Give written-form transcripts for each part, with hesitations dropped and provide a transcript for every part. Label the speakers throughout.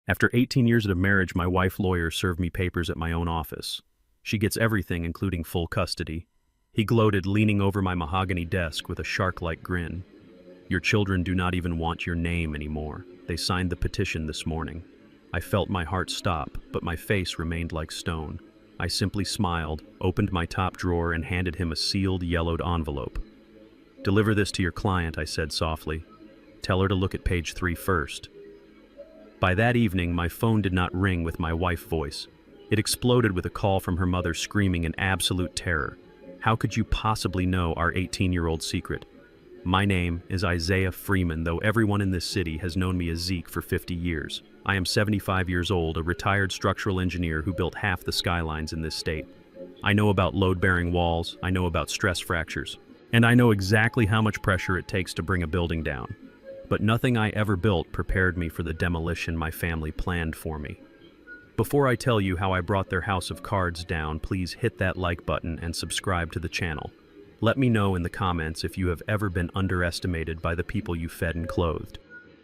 Speaker 1: After 18 years of marriage, my wife lawyer served me papers at my own office. She gets everything, including full custody. He gloated, leaning over my mahogany desk with a shark-like grin. Your children do not even want your name anymore. They signed the petition this morning. I felt my heart stop, but my face remained like stone. I simply smiled, opened my top drawer, and handed him a sealed, yellowed envelope. Deliver this to your client, I said softly. Tell her to look at page 3 first. By that evening, my phone did not ring with my wife's voice. It exploded with a call from her mother screaming in absolute terror. How could you possibly know our 18-year-old secret? My name is Isaiah Freeman, though everyone in this city has known me as Zeke for 50 years. I am 75 years old, a retired structural engineer who built half the skylines in this state. I know about load-bearing walls, I know about stress fractures, and I know exactly how much pressure it takes to bring a building down. But nothing I ever built prepared me for the demolition my family planned for me. Before I tell you how I brought their house of cards down, please hit that like button and subscribe to the channel. Let me know in the comments if you have ever been underestimated by the people you fed and clothed.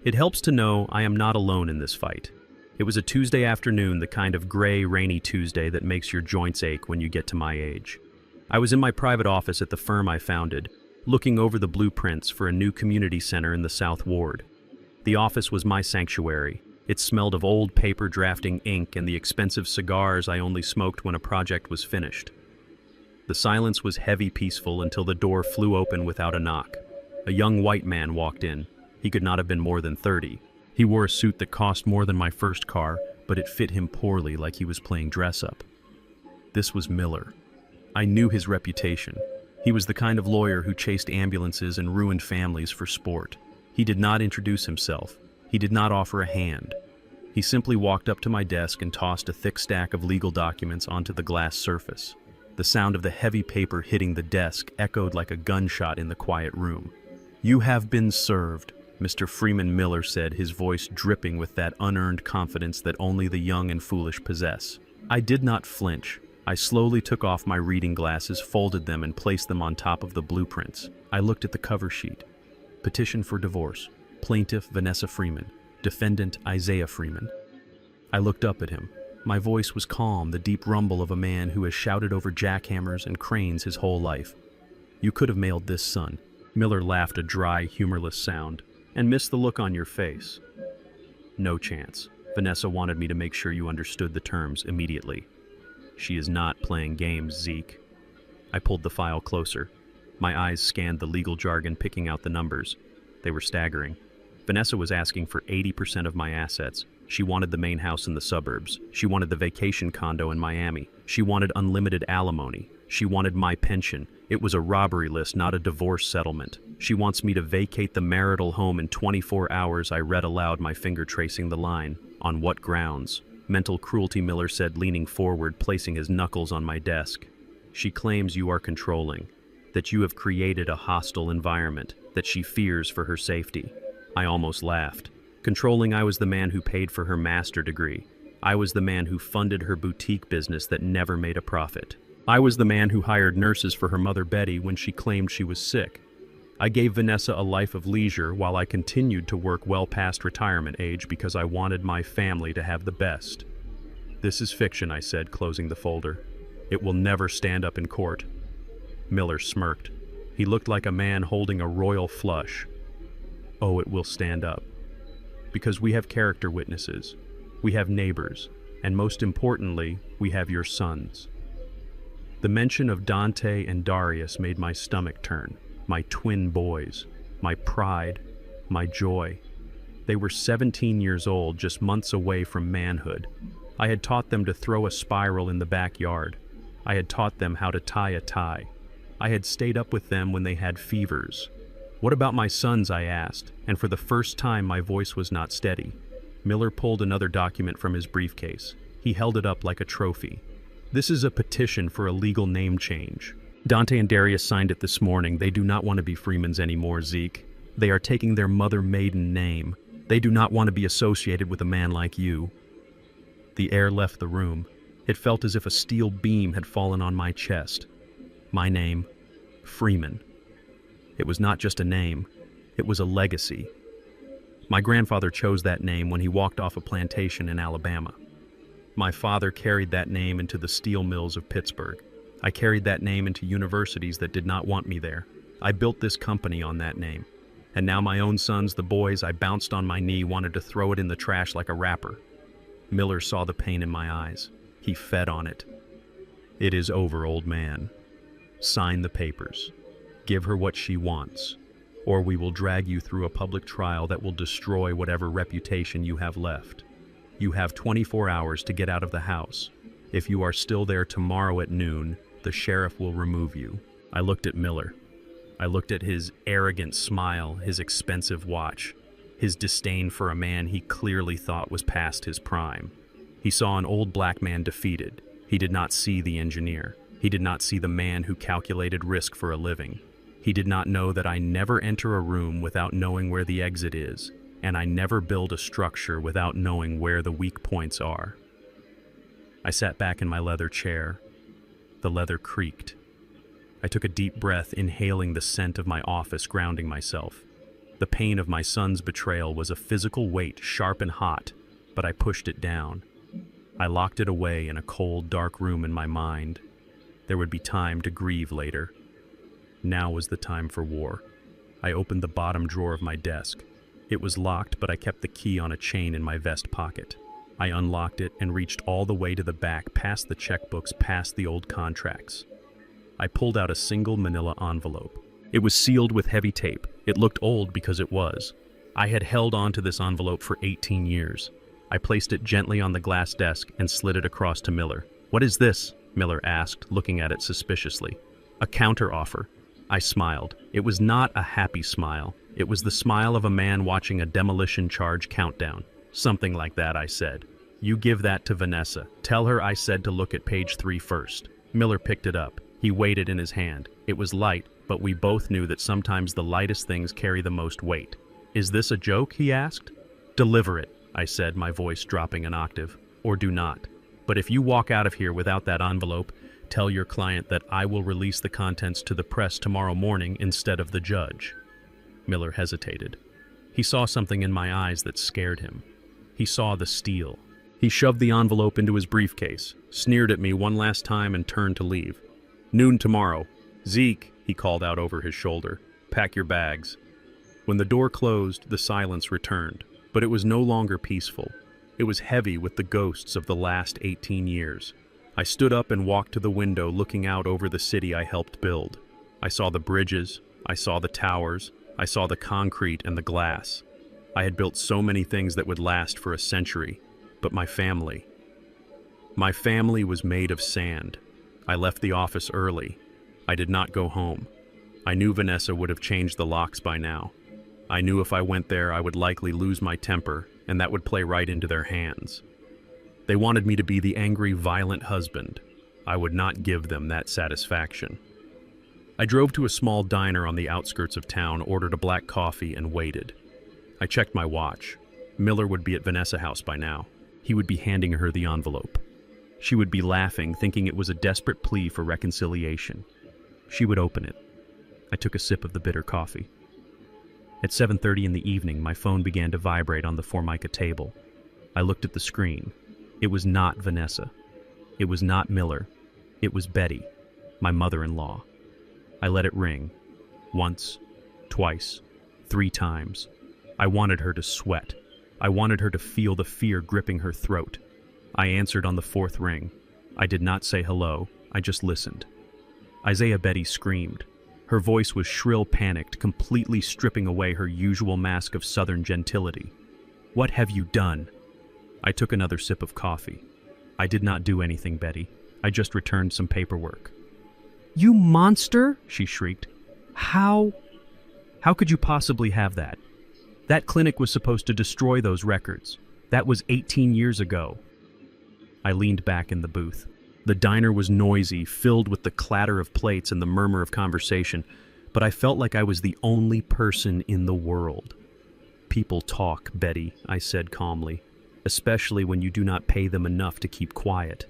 Speaker 1: It helps to know I am not alone in this fight. It was a Tuesday afternoon, the kind of gray, rainy Tuesday that makes your joints ache when you get to my age. I was in my private office at the firm I founded, looking over the blueprints for a new community center in the South Ward. The office was my sanctuary. It smelled of old paper drafting ink and the expensive cigars I only smoked when a project was finished. The silence was heavy, peaceful, until the door flew open without a knock. A young white man walked in. He could not have been more than 30. He wore a suit that cost more than my first car, but it fit him poorly, like he was playing dress-up. This was Miller. I knew his reputation. He was the kind of lawyer who chased ambulances and ruined families for sport. He did not introduce himself. He did not offer a hand. He simply walked up to my desk and tossed a thick stack of legal documents onto the glass surface. The sound of the heavy paper hitting the desk echoed like a gunshot in the quiet room. "You have been served," Mr. Freeman Miller said, his voice dripping with that unearned confidence that only the young and foolish possess. I did not flinch. I slowly took off my reading glasses, folded them, and placed them on top of the blueprints. I looked at the cover sheet. Petition for divorce. Plaintiff Vanessa Freeman. Defendant Isaiah Freeman. I looked up at him. My voice was calm, the deep rumble of a man who has shouted over jackhammers and cranes his whole life. "You could have mailed this, son." Miller laughed, a dry, humorless sound. "And missed the look on your face." "No chance. Vanessa wanted me to make sure you understood the terms immediately. She is not playing games, Zeke." I pulled the file closer. My eyes scanned the legal jargon, picking out the numbers. They were staggering. Vanessa was asking for 80% of my assets. She wanted the main house in the suburbs. She wanted the vacation condo in Miami. She wanted unlimited alimony. She wanted my pension. It was a robbery list, not a divorce settlement. She wants me to vacate the marital home in 24 hours, I read aloud, my finger tracing the line. "On what grounds?" Mental cruelty, Miller said, leaning forward, placing his knuckles on my desk. "She claims you are controlling, that you have created a hostile environment, that she fears for her safety." I almost laughed. Controlling, I was the man who paid for her master degree. I was the man who funded her boutique business that never made a profit. I was the man who hired nurses for her mother Betty when she claimed she was sick. I gave Vanessa a life of leisure while I continued to work well past retirement age because I wanted my family to have the best. "This is fiction," I said, closing the folder. "It will never stand up in court." Miller smirked. He looked like a man holding a royal flush. "Oh, it will stand up. Because we have character witnesses, we have neighbors, and most importantly, we have your sons." The mention of Dante and Darius made my stomach turn. My twin boys, my pride, my joy. They were 17 years old, just months away from manhood. I had taught them to throw a spiral in the backyard. I had taught them how to tie a tie. I had stayed up with them when they had fevers. "What about my sons?" I asked, and for the first time my voice was not steady. Miller pulled another document from his briefcase. He held it up like a trophy. "This is a petition for a legal name change. Dante and Darius signed it this morning. They do not want to be Freemans anymore, Zeke. They are taking their mother maiden name. They do not want to be associated with a man like you." The air left the room. It felt as if a steel beam had fallen on my chest. My name, Freeman. It was not just a name, it was a legacy. My grandfather chose that name when he walked off a plantation in Alabama. My father carried that name into the steel mills of Pittsburgh. I carried that name into universities that did not want me there. I built this company on that name. And now my own sons, the boys, I bounced on my knee, wanted to throw it in the trash like a wrapper. Miller saw the pain in my eyes. He fed on it. It is over, old man. Sign the papers. Give her what she wants, or we will drag you through a public trial that will destroy whatever reputation you have left. You have 24 hours to get out of the house. If you are still there tomorrow at noon, the sheriff will remove you. I looked at Miller. I looked at his arrogant smile, his expensive watch, his disdain for a man he clearly thought was past his prime. He saw an old black man defeated. He did not see the engineer. He did not see the man who calculated risk for a living. He did not know that I never enter a room without knowing where the exit is, and I never build a structure without knowing where the weak points are. I sat back in my leather chair. The leather creaked. I took a deep breath, inhaling the scent of my office, grounding myself. The pain of my son's betrayal was a physical weight, sharp and hot, but I pushed it down. I locked it away in a cold, dark room in my mind. There would be time to grieve later. Now was the time for war. I opened the bottom drawer of my desk. It was locked, but I kept the key on a chain in my vest pocket. I unlocked it and reached all the way to the back, past the checkbooks, past the old contracts. I pulled out a single manila envelope. It was sealed with heavy tape. It looked old because it was. I had held on to this envelope for 18 years. I placed it gently on the glass desk and slid it across to Miller. "What is this?" Miller asked, looking at it suspiciously. "A counteroffer." I smiled. It was not a happy smile. It was the smile of a man watching a demolition charge countdown. "Something like that," I said. "You give that to Vanessa. Tell her I said to look at page 3 first." Miller picked it up. He weighed it in his hand. It was light, but we both knew that sometimes the lightest things carry the most weight. "Is this a joke?" he asked. "Deliver it," I said, my voice dropping an octave. "Or do not. But if you walk out of here without that envelope, tell your client that I will release the contents to the press tomorrow morning instead of the judge." Miller hesitated. He saw something in my eyes that scared him. He saw the steel. He shoved the envelope into his briefcase, sneered at me one last time, and turned to leave. "Noon tomorrow. Zeke," he called out over his shoulder, "pack your bags." When the door closed, the silence returned, but it was no longer peaceful. It was heavy with the ghosts of the last 18 years. I stood up and walked to the window, looking out over the city I helped build. I saw the bridges, I saw the towers, I saw the concrete and the glass. I had built so many things that would last for a century, but my family was made of sand. I left the office early. I did not go home. I knew Vanessa would have changed the locks by now. I knew if I went there, I would likely lose my temper, and that would play right into their hands. They wanted me to be the angry, violent husband. I would not give them that satisfaction. I drove to a small diner on the outskirts of town, ordered a black coffee, and waited. I checked my watch. Miller would be at Vanessa House by now. He would be handing her the envelope. She would be laughing, thinking it was a desperate plea for reconciliation. She would open it. I took a sip of the bitter coffee. At 7:30 in the evening, my phone began to vibrate on the Formica table. I looked at the screen. It was not Vanessa. It was not Miller. It was Betty, my mother-in-law. I let it ring. Once, twice, 3 times. I wanted her to sweat. I wanted her to feel the fear gripping her throat. I answered on the 4th ring. I did not say hello. I just listened. Isaiah Betty screamed. Her voice was shrill, panicked, completely stripping away her usual mask of southern gentility. "What have you done?" I took another sip of coffee. "I did not do anything, Betty. I just returned some paperwork." "You monster!" she shrieked. How could you possibly have that? That clinic was supposed to destroy those records. That was 18 years ago." I leaned back in the booth. The diner was noisy, filled with the clatter of plates and the murmur of conversation, but I felt like I was the only person in the world. "People talk, Betty," I said calmly, "especially when you do not pay them enough to keep quiet."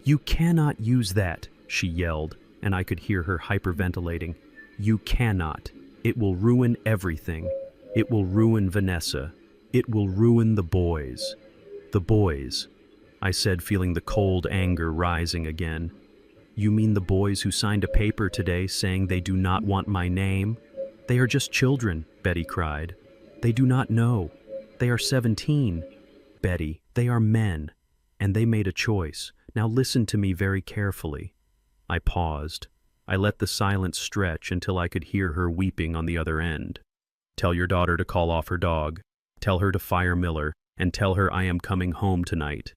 Speaker 1: "You cannot use that," she yelled, and I could hear her hyperventilating. "You cannot. It will ruin everything. It will ruin Vanessa. It will ruin the boys. The boys, I said, feeling the cold anger rising again. You mean the boys who signed a paper today saying they do not want my name? They are just children, Betty cried. They do not know. They are 17. Betty, they are men, and they made a choice. Now listen to me very carefully. I paused. I let the silence stretch until I could hear her weeping on the other end. Tell your daughter to call off her dog. Tell her to fire Miller, and tell her I am coming home tonight.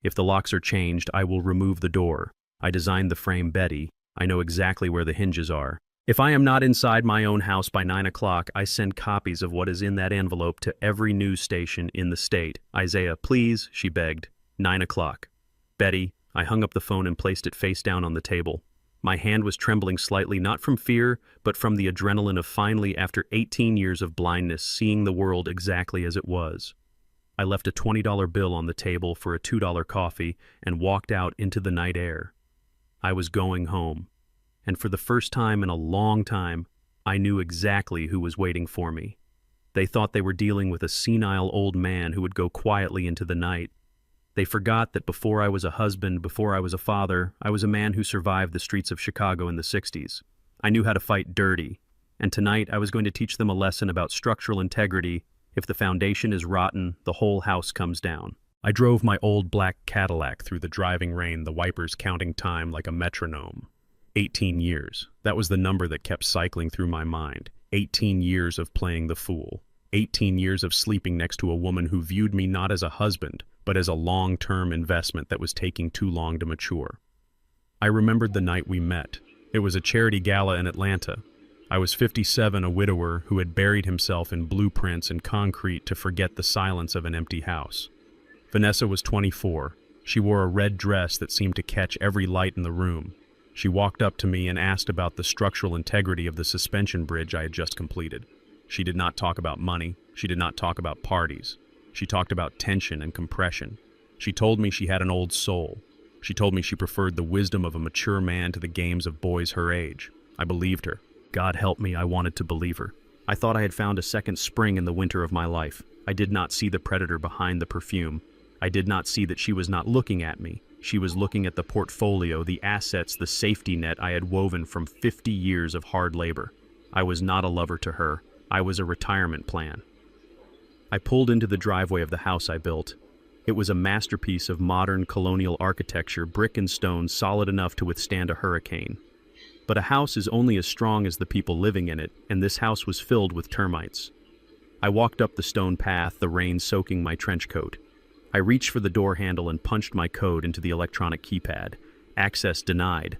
Speaker 1: If the locks are changed, I will remove the door. I designed the frame, Betty. I know exactly where the hinges are. If I am not inside my own house by 9 o'clock, I send copies of what is in that envelope to every news station in the state. Isaiah, please, she begged. 9 o'clock. Betty, I hung up the phone and placed it face down on the table. My hand was trembling slightly, not from fear, but from the adrenaline of finally, after 18 years of blindness, seeing the world exactly as it was. I left a $20 bill on the table for a $2 coffee and walked out into the night air. I was going home, and for the first time in a long time, I knew exactly who was waiting for me. They thought they were dealing with a senile old man who would go quietly into the night. They forgot that before I was a husband, before I was a father, I was a man who survived the streets of Chicago in the 60s. I knew how to fight dirty, and tonight I was going to teach them a lesson about structural integrity. If the foundation is rotten, the whole house comes down. I drove my old black Cadillac through the driving rain, the wipers counting time like a metronome. 18 years. That was the number that kept cycling through my mind. 18 years of playing the fool. 18 years of sleeping next to a woman who viewed me not as a husband, but as a long-term investment that was taking too long to mature. I remembered the night we met. It was a charity gala in Atlanta. I was 57, a widower who had buried himself in blueprints and concrete to forget the silence of an empty house. Vanessa was 24. She wore a red dress that seemed to catch every light in the room. She walked up to me and asked about the structural integrity of the suspension bridge I had just completed. She did not talk about money. She did not talk about parties. She talked about tension and compression. She told me she had an old soul. She told me she preferred the wisdom of a mature man to the games of boys her age. I believed her. God help me, I wanted to believe her. I thought I had found a second spring in the winter of my life. I did not see the predator behind the perfume. I did not see that she was not looking at me. She was looking at the portfolio, the assets, the safety net I had woven from 50 years of hard labor. I was not a lover to her. I was a retirement plan. I pulled into the driveway of the house I built. It was a masterpiece of modern colonial architecture, brick and stone, solid enough to withstand a hurricane. But a house is only as strong as the people living in it, and this house was filled with termites. I walked up the stone path, the rain soaking my trench coat. I reached for the door handle and punched my code into the electronic keypad. Access denied.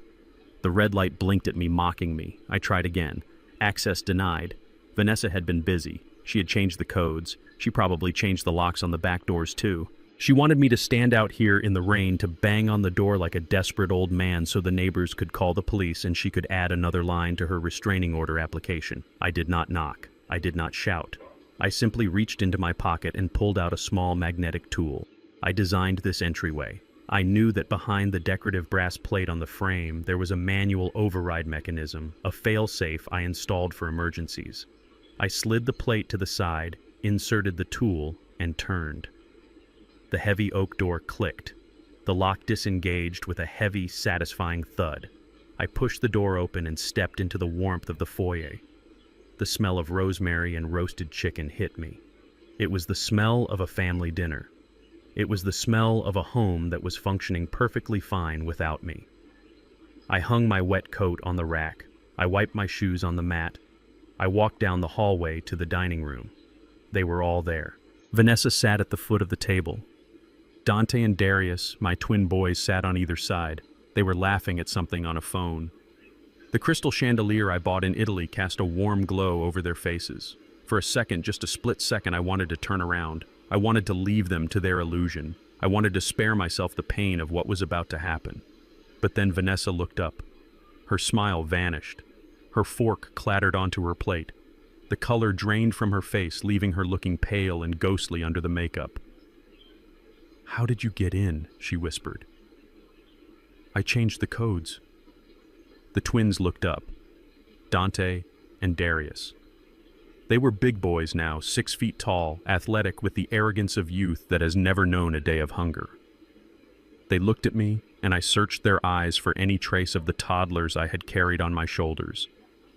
Speaker 1: The red light blinked at me, mocking me. I tried again. Access denied. Vanessa had been busy. She had changed the codes. She probably changed the locks on the back doors too. She wanted me to stand out here in the rain to bang on the door like a desperate old man so the neighbors could call the police and she could add another line to her restraining order application. I did not knock. I did not shout. I simply reached into my pocket and pulled out a small magnetic tool. I designed this entryway. I knew that behind the decorative brass plate on the frame there was a manual override mechanism, a fail-safe I installed for emergencies. I slid the plate to the side, inserted the tool, and turned. The heavy oak door clicked. The lock disengaged with a heavy, satisfying thud. I pushed the door open and stepped into the warmth of the foyer. The smell of rosemary and roasted chicken hit me. It was the smell of a family dinner. It was the smell of a home that was functioning perfectly fine without me. I hung my wet coat on the rack. I wiped my shoes on the mat. I walked down the hallway to the dining room. They were all there. Vanessa sat at the foot of the table. Dante and Darius, my twin boys, sat on either side. They were laughing at something on a phone. The crystal chandelier I bought in Italy cast a warm glow over their faces. For a second, just a split second, I wanted to turn around. I wanted to leave them to their illusion. I wanted to spare myself the pain of what was about to happen. But then Vanessa looked up. Her smile vanished. Her fork clattered onto her plate. The color drained from her face, leaving her looking pale and ghostly under the makeup. "How did you get in?" she whispered. "I changed the codes." The twins looked up. Dante and Darius. They were big boys now, 6 feet tall, athletic with the arrogance of youth that has never known a day of hunger. They looked at me, and I searched their eyes for any trace of the toddlers I had carried on my shoulders.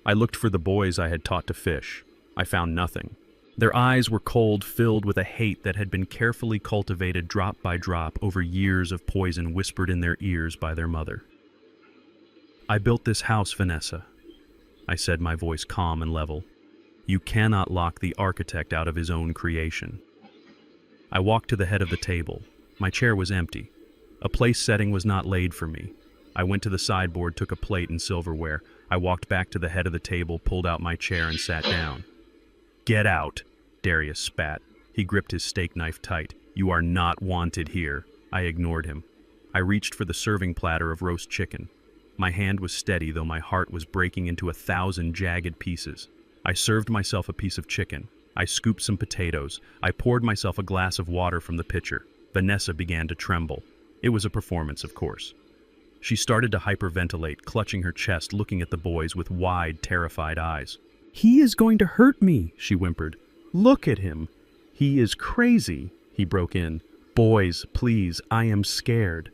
Speaker 1: I looked for the boys I had taught to fish. I found nothing. Their eyes were cold, filled with a hate that had been carefully cultivated drop by drop over years of poison whispered in their ears by their mother. "I built this house, Vanessa," I said, my voice calm and level. "You cannot lock the architect out of his own creation." I walked to the head of the table. My chair was empty. A place setting was not laid for me. I went to the sideboard, took a plate and silverware. I walked back to the head of the table, pulled out my chair and sat down. "Get out," Darius spat. He gripped his steak knife tight. "You are not wanted here." I ignored him. I reached for the serving platter of roast chicken. My hand was steady, though my heart was breaking into 1,000 jagged pieces. I served myself a piece of chicken. I scooped some potatoes. I poured myself a glass of water from the pitcher. Vanessa began to tremble. It was a performance, of course. She started to hyperventilate, clutching her chest, looking at the boys with wide, terrified eyes. "He is going to hurt me," she whimpered. "Look at him. He is crazy," he broke in. "Boys, please, I am scared."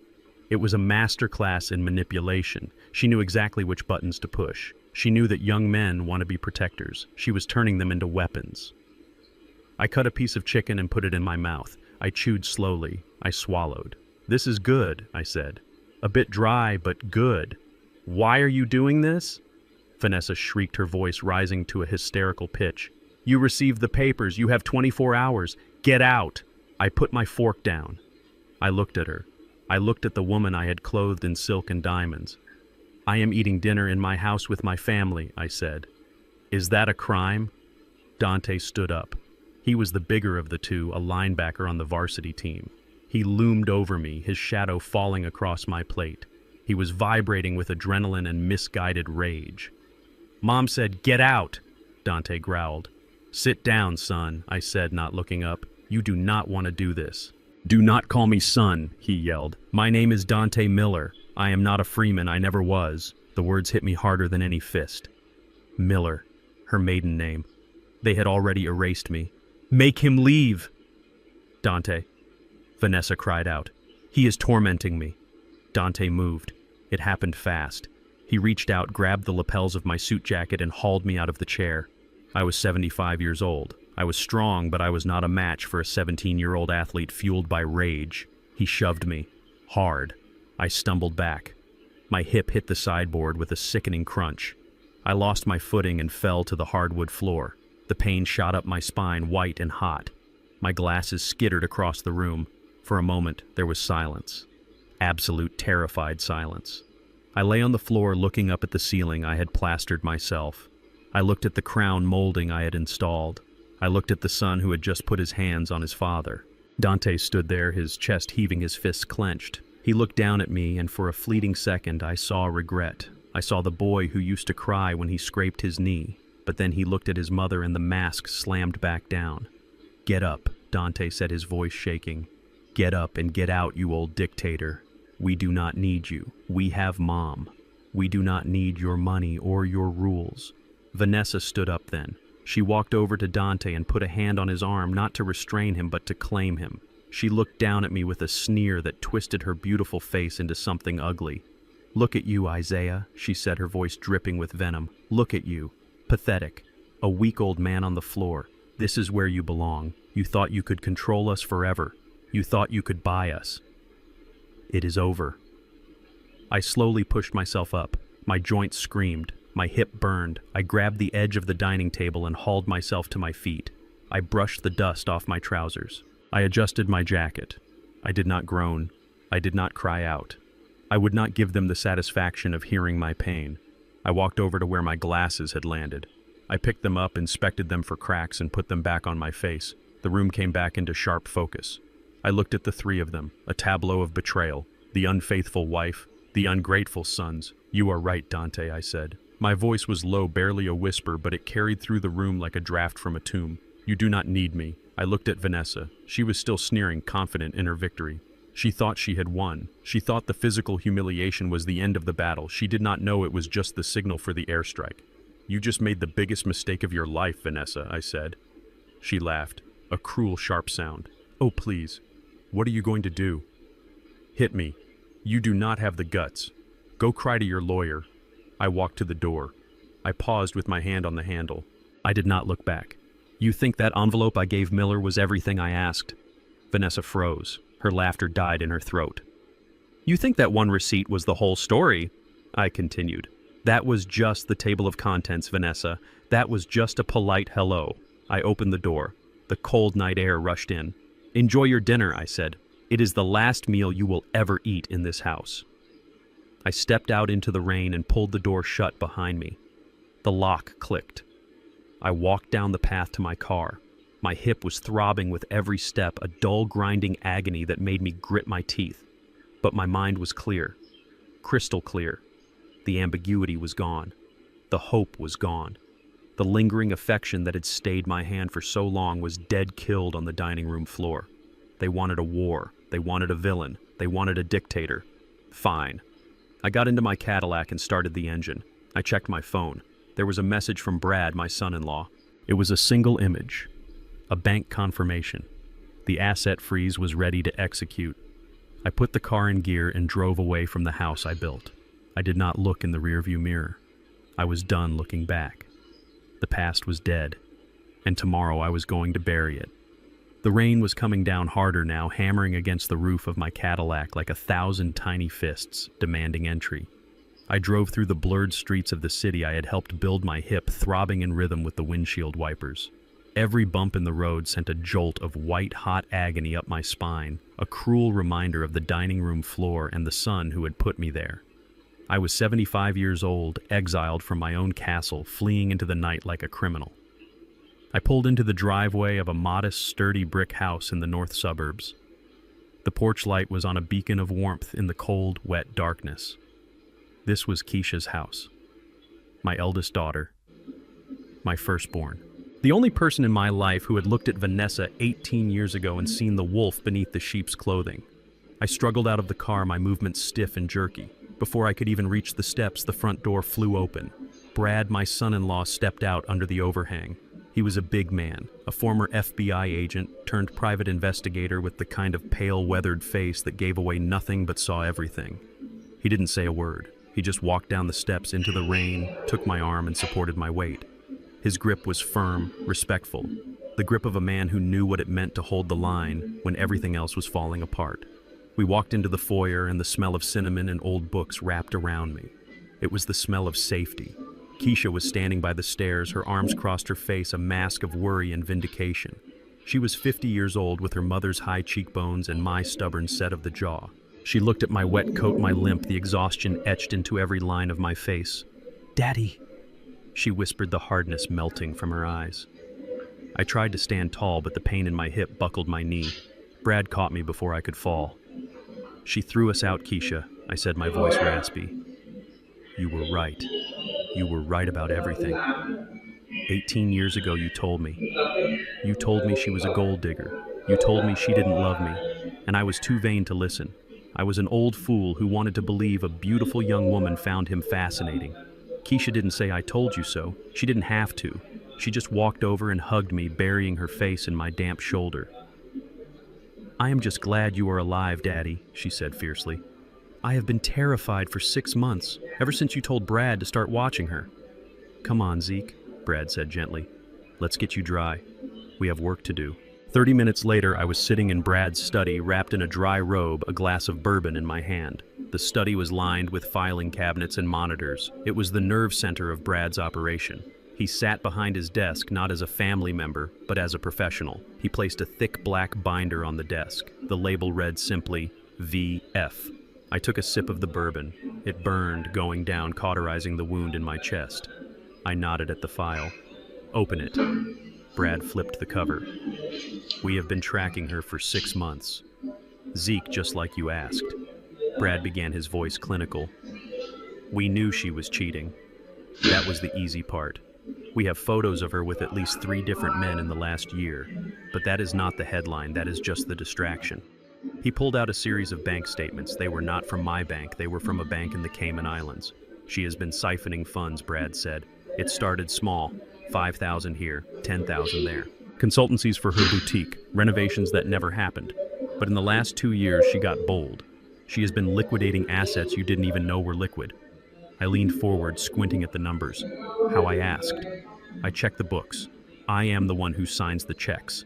Speaker 1: It was a master class in manipulation. She knew exactly which buttons to push. She knew that young men want to be protectors. She was turning them into weapons. I cut a piece of chicken and put it in my mouth. I chewed slowly. I swallowed. "This is good," I said. "A bit dry, but good." "Why are you doing this?" Vanessa shrieked, her voice rising to a hysterical pitch. "You received the papers. You have 24 hours. Get out." I put my fork down. I looked at her. I looked at the woman I had clothed in silk and diamonds. "I am eating dinner in my house with my family," I said. "Is that a crime?" Dante stood up. He was the bigger of the two, a linebacker on the varsity team. He loomed over me, his shadow falling across my plate. He was vibrating with adrenaline and misguided rage. "Mom said, 'Get out,'" Dante growled. "Sit down, son," I said, not looking up. "You do not want to do this." "Do not call me son," he yelled. "My name is Dante Miller. I am not a Freeman. I never was." The words hit me harder than any fist. Miller, her maiden name. They had already erased me. "Make him leave!" "Dante," Vanessa cried out. "He is tormenting me." Dante moved. It happened fast. He reached out, grabbed the lapels of my suit jacket, and hauled me out of the chair. I was 75 years old. I was strong, but I was not a match for a 17-year-old athlete fueled by rage. He shoved me. Hard. I stumbled back. My hip hit the sideboard with a sickening crunch. I lost my footing and fell to the hardwood floor. The pain shot up my spine, white and hot. My glasses skittered across the room. For a moment, there was silence. Absolute terrified silence. I lay on the floor looking up at the ceiling I had plastered myself. I looked at the crown molding I had installed. I looked at the son who had just put his hands on his father. Dante stood there, his chest heaving, his fists clenched. He looked down at me, and for a fleeting second I saw regret. I saw the boy who used to cry when he scraped his knee. But then he looked at his mother and the mask slammed back down. "Get up," Dante said, his voice shaking. "Get up and get out, you old dictator. We do not need you. We have Mom. We do not need your money or your rules." Vanessa stood up then. She walked over to Dante and put a hand on his arm, not to restrain him, but to claim him. She looked down at me with a sneer that twisted her beautiful face into something ugly. "Look at you, Isaiah," she said, her voice dripping with venom. "Look at you. Pathetic. A weak old man on the floor. This is where you belong. You thought you could control us forever. You thought you could buy us. It is over." I slowly pushed myself up. My joints screamed. My hip burned. I grabbed the edge of the dining table and hauled myself to my feet. I brushed the dust off my trousers. I adjusted my jacket. I did not groan. I did not cry out. I would not give them the satisfaction of hearing my pain. I walked over to where my glasses had landed. I picked them up, inspected them for cracks, and put them back on my face. The room came back into sharp focus. I looked at the three of them, a tableau of betrayal. The unfaithful wife, the ungrateful sons. "You are right, Dante," I said. My voice was low, barely a whisper, but it carried through the room like a draft from a tomb. "You do not need me." I looked at Vanessa. She was still sneering, confident in her victory. She thought she had won. She thought the physical humiliation was the end of the battle. She did not know it was just the signal for the airstrike. You just made the biggest mistake of your life, Vanessa, I said. She laughed, a cruel, sharp sound. Oh, please. What are you going to do? Hit me. You do not have the guts. Go cry to your lawyer. I walked to the door. I paused with my hand on the handle. I did not look back. You think that envelope I gave Miller was everything I asked? Vanessa froze. Her laughter died in her throat. You think that one receipt was the whole story? I continued. That was just the table of contents, Vanessa. That was just a polite hello. I opened the door. The cold night air rushed in. Enjoy your dinner, I said. It is the last meal you will ever eat in this house. I stepped out into the rain and pulled the door shut behind me. The lock clicked. I walked down the path to my car. My hip was throbbing with every step, a dull, grinding agony that made me grit my teeth. But my mind was clear, crystal clear. The ambiguity was gone. The hope was gone. The lingering affection that had stayed my hand for so long was dead killed on the dining room floor. They wanted a war. They wanted a villain. They wanted a dictator. Fine. I got into my Cadillac and started the engine. I checked my phone. There was a message from Brad, my son-in-law. It was a single image. A bank confirmation. The asset freeze was ready to execute. I put the car in gear and drove away from the house I built. I did not look in the rearview mirror. I was done looking back. The past was dead, and tomorrow I was going to bury it. The rain was coming down harder now, hammering against the roof of my Cadillac like 1,000 tiny fists, demanding entry. I drove through the blurred streets of the city I had helped build, my hip throbbing in rhythm with the windshield wipers. Every bump in the road sent a jolt of white-hot agony up my spine, a cruel reminder of the dining room floor and the son who had put me there. I was 75 years old, exiled from my own castle, fleeing into the night like a criminal. I pulled into the driveway of a modest, sturdy brick house in the north suburbs. The porch light was on a beacon of warmth in the cold, wet darkness. This was Keisha's house. My eldest daughter. My firstborn. The only person in my life who had looked at Vanessa 18 years ago and seen the wolf beneath the sheep's clothing. I struggled out of the car, my movements stiff and jerky. Before I could even reach the steps, the front door flew open. Brad, my son-in-law, stepped out under the overhang. He was a big man, a former FBI agent turned private investigator with the kind of pale, weathered face that gave away nothing but saw everything. He didn't say a word. He just walked down the steps into the rain, took my arm, and supported my weight. His grip was firm, respectful, the grip of a man who knew what it meant to hold the line when everything else was falling apart. We walked into the foyer, and the smell of cinnamon and old books wrapped around me. It was the smell of safety. Keisha was standing by the stairs, her arms crossed her face, a mask of worry and vindication. She was 50 years old with her mother's high cheekbones and my stubborn set of the jaw. She looked at my wet coat, my limp, the exhaustion etched into every line of my face. "Daddy," she whispered, the hardness melting from her eyes. I tried to stand tall, but the pain in my hip buckled my knee. Brad caught me before I could fall. "She threw us out, Keisha," I said, my voice raspy. "You were right. You were right about everything. 18 years ago you told me. You told me she was a gold digger. You told me she didn't love me, and I was too vain to listen. I was an old fool who wanted to believe a beautiful young woman found him fascinating. Keisha didn't say I told you so. She didn't have to. She just walked over and hugged me, burying her face in my damp shoulder. "I am just glad you are alive, Daddy," she said fiercely. "I have been terrified for 6 months, ever since you told Brad to start watching her." "Come on, Zeke," Brad said gently. "Let's get you dry. We have work to do." 30 minutes later, I was sitting in Brad's study, wrapped in a dry robe, a glass of bourbon in my hand. The study was lined with filing cabinets and monitors. It was the nerve center of Brad's operation. He sat behind his desk, not as a family member, but as a professional. He placed a thick black binder on the desk. The label read simply, VF. I took a sip of the bourbon. It burned, going down, cauterizing the wound in my chest. I nodded at the file. "Open it." Brad flipped the cover. "We have been tracking her for 6 months. Zeke, just like you asked." Brad began, his voice clinical. "We knew she was cheating. That was the easy part. We have photos of her with at least 3 different men in the last year, but that is not the headline, that is just the distraction." He pulled out a series of bank statements. They were not from my bank, they were from a bank in the Cayman Islands. "She has been siphoning funds," Brad said. It started small, 5,000 here, 10,000 there. Consultancies for her boutique, renovations that never happened. But in the last 2 years, she got bold. She has been liquidating assets you didn't even know were liquid. I leaned forward, squinting at the numbers. How I asked. I checked the books. I am the one who signs the checks.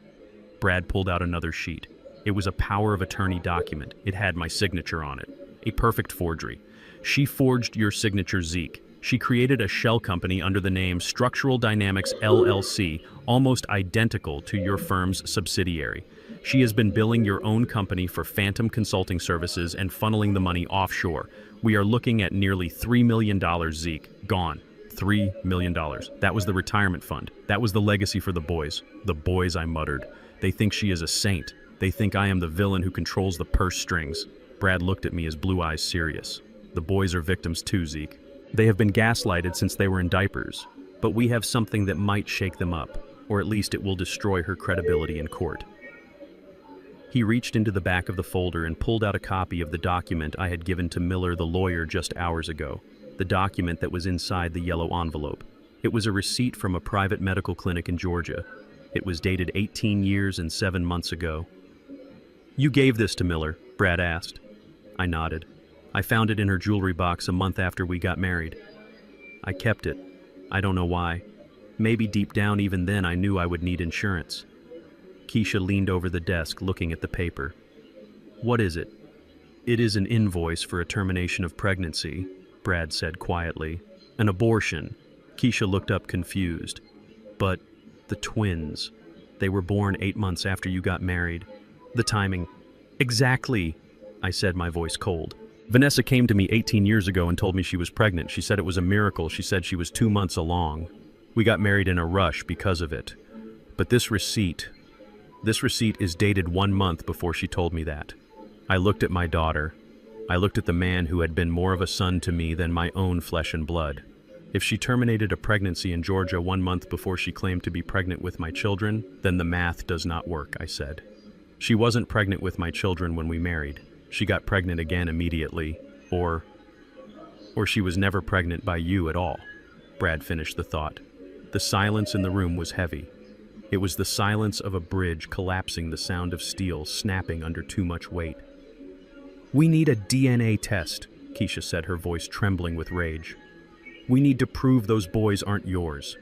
Speaker 1: Brad pulled out another sheet. It was a power of attorney document. It had my signature on it. A perfect forgery. She forged your signature, Zeke. She created a shell company under the name Structural Dynamics LLC, almost identical to your firm's subsidiary. She has been billing your own company for phantom consulting services and funneling the money offshore. We are looking at nearly $3 million, Zeke. Gone. $3 million. That was the retirement fund. That was the legacy for the boys. The boys, I muttered. They think she is a saint. They think I am the villain who controls the purse strings. Brad looked at me, his blue eyes serious. The boys are victims too, Zeke. They have been gaslighted since they were in diapers, but we have something that might shake them up, or at least it will destroy her credibility in court. He reached into the back of the folder and pulled out a copy of the document I had given to Miller, the lawyer, just hours ago, the document that was inside the yellow envelope. It was a receipt from a private medical clinic in Georgia. It was dated 18 years and 7 months ago. "You gave this to Miller?" Brad asked. I nodded. "I found it in her jewelry box a month after we got married. I kept it. I don't know why. Maybe deep down even then I knew I would need insurance." Keisha leaned over the desk looking at the paper. "What is it?" "It is an invoice for a termination of pregnancy," Brad said quietly. "An abortion." Keisha looked up confused. "But the twins, they were born 8 months after you got married. The timing." "Exactly," I said, my voice cold. "Vanessa came to me 18 years ago and told me she was pregnant. She said it was a miracle. She said she was 2 months along. We got married in a rush because of it. But this receipt is dated 1 month before she told me that." I looked at my daughter. I looked at the man who had been more of a son to me than my own flesh and blood. If she terminated a pregnancy in Georgia 1 month before she claimed to be pregnant with my children, then the math does not work, I said. She wasn't pregnant with my children when we married. She got pregnant again immediately, or she was never pregnant by you at all. Brad finished the thought. The silence in the room was heavy. It was the silence of a bridge collapsing, the sound of steel snapping under too much weight. "We need a DNA test," Keisha said, her voice trembling with rage. "We need to prove those boys aren't yours.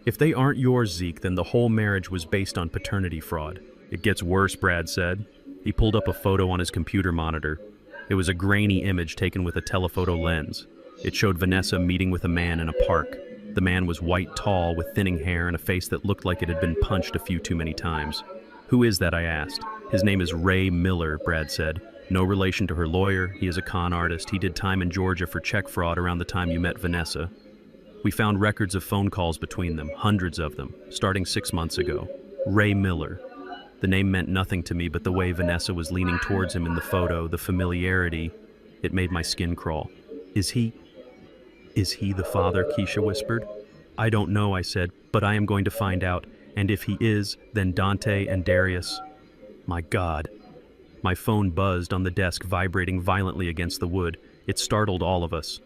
Speaker 1: If they aren't yours, Zeke, then the whole marriage was based on paternity fraud." "It gets worse," Brad said. He pulled up a photo on his computer monitor. It was a grainy image taken with a telephoto lens. It showed Vanessa meeting with a man in a park. The man was white, tall, with thinning hair and a face that looked like it had been punched a few too many times. "Who is that?" I asked. "His name is Ray Miller," Brad said. "No relation to her lawyer. He is a con artist. He did time in Georgia for check fraud around the time you met Vanessa." We found records of phone calls between them, hundreds of them, starting 6 months ago. Ray Miller. The name meant nothing to me, but the way Vanessa was leaning towards him in the photo, the familiarity, it made my skin crawl. Is he the father?" Keisha whispered. "I don't know," I said, "but I am going to find out. And if he is, then Dante and Darius." My God. My phone buzzed on the desk, vibrating violently against the wood. It startled all of us.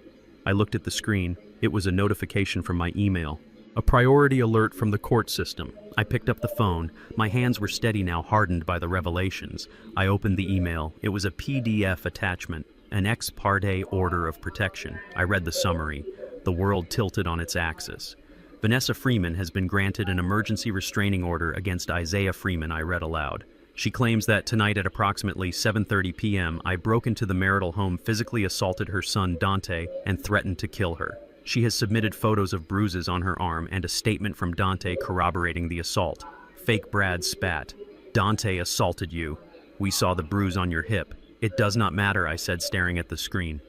Speaker 1: I looked at the screen. It was a notification from my email. A priority alert from the court system. I picked up the phone. My hands were steady now, hardened by the revelations. I opened the email. It was a PDF attachment, an ex parte order of protection. I read the summary. The world tilted on its axis. "Vanessa Freeman has been granted an emergency restraining order against Isaiah Freeman," I read aloud. "She claims that tonight at approximately 7:30 p.m., I broke into the marital home, physically assaulted her son Dante, and threatened to kill her. She has submitted photos of bruises on her arm and a statement from Dante corroborating the assault." Fake Brad spat. "Dante assaulted you. We saw the bruise on your hip." "It does not matter," I said, staring at the screen.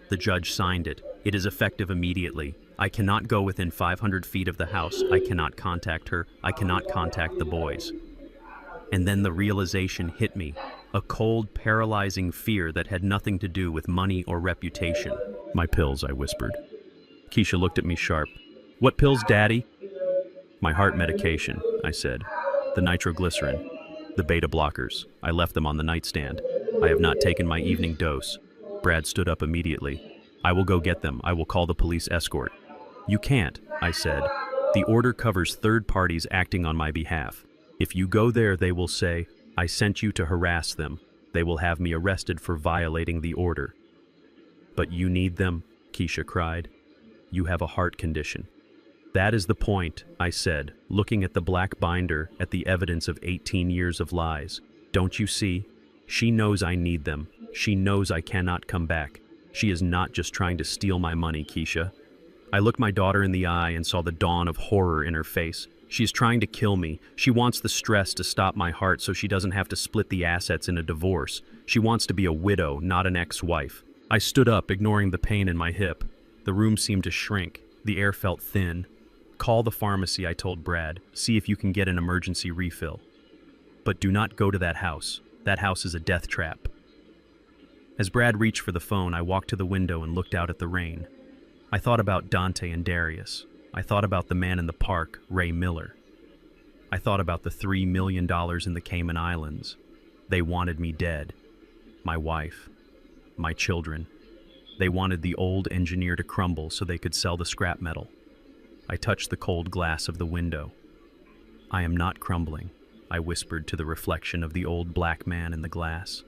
Speaker 1: The judge signed it. "It is effective immediately. I cannot go within 500 feet of the house. I cannot contact her. I cannot contact the boys." And then the realization hit me. A cold, paralyzing fear that had nothing to do with money or reputation. "My pills," I whispered. Keisha looked at me sharp. "What pills, Daddy?" "My heart medication," I said. "The nitroglycerin. The beta blockers. I left them on the nightstand. I have not taken my evening dose." Brad stood up immediately. "I will go get them. I will call the police escort." You can't, I said. The order covers third parties acting on my behalf. If you go there, they will say, I sent you to harass them. They will have me arrested for violating the order. But you need them, Keisha cried. You have a heart condition. That is the point, I said, looking at the black binder at the evidence of 18 years of lies. Don't you see? She knows I need them. She knows I cannot come back. She is not just trying to steal my money, Keisha. I looked my daughter in the eye and saw the dawn of horror in her face. She is trying to kill me. She wants the stress to stop my heart so she doesn't have to split the assets in a divorce. She wants to be a widow, not an ex-wife. I stood up, ignoring the pain in my hip. The room seemed to shrink. The air felt thin. Call the pharmacy, I told Brad. See if you can get an emergency refill. But do not go to that house. That house is a death trap. As Brad reached for the phone, I walked to the window and looked out at the rain. I thought about Dante and Darius. I thought about the man in the park, Ray Miller. I thought about the $3 million in the Cayman Islands. They wanted me dead. My wife. My children. They wanted the old engineer to crumble so they could sell the scrap metal. I touched the cold glass of the window. I am not crumbling, I whispered to the reflection of the old black man in the glass.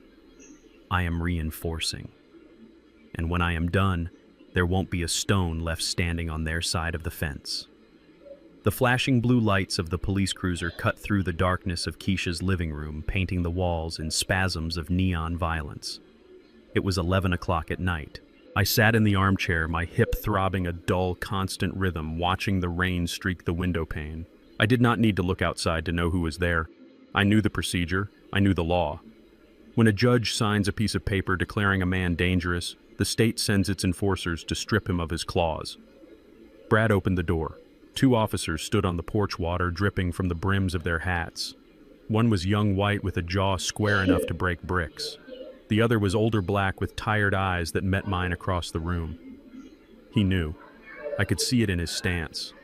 Speaker 1: I am reinforcing. And when I am done, there won't be a stone left standing on their side of the fence. The flashing blue lights of the police cruiser cut through the darkness of Keisha's living room, painting the walls in spasms of neon violence. It was 11 o'clock at night. I sat in the armchair, my hip throbbing a dull, constant rhythm, watching the rain streak the window pane. I did not need to look outside to know who was there. I knew the procedure. I knew the law. When a judge signs a piece of paper declaring a man dangerous, the state sends its enforcers to strip him of his claws. Brad opened the door. 2 officers stood on the porch, water dripping from the brims of their hats. One was young white with a jaw square enough to break bricks. The other was older black with tired eyes that met mine across the room. He knew. I could see it in his stance.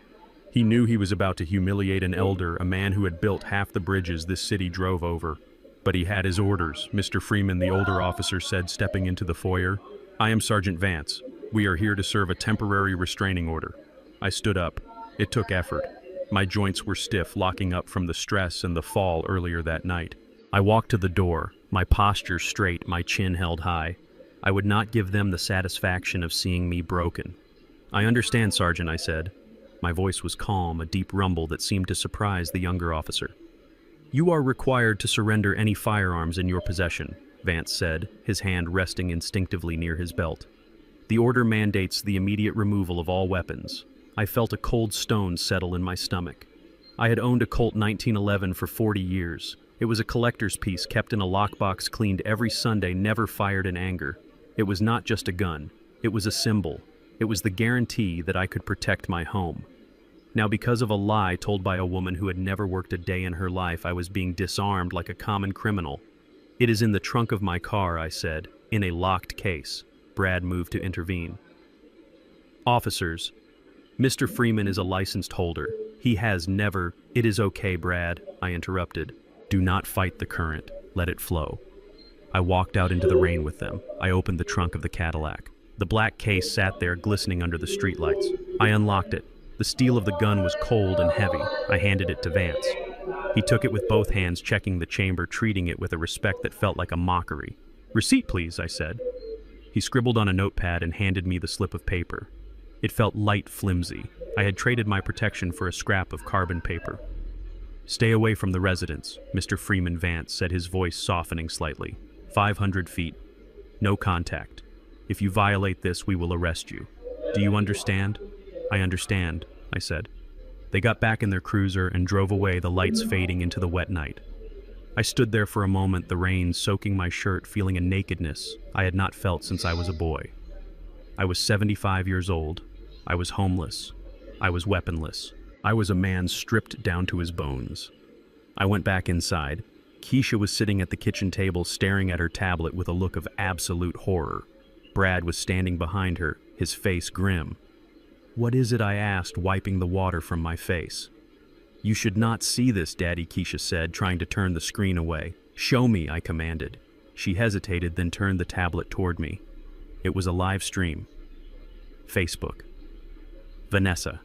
Speaker 1: He knew he was about to humiliate an elder, a man who had built half the bridges this city drove over. But he had his orders, Mr. Freeman, the older officer said, stepping into the foyer. I am Sergeant Vance. We are here to serve a temporary restraining order. I stood up. It took effort. My joints were stiff, locking up from the stress and the fall earlier that night. I walked to the door, my posture straight, my chin held high. I would not give them the satisfaction of seeing me broken. I understand, Sergeant, I said. My voice was calm, a deep rumble that seemed to surprise the younger officer. You are required to surrender any firearms in your possession, Vance said, his hand resting instinctively near his belt. The order mandates the immediate removal of all weapons. I felt a cold stone settle in my stomach. I had owned a Colt 1911 for 40 years. It was a collector's piece kept in a lockbox, cleaned every Sunday, never fired in anger. It was not just a gun. It was a symbol. It was the guarantee that I could protect my home. Now, because of a lie told by a woman who had never worked a day in her life, I was being disarmed like a common criminal. It is in the trunk of my car, I said, in a locked case. Brad moved to intervene. Officers, Mr. Freeman is a licensed holder. He has never— It is okay, Brad, I interrupted. Do not fight the current. Let it flow. I walked out into the rain with them. I opened the trunk of the Cadillac. The black case sat there glistening under the streetlights. I unlocked it. The steel of the gun was cold and heavy. I handed it to Vance. He took it with both hands, checking the chamber, treating it with a respect that felt like a mockery. Receipt, please, I said. He scribbled on a notepad and handed me the slip of paper. It felt light, flimsy. I had traded my protection for a scrap of carbon paper. Stay away from the residence, Mr. Freeman, Vance said, his voice softening slightly. 500 feet. No contact. If you violate this, we will arrest you. Do you understand? I understand, I said. They got back in their cruiser and drove away, the lights fading into the wet night. I stood there for a moment, the rain soaking my shirt, feeling a nakedness I had not felt since I was a boy. I was 75 years old. I was homeless. I was weaponless. I was a man stripped down to his bones. I went back inside. Keisha was sitting at the kitchen table, staring at her tablet with a look of absolute horror. Brad was standing behind her, his face grim. What is it? I asked, wiping the water from my face. You should not see this, Daddy, Keisha said, trying to turn the screen away. Show me, I commanded. She hesitated, then turned the tablet toward me. It was a live stream. Facebook. Vanessa.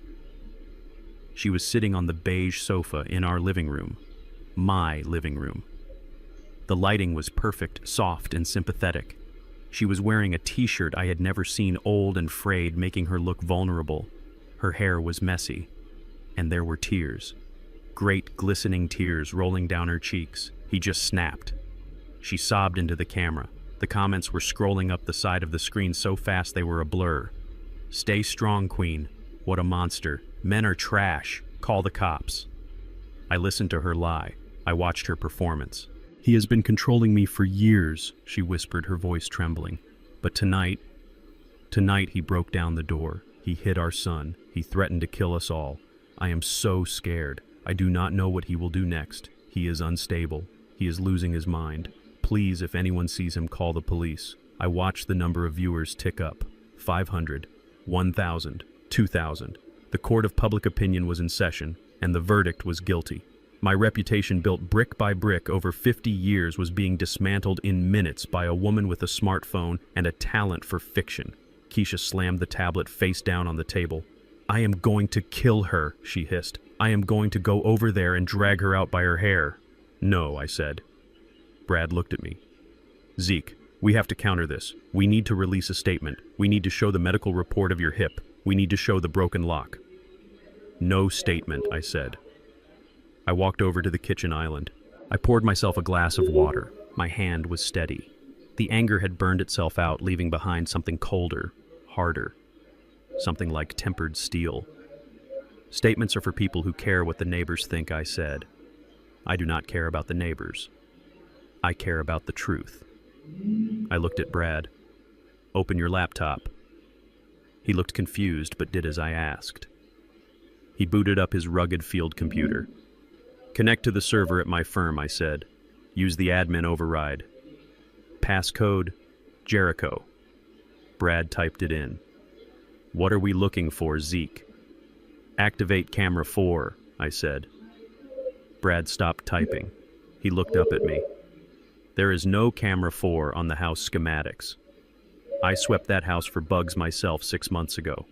Speaker 1: She was sitting on the beige sofa in our living room. My living room. The lighting was perfect, soft, and sympathetic. She was wearing a t-shirt I had never seen, old and frayed, making her look vulnerable. Her hair was messy, and there were tears. Great, glistening tears rolling down her cheeks. He just snapped. She sobbed into the camera. The comments were scrolling up the side of the screen so fast they were a blur. "Stay strong, Queen. What a monster. Men are trash. Call the cops." I listened to her lie. I watched her performance. "He has been controlling me for years," she whispered, her voice trembling. "But tonight he broke down the door. He hit our son. He threatened to kill us all. I am so scared. I do not know what he will do next. He is unstable. He is losing his mind. Please, if anyone sees him, call the police." I watched the number of viewers tick up. 500, 1,000, 2,000. The court of public opinion was in session, and the verdict was guilty. My reputation, built brick by brick over 50 years, was being dismantled in minutes by a woman with a smartphone and a talent for fiction. Keisha slammed the tablet face down on the table. "I am going to kill her," she hissed. "I am going to go over there and drag her out by her hair." "No," I said. Brad looked at me. "Zeke, we have to counter this. We need to release a statement. We need to show the medical report of your hip. We need to show the broken lock." "No statement," I said. I walked over to the kitchen island. I poured myself a glass of water. My hand was steady. The anger had burned itself out, leaving behind something colder, harder, something like tempered steel. "Statements are for people who care what the neighbors think," I said. "I do not care about the neighbors. I care about the truth." I looked at Brad. "Open your laptop." He looked confused, but did as I asked. He booted up his rugged field computer. "Connect to the server at my firm," I said. "Use the admin override. Passcode, Jericho." Brad typed it in. "What are we looking for, Zeke?" "Activate camera 4, I said. Brad stopped typing. He looked up at me. "There is no camera 4 on the house schematics. I swept that house for bugs myself 6 months ago."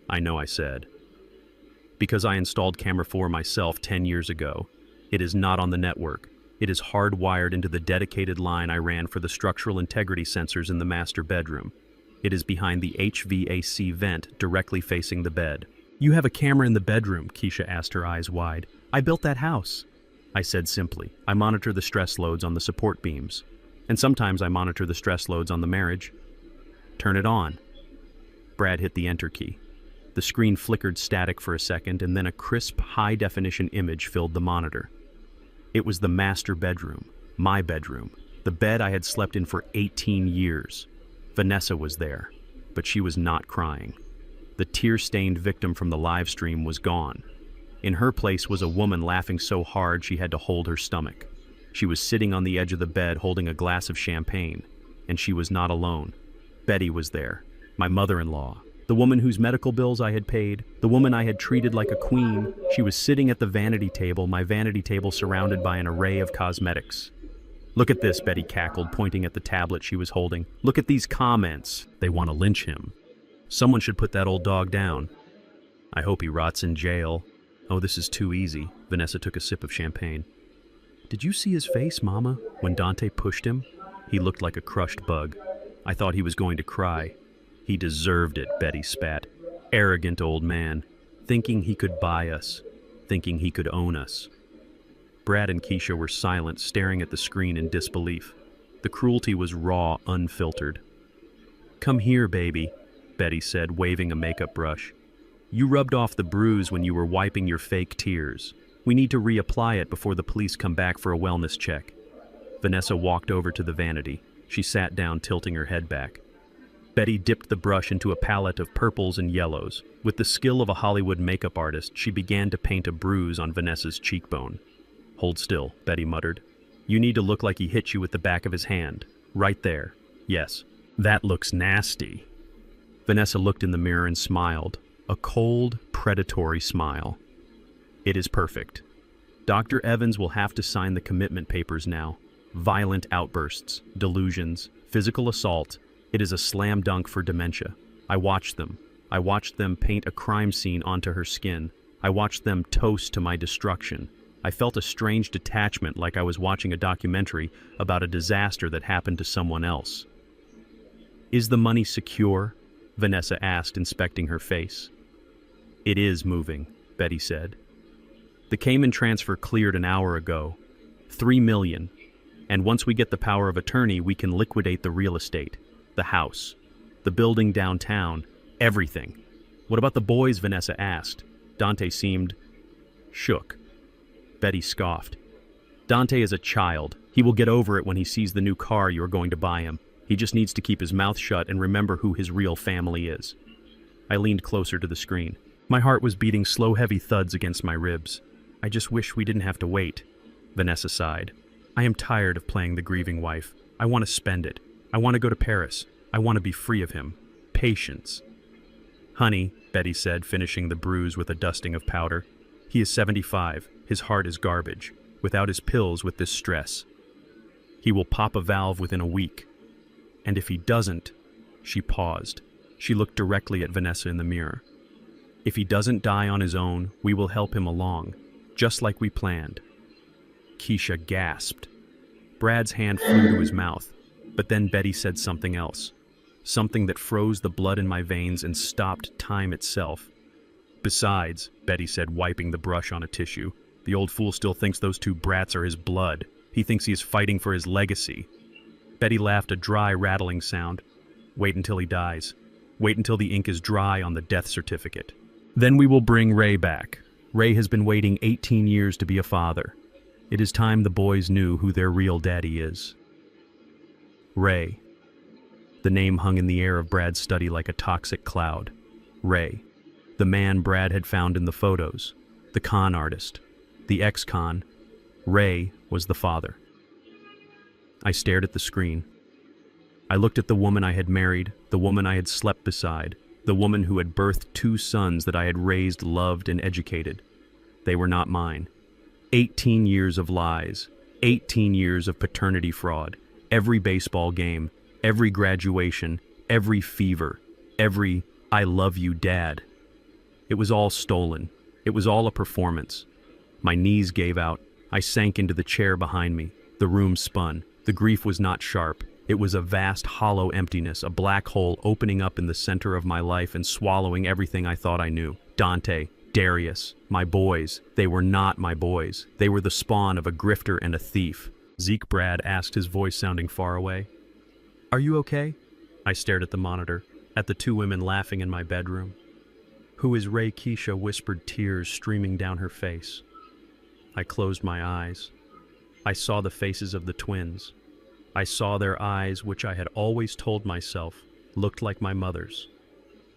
Speaker 1: "I know," I said. "Because I installed camera 4 myself 10 years ago. It is not on the network. It is hardwired into the dedicated line I ran for the structural integrity sensors in the master bedroom. It is behind the HVAC vent directly facing the bed." "You have a camera in the bedroom?" Keisha asked, her eyes wide. "I built that house." I said simply, "I monitor the stress loads on the support beams. And sometimes I monitor the stress loads on the marriage." "Turn it on." Brad hit the enter key. The screen flickered static for a second, and then a crisp, high-definition image filled the monitor. It was the master bedroom, my bedroom, the bed I had slept in for 18 years. Vanessa was there, but she was not crying. The tear-stained victim from the live stream was gone. In her place was a woman laughing so hard she had to hold her stomach. She was sitting on the edge of the bed holding a glass of champagne, and she was not alone. Betty was there, my mother-in-law, the woman whose medical bills I had paid, the woman I had treated like a queen. She was sitting at the vanity table, my vanity table surrounded by an array of cosmetics. "Look at this," Betty cackled, pointing at the tablet she was holding. "Look at these comments. They want to lynch him. Someone should put that old dog down. I hope he rots in jail." "Oh, this is too easy." Vanessa took a sip of champagne. "Did you see his face, Mama, when Dante pushed him? He looked like a crushed bug. I thought he was going to cry." "He deserved it," Betty spat. "Arrogant old man, thinking he could buy us, thinking he could own us." Brad and Keisha were silent, staring at the screen in disbelief. The cruelty was raw, unfiltered. "Come here, baby," Betty said, waving a makeup brush. "You rubbed off the bruise when you were wiping your fake tears. We need to reapply it before the police come back for a wellness check." Vanessa walked over to the vanity. She sat down, tilting her head back. Betty dipped the brush into a palette of purples and yellows. With the skill of a Hollywood makeup artist, she began to paint a bruise on Vanessa's cheekbone. "Hold still," Betty muttered. "You need to look like he hit you with the back of his hand. Right there. Yes. That looks nasty." Vanessa looked in the mirror and smiled. A cold, predatory smile. "It is perfect. Dr. Evans will have to sign the commitment papers now. Violent outbursts, delusions, physical assault. It is a slam dunk for dementia. I watched them. I watched them paint a crime scene onto her skin. I watched them toast to my destruction. I felt a strange detachment, like I was watching a documentary about a disaster that happened to someone else. "Is the money secure?" Vanessa asked, inspecting her face. "It is moving," Betty said. "The Cayman transfer cleared an hour ago. 3 million. And once we get the power of attorney, we can liquidate the real estate, the house, the building downtown, everything." "What about the boys?" Vanessa asked. Dante seemed shook. Betty scoffed. "Dante is a child. He will get over it when he sees the new car you are going to buy him. He just needs to keep his mouth shut and remember who his real family is." I leaned closer to the screen. My heart was beating slow, heavy thuds against my ribs. "I just wish we didn't have to wait." Vanessa sighed. "I am tired of playing the grieving wife. I want to spend it. I want to go to Paris. I want to be free of him. Patience." "Honey," Betty said, finishing the bruise with a dusting of powder. "He is 75. His heart is garbage. Without his pills, with this stress. He will pop a valve within a week. And if he doesn't..." She paused. She looked directly at Vanessa in the mirror. "If he doesn't die on his own, we will help him along, just like we planned." Keisha gasped. Brad's hand flew to his mouth, but then Betty said something else. Something that froze the blood in my veins and stopped time itself. "Besides," Betty said, wiping the brush on a tissue, "the old fool still thinks those two brats are his blood. He thinks he is fighting for his legacy." Betty laughed, a dry, rattling sound. "Wait until he dies. Wait until the ink is dry on the death certificate. Then we will bring Ray back. Ray has been waiting 18 years to be a father. It is time the boys knew who their real daddy is." Ray. The name hung in the air of Brad's study like a toxic cloud. Ray. The man Brad had found in the photos. The con artist. The ex-con. Ray was the father. I stared at the screen. I looked at the woman I had married, the woman I had slept beside, the woman who had birthed 2 sons that I had raised, loved, and educated. They were not mine. 18 years of lies, 18 years of paternity fraud, every baseball game, every graduation, every fever, every "I love you, Dad." It was all stolen. It was all a performance. My knees gave out. I sank into the chair behind me. The room spun. The grief was not sharp. It was a vast, hollow emptiness, a black hole opening up in the center of my life and swallowing everything I thought I knew. Dante, Darius, my boys. They were not my boys. They were the spawn of a grifter and a thief. "Zeke," Brad asked, his voice sounding far away. "Are you okay?" I stared at the monitor, at the 2 women laughing in my bedroom. "Who is Ray?" Keisha whispered, tears streaming down her face. I closed my eyes. I saw the faces of the twins. I saw their eyes, which I had always told myself looked like my mother's.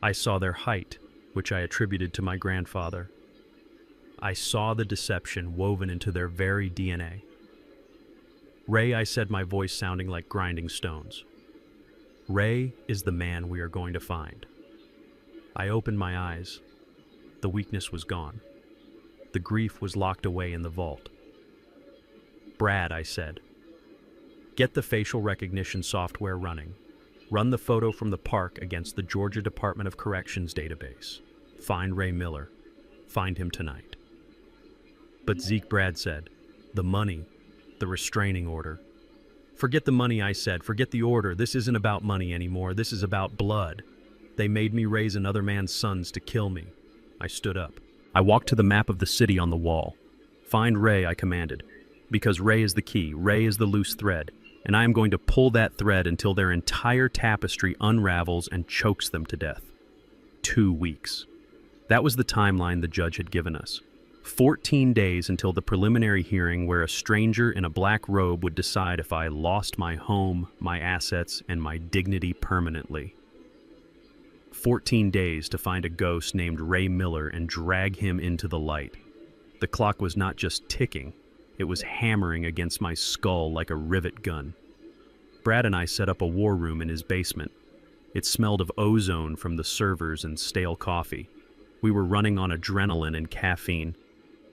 Speaker 1: I saw their height, which I attributed to my grandfather. I saw the deception woven into their very DNA. "Ray," I said, my voice sounding like grinding stones. "Ray is the man we are going to find." I opened my eyes. The weakness was gone. The grief was locked away in the vault. "Brad," I said, "get the facial recognition software running. Run the photo from the park against the Georgia Department of Corrections database. Find Ray Miller. Find him tonight." "But Zeke," Brad said, "the money, the restraining order." "Forget the money," I said. "Forget the order. This isn't about money anymore. This is about blood. They made me raise another man's sons to kill me." I stood up. I walked to the map of the city on the wall. "Find Ray," I commanded. "Because Ray is the key. Ray is the loose thread. And I am going to pull that thread until their entire tapestry unravels and chokes them to death." 2 weeks. That was the timeline the judge had given us. 14 days until the preliminary hearing where a stranger in a black robe would decide if I lost my home, my assets, and my dignity permanently. 14 days to find a ghost named Ray Miller and drag him into the light. The clock was not just ticking, it was hammering against my skull like a rivet gun. Brad and I set up a war room in his basement. It smelled of ozone from the servers and stale coffee. We were running on adrenaline and caffeine.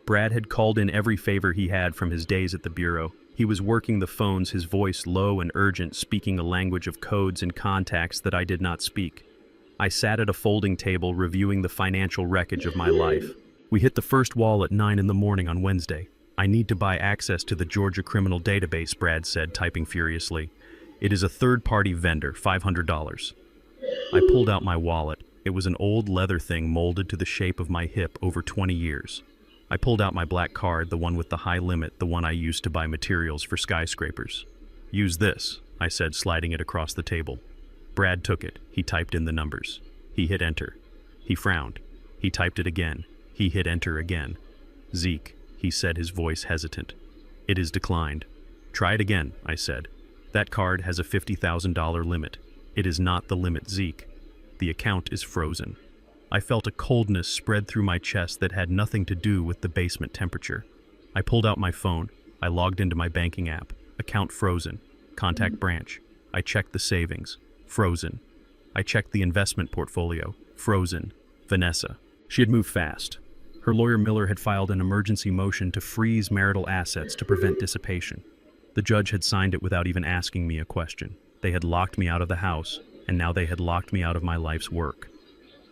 Speaker 1: Brad had called in every favor he had from his days at the bureau. He was working the phones, his voice low and urgent, speaking a language of codes and contacts that I did not speak. I sat at a folding table reviewing the financial wreckage of my life. We hit the first wall at 9 in the morning on Wednesday. I need to buy access to the Georgia criminal database, Brad said, typing furiously. It is a third-party vendor, $500. I pulled out my wallet. It was an old leather thing molded to the shape of my hip over 20 years. I pulled out my black card, the one with the high limit, the one I used to buy materials for skyscrapers. Use this, I said, sliding it across the table. Brad took it. He typed in the numbers. He hit enter. He frowned. He typed it again. He hit enter again. Zeke, he said, his voice hesitant. It is declined. Try it again, I said. That card has a $50,000 limit. It is not the limit, Zeke. The account is frozen. I felt a coldness spread through my chest that had nothing to do with the basement temperature. I pulled out my phone. I logged into my banking app. Account frozen. Contact branch. I checked the savings. Frozen. I checked the investment portfolio. Frozen. Vanessa. She had moved fast. Her lawyer Miller had filed an emergency motion to freeze marital assets to prevent dissipation. The judge had signed it without even asking me a question. They had locked me out of the house, and now they had locked me out of my life's work.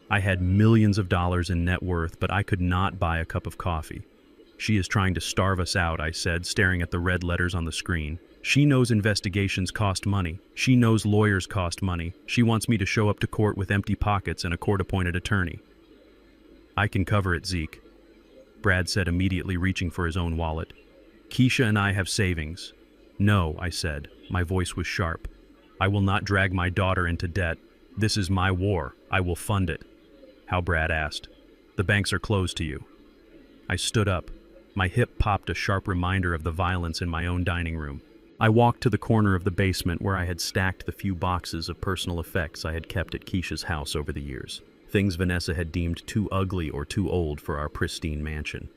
Speaker 1: I had millions of dollars in net worth, but I could not buy a cup of coffee. She is trying to starve us out, I said, staring at the red letters on the screen. She knows investigations cost money. She knows lawyers cost money. She wants me to show up to court with empty pockets and a court-appointed attorney. I can cover it, Zeke, Brad said, immediately reaching for his own wallet. Keisha and I have savings. No, I said. My voice was sharp. I will not drag my daughter into debt. This is my war. I will fund it. How, Brad asked. The banks are closed to you. I stood up. My hip popped, a sharp reminder of the violence in my own dining room. I walked to the corner of the basement where I had stacked the few boxes of personal effects I had kept at Keisha's house over the years. Things Vanessa had deemed too ugly or too old for our pristine mansion.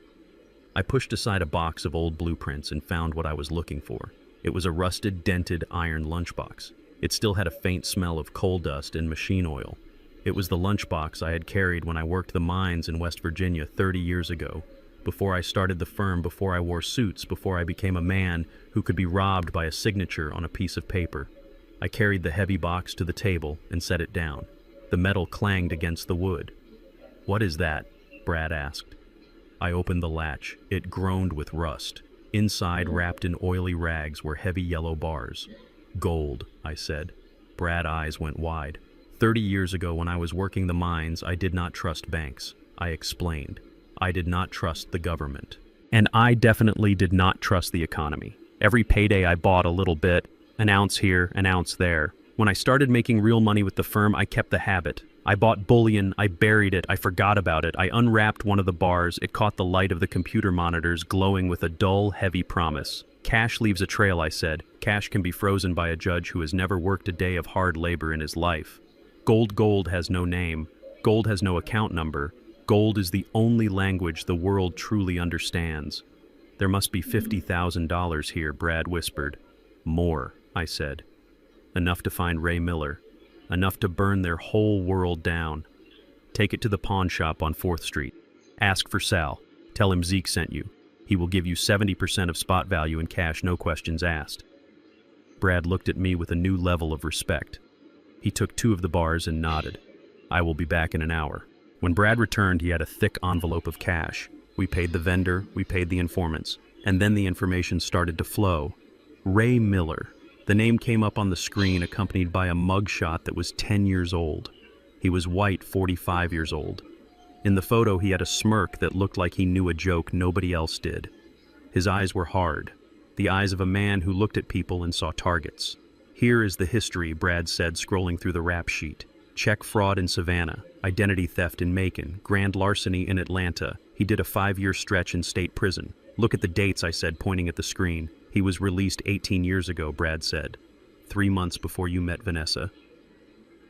Speaker 1: I pushed aside a box of old blueprints and found what I was looking for. It was a rusted, dented iron lunchbox. It still had a faint smell of coal dust and machine oil. It was the lunchbox I had carried when I worked the mines in West Virginia 30 years ago, before I started the firm, before I wore suits, before I became a man who could be robbed by a signature on a piece of paper. I carried the heavy box to the table and set it down. The metal clanged against the wood. What is that? Brad asked. I opened the latch. It groaned with rust. Inside, wrapped in oily rags, were heavy yellow bars. Gold, I said. Brad's eyes went wide. 30 years ago, when I was working the mines, I did not trust banks. I explained. I did not trust the government. And I definitely did not trust the economy. Every payday I bought a little bit, an ounce here, an ounce there. When I started making real money with the firm, I kept the habit. I bought bullion, I buried it, I forgot about it. I unwrapped one of the bars. It caught the light of the computer monitors, glowing with a dull, heavy promise. Cash leaves a trail, I said. Cash can be frozen by a judge who has never worked a day of hard labor in his life. Gold has no name. Gold has no account number. Gold is the only language the world truly understands. There must be $50,000 here, Brad whispered. More, I said. Enough to find Ray Miller. Enough to burn their whole world down. Take it to the pawn shop on 4th Street. Ask for Sal. Tell him Zeke sent you. He will give you 70% of spot value in cash, no questions asked. Brad looked at me with a new level of respect. He took 2 of the bars and nodded. I will be back in an hour. When Brad returned, he had a thick envelope of cash. We paid the vendor, we paid the informants, and then the information started to flow. Ray Miller. The name came up on the screen, accompanied by a mugshot that was 10 years old. He was white, 45 years old. In the photo, he had a smirk that looked like he knew a joke nobody else did. His eyes were hard, the eyes of a man who looked at people and saw targets. Here is the history, Brad said, scrolling through the rap sheet. Check fraud in Savannah, identity theft in Macon, grand larceny in Atlanta. He did a 5-year stretch in state prison. Look at the dates, I said, pointing at the screen. He was released 18 years ago, Brad said. 3 months before you met Vanessa.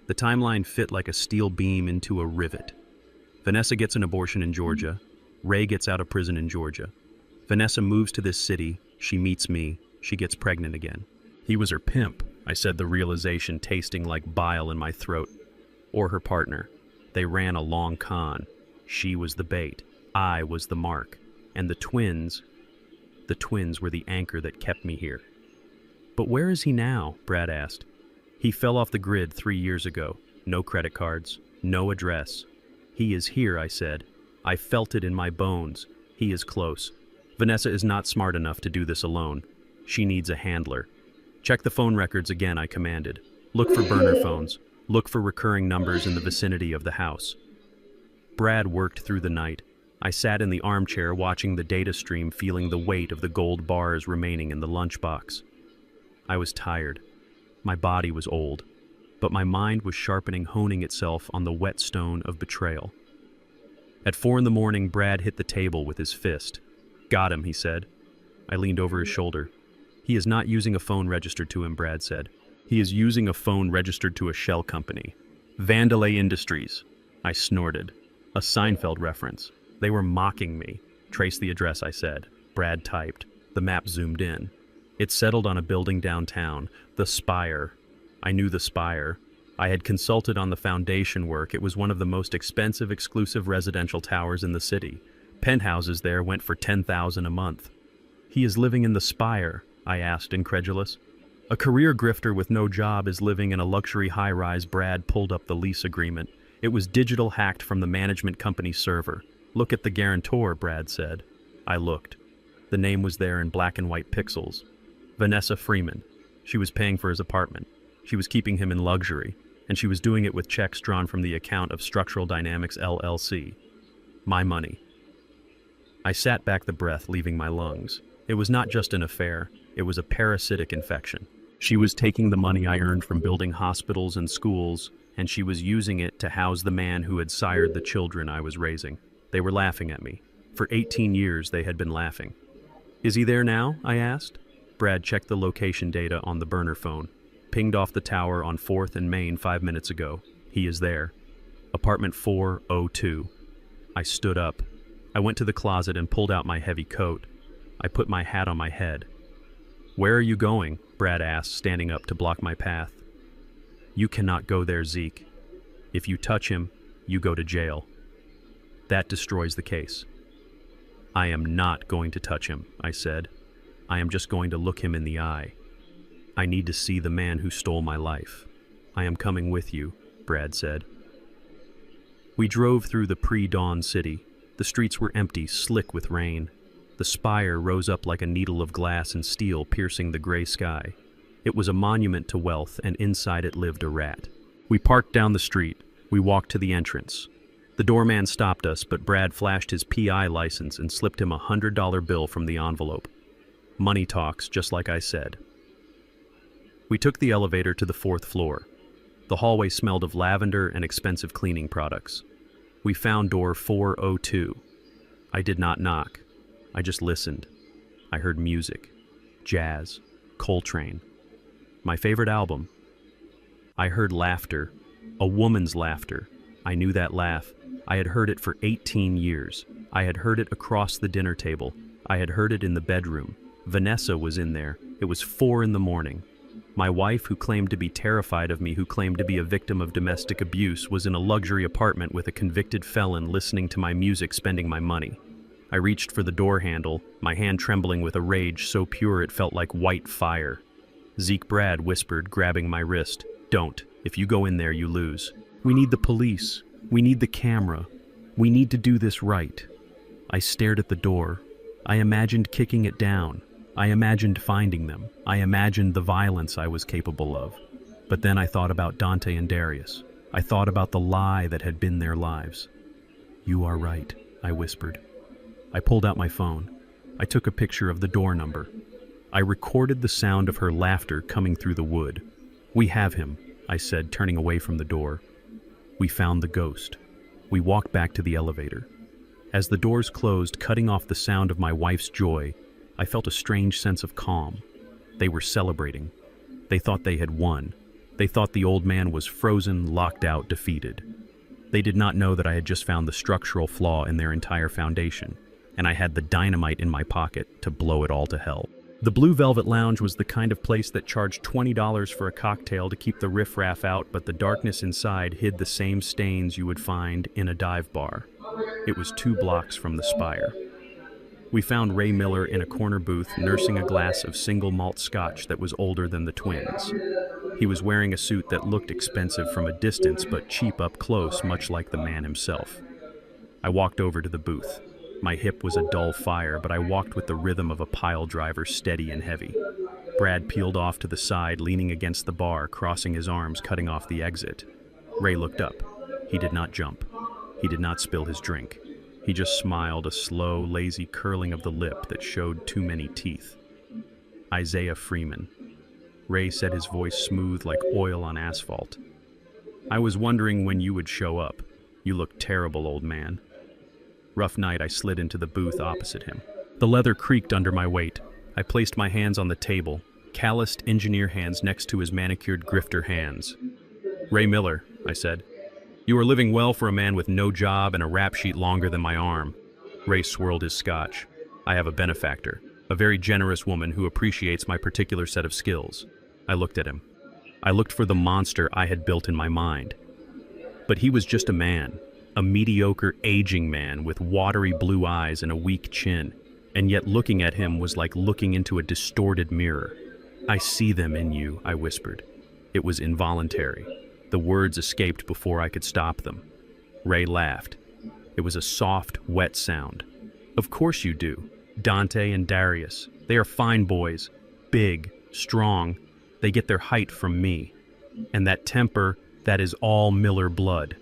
Speaker 1: The timeline fit like a steel beam into a rivet. Vanessa gets an abortion in Georgia. Ray gets out of prison in Georgia. Vanessa moves to this city. She meets me. She gets pregnant again. He was her pimp, I said, the realization tasting like bile in my throat. Or her partner. They ran a long con. She was the bait. I was the mark. And the twins were the anchor that kept me here. But where is he now? Brad asked. He fell off the grid 3 years ago. No credit cards, No address. He is here, I said. I felt it in my bones. He is close. Vanessa is not smart enough to do this alone. She needs a handler. Check the phone records again, I commanded. Look for burner phones. Look for recurring numbers in the vicinity of the house. Brad worked through the night. I sat in the armchair watching the data stream, feeling the weight of the gold bars remaining in the lunchbox. I was tired. My body was old, but my mind was sharpening, honing itself on the whetstone of betrayal. At 4 a.m, Brad hit the table with his fist. Got him, he said. I leaned over his shoulder. He is not using a phone registered to him, Brad said. He is using a phone registered to a shell company. Vandalay Industries. I snorted. A Seinfeld reference. They were mocking me. Trace the address, I said. Brad typed. The map zoomed in. It settled on a building downtown. The Spire. I knew the Spire. I had consulted on the foundation work. It was one of the most expensive, exclusive residential towers in the city. Penthouses there went for $10,000 a month. He is living in the Spire, I asked, incredulous. A career grifter with no job is living in a luxury high-rise. Brad pulled up the lease agreement. It was digital hacked from the management company's server. Look at the guarantor, Brad said. I looked. The name was there in black and white pixels. Vanessa Freeman. She was paying for his apartment. She was keeping him in luxury, and she was doing it with checks drawn from the account of Structural Dynamics LLC. My money. I sat back the breath leaving my lungs. It was not just an affair, it was a parasitic infection. She was taking the money I earned from building hospitals and schools, and she was using it to house the man who had sired the children I was raising. They were laughing at me. For 18 years they had been laughing. Is he there now? I asked. Brad checked the location data on the burner phone. Pinged off the tower on 4th and Main 5 minutes ago. He is there. Apartment 402. I stood up. I went to the closet and pulled out my heavy coat. I put my hat on my head. Where are you going? Brad asked, standing up to block my path. You cannot go there, Zeke. If you touch him, you go to jail. That destroys the case. I am not going to touch him, I said. I am just going to look him in the eye. I need to see the man who stole my life. I am coming with you, Brad said. We drove through the pre-dawn city. The streets were empty, slick with rain. The spire rose up like a needle of glass and steel piercing the gray sky. It was a monument to wealth, and inside it lived a rat. We parked down the street. We walked to the entrance. The doorman stopped us, but Brad flashed his PI license and slipped him a $100 bill from the envelope. Money talks, just like I said. We took the elevator to the 4th floor. The hallway smelled of lavender and expensive cleaning products. We found door 402. I did not knock. I just listened. I heard music, jazz, Coltrane. My favorite album. I heard laughter, a woman's laughter. I knew that laugh. I had heard it for 18 years. I had heard it across the dinner table. I had heard it in the bedroom. Vanessa was in there. It was 4 a.m. My wife, who claimed to be terrified of me, who claimed to be a victim of domestic abuse, was in a luxury apartment with a convicted felon listening to my music, spending my money. I reached for the door handle, my hand trembling with a rage so pure it felt like white fire. Zeke, Brad whispered, grabbing my wrist. Don't. If you go in there, you lose. We need the police. We need the camera. We need to do this right. I stared at the door. I imagined kicking it down. I imagined finding them. I imagined the violence I was capable of. But then I thought about Dante and Darius. I thought about the lie that had been their lives. You are right, I whispered. I pulled out my phone. I took a picture of the door number. I recorded the sound of her laughter coming through the wood. We have him, I said, turning away from the door. We found the ghost. We walked back to the elevator. As the doors closed, cutting off the sound of my wife's joy, I felt a strange sense of calm. They were celebrating. They thought they had won. They thought the old man was frozen, locked out, defeated. They did not know that I had just found the structural flaw in their entire foundation, and I had the dynamite in my pocket to blow it all to hell. The Blue Velvet Lounge was the kind of place that charged $20 for a cocktail to keep the riffraff out, but the darkness inside hid the same stains you would find in a dive bar. It was 2 blocks from the Spire. We found Ray Miller in a corner booth nursing a glass of single malt scotch that was older than the twins. He was wearing a suit that looked expensive from a distance but cheap up close, much like the man himself. I walked over to the booth. My hip was a dull fire, but I walked with the rhythm of a pile driver, steady and heavy. Brad peeled off to the side, leaning against the bar, crossing his arms, cutting off the exit. Ray looked up. He did not jump. He did not spill his drink. He just smiled, a slow, lazy curling of the lip that showed too many teeth. Isaiah Freeman. Ray said, his voice smooth like oil on asphalt. I was wondering when you would show up. You look terrible, old man. Rough night, I slid into the booth opposite him. The leather creaked under my weight. I placed my hands on the table, calloused engineer hands next to his manicured grifter hands. Ray Miller, I said. You are living well for a man with no job and a rap sheet longer than my arm. Ray swirled his scotch. I have a benefactor, a very generous woman who appreciates my particular set of skills. I looked at him. I looked for the monster I had built in my mind. But he was just a man, a mediocre, aging man with watery blue eyes and a weak chin, and yet looking at him was like looking into a distorted mirror. I see them in you, I whispered. It was involuntary. The words escaped before I could stop them. Ray laughed. It was a soft, wet sound. Of course you do. Dante and Darius. They are fine boys. Big, strong. They get their height from me. And that temper, that is all Miller blood.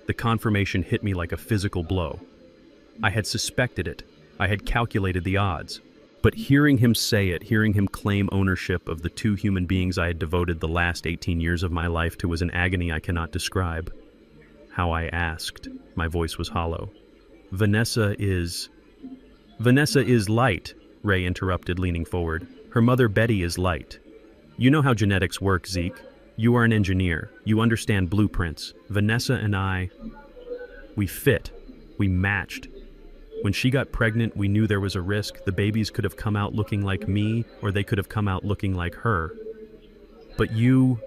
Speaker 1: The confirmation hit me like a physical blow. I had suspected it. I had calculated the odds. But hearing him say it, hearing him claim ownership of the two human beings I had devoted the last 18 years of my life to was an agony I cannot describe. How I asked. My voice was hollow. Vanessa is light, Ray interrupted, leaning forward. Her mother Betty is light. You know how genetics work, Zeke. You are an engineer. You understand blueprints. Vanessa and I, we fit. We matched. When she got pregnant, we knew there was a risk. The babies could have come out looking like me, or they could have come out looking like her. But you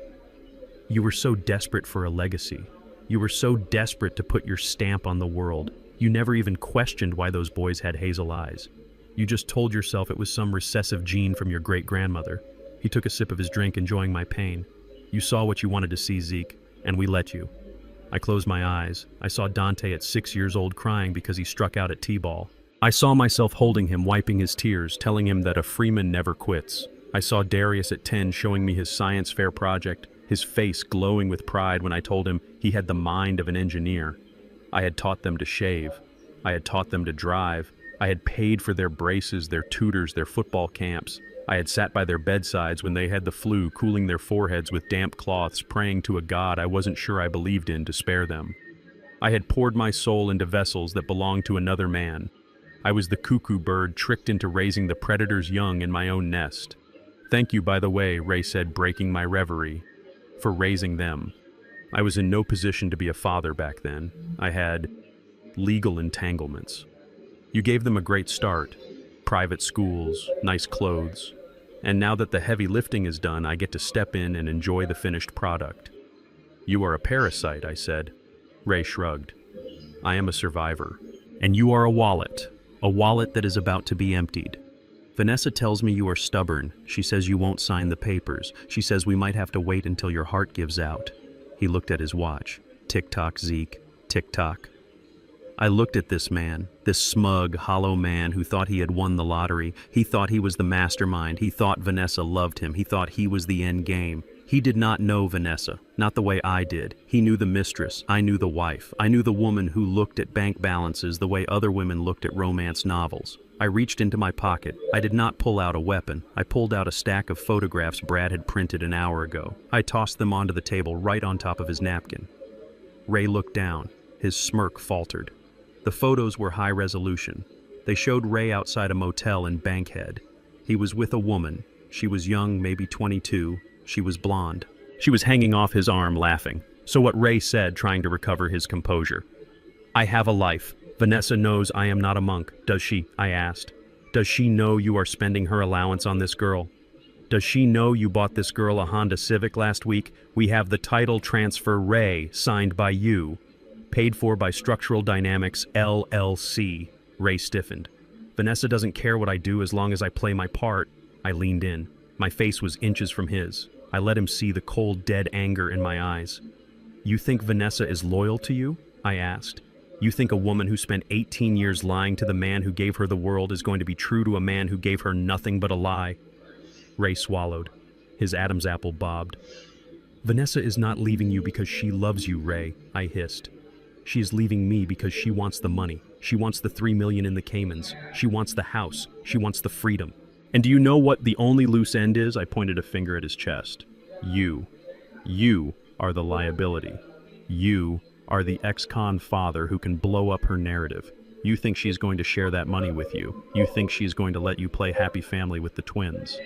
Speaker 1: were so desperate for a legacy. You were so desperate to put your stamp on the world. You never even questioned why those boys had hazel eyes. You just told yourself it was some recessive gene from your great-grandmother. He took a sip of his drink, enjoying my pain. You saw what you wanted to see, Zeke, and we let you. I closed my eyes. I saw Dante at 6 years old crying because he struck out at T-ball. I saw myself holding him, wiping his tears, telling him that a Freeman never quits. I saw Darius at 10 showing me his science fair project, his face glowing with pride when I told him he had the mind of an engineer. I had taught them to shave. I had taught them to drive. I had paid for their braces, their tutors, their football camps. I had sat by their bedsides when they had the flu, cooling their foreheads with damp cloths, praying to a God I wasn't sure I believed in to spare them. I had poured my soul into vessels that belonged to another man. I was the cuckoo bird tricked into raising the predator's young in my own nest. Thank you, by the way, Ray said, breaking my reverie, for raising them. I was in no position to be a father back then. I had legal entanglements. You gave them a great start. Private schools, nice clothes. And now that the heavy lifting is done, I get to step in and enjoy the finished product. You are a parasite, I said. Ray shrugged. I am a survivor. And you are a wallet that is about to be emptied. Vanessa tells me you are stubborn. She says you won't sign the papers. She says we might have to wait until your heart gives out. He looked at his watch. Tick-tock, Zeke. Tick-tock. I looked at this man, this smug, hollow man who thought he had won the lottery. He thought he was the mastermind. He thought Vanessa loved him. He thought he was the end game. He did not know Vanessa, not the way I did. He knew the mistress. I knew the wife. I knew the woman who looked at bank balances the way other women looked at romance novels. I reached into my pocket. I did not pull out a weapon. I pulled out a stack of photographs Brad had printed an hour ago. I tossed them onto the table right on top of his napkin. Ray looked down. His smirk faltered. The photos were high resolution. They showed Ray outside a motel in Bankhead. He was with a woman. She was young, maybe 22. She was blonde. She was hanging off his arm, laughing. So what Ray said, trying to recover his composure. I have a life. Vanessa knows I am not a monk, does she? I asked. Does she know you are spending her allowance on this girl? Does she know you bought this girl a Honda Civic last week? We have the title transfer Ray, signed by you. Paid for by Structural Dynamics, LLC. Ray stiffened. Vanessa doesn't care what I do as long as I play my part. I leaned in. My face was inches from his. I let him see the cold, dead anger in my eyes. You think Vanessa is loyal to you? I asked. You think a woman who spent 18 years lying to the man who gave her the world is going to be true to a man who gave her nothing but a lie? Ray swallowed. His Adam's apple bobbed. Vanessa is not leaving you because she loves you, Ray, I hissed. She is leaving me because she wants the money. She wants the $3 million in the Caymans. She wants the house. She wants the freedom. And do you know what the only loose end is? I pointed a finger at his chest. You. You are the liability. You are the ex-con father who can blow up her narrative. You think she's going to share that money with you. You think she's going to let you play happy family with the twins.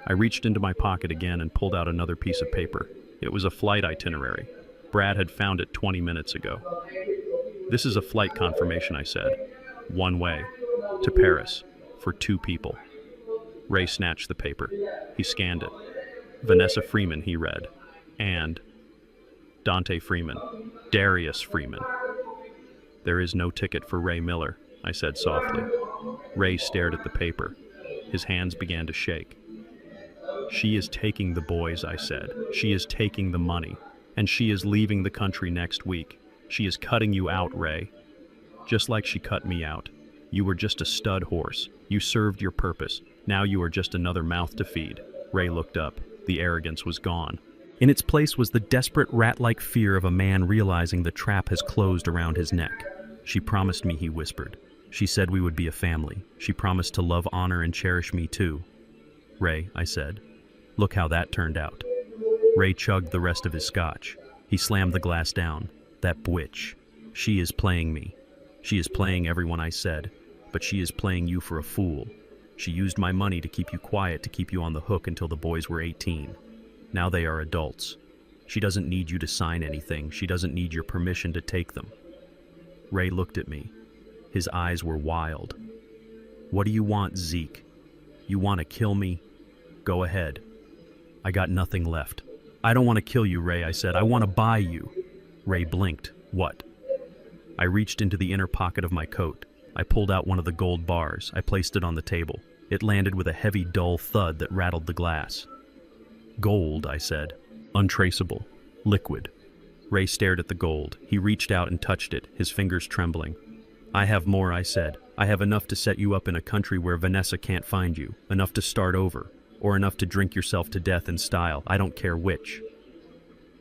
Speaker 1: I reached into my pocket again and pulled out another piece of paper. It was a flight itinerary. Brad had found it 20 minutes ago. This is a flight confirmation, I said. One way. To Paris. For 2 people. Ray snatched the paper. He scanned it. Vanessa Freeman, he read. And Dante Freeman. Darius Freeman. There is no ticket for Ray Miller, I said softly. Ray stared at the paper. His hands began to shake. She is taking the boys, I said. She is taking the money. And she is leaving the country next week. She is cutting you out, Ray. Just like she cut me out. You were just a stud horse. You served your purpose. Now you are just another mouth to feed. Ray looked up. The arrogance was gone. In its place was the desperate rat-like fear of a man realizing the trap has closed around his neck. She promised me, he whispered. She said we would be a family. She promised to love, honor, and cherish me too. Ray, I said. Look how that turned out. Ray chugged the rest of his scotch. He slammed the glass down. That witch. She is playing me. She is playing everyone I said. But she is playing you for a fool. She used my money to keep you quiet, to keep you on the hook until the boys were 18. Now they are adults. She doesn't need you to sign anything. She doesn't need your permission to take them. Ray looked at me. His eyes were wild. What do you want, Zeke? You want to kill me? Go ahead. I got nothing left. I don't want to kill you, Ray, I said. I want to buy you. Ray blinked. What? I reached into the inner pocket of my coat. I pulled out one of the gold bars. I placed it on the table. It landed with a heavy, dull thud that rattled the glass. Gold, I said. Untraceable. Liquid. Ray stared at the gold. He reached out and touched it, his fingers trembling. I have more, I said. I have enough to set you up in a country where Vanessa can't find you. Enough to start over. Or enough to drink yourself to death in style. I don't care which.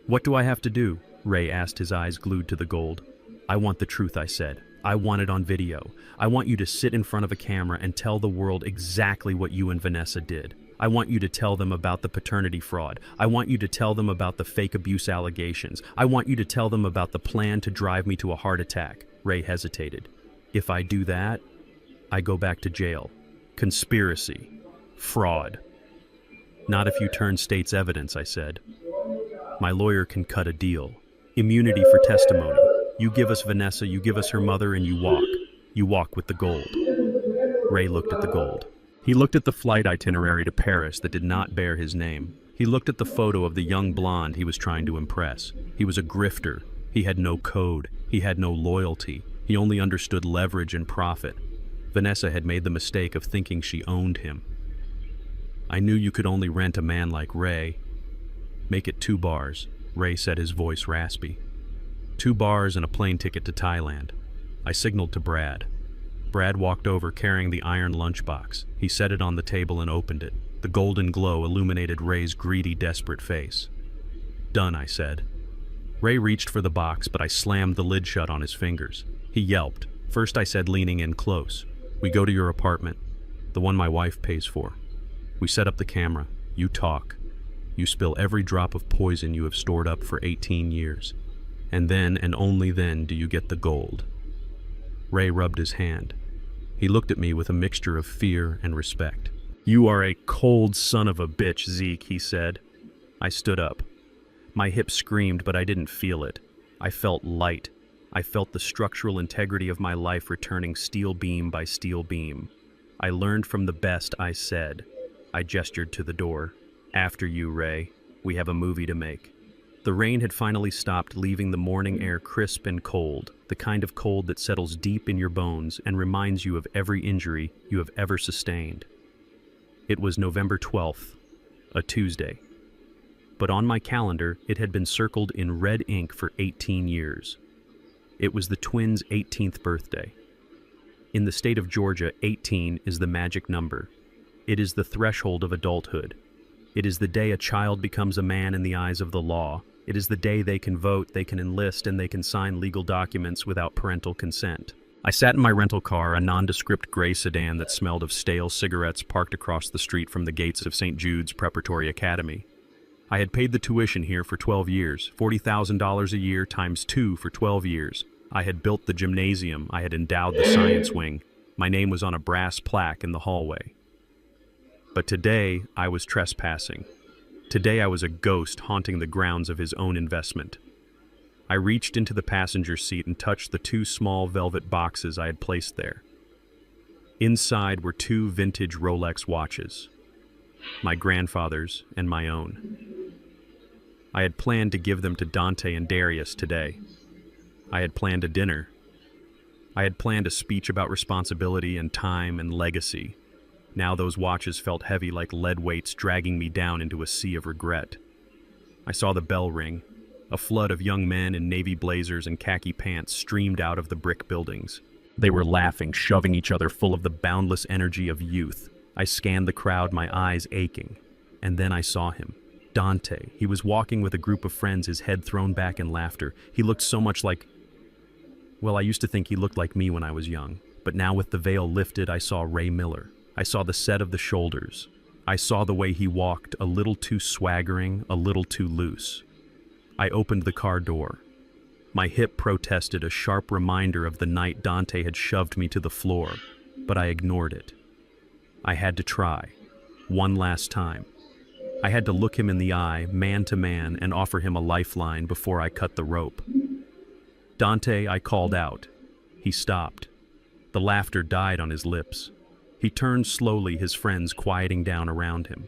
Speaker 1: What do I have to do? Ray asked, his eyes glued to the gold. I want the truth, I said. I want it on video. I want you to sit in front of a camera and tell the world exactly what you and Vanessa did. I want you to tell them about the paternity fraud. I want you to tell them about the fake abuse allegations. I want you to tell them about the plan to drive me to a heart attack. Ray hesitated. If I do that, I go back to jail. Conspiracy. Fraud. Not if you turn state's evidence, I said. My lawyer can cut a deal. Immunity for testimony. You give us Vanessa, you give us her mother, and you walk. You walk with the gold. Ray looked at the gold. He looked at the flight itinerary to Paris that did not bear his name. He looked at the photo of the young blonde he was trying to impress. He was a grifter. He had no code. He had no loyalty. He only understood leverage and profit. Vanessa had made the mistake of thinking she owned him. I knew you could only rent a man like Ray. Make it 2 bars, Ray said, his voice raspy. 2 bars and a plane ticket to Thailand. I signaled to Brad. Brad walked over carrying the iron lunchbox. He set it on the table and opened it. The golden glow illuminated Ray's greedy, desperate face. Done, I said. Ray reached for the box, but I slammed the lid shut on his fingers. He yelped. First, I said, leaning in close. We go to your apartment, the one my wife pays for. We set up the camera. You talk. You spill every drop of poison you have stored up for 18 years. And then, and only then, do you get the gold. Ray rubbed his hand. He looked at me with a mixture of fear and respect. You are a cold son of a bitch, Zeke, he said. I stood up. My hip screamed, but I didn't feel it. I felt light. I felt the structural integrity of my life returning steel beam by steel beam. I learned from the best, I said. I gestured to the door. After you, Ray. We have a movie to make. The rain had finally stopped, leaving the morning air crisp and cold, the kind of cold that settles deep in your bones and reminds you of every injury you have ever sustained. It was November 12th, a Tuesday. But on my calendar, it had been circled in red ink for 18 years. It was the twins' 18th birthday. In the state of Georgia, 18 is the magic number. It is the threshold of adulthood. It is the day a child becomes a man in the eyes of the law. It is the day they can vote, they can enlist, and they can sign legal documents without parental consent. I sat in my rental car, a nondescript gray sedan that smelled of stale cigarettes, parked across the street from the gates of St. Jude's Preparatory Academy. I had paid the tuition here for 12 years, $40,000 a year times 2 for 12 years. I had built the gymnasium, I had endowed the science wing. My name was on a brass plaque in the hallway. But today, I was trespassing. Today I was a ghost haunting the grounds of his own investment. I reached into the passenger seat and touched the 2 small velvet boxes I had placed there. Inside were 2 vintage Rolex watches, my grandfather's and my own. I had planned to give them to Dante and Darius today. I had planned a dinner. I had planned a speech about responsibility and time and legacy. Now those watches felt heavy like lead weights dragging me down into a sea of regret. I saw the bell ring. A flood of young men in navy blazers and khaki pants streamed out of the brick buildings. They were laughing, shoving each other, full of the boundless energy of youth. I scanned the crowd, my eyes aching. And then I saw him. Dante. He was walking with a group of friends, his head thrown back in laughter. He looked so much like... Well, I used to think he looked like me when I was young. But now with the veil lifted, I saw Ray Miller. I saw the set of the shoulders. I saw the way he walked, a little too swaggering, a little too loose. I opened the car door. My hip protested, a sharp reminder of the night Dante had shoved me to the floor, but I ignored it. I had to try. One last time. I had to look him in the eye, man to man, and offer him a lifeline before I cut the rope. Dante, I called out. He stopped. The laughter died on his lips. He turned slowly, his friends quieting down around him.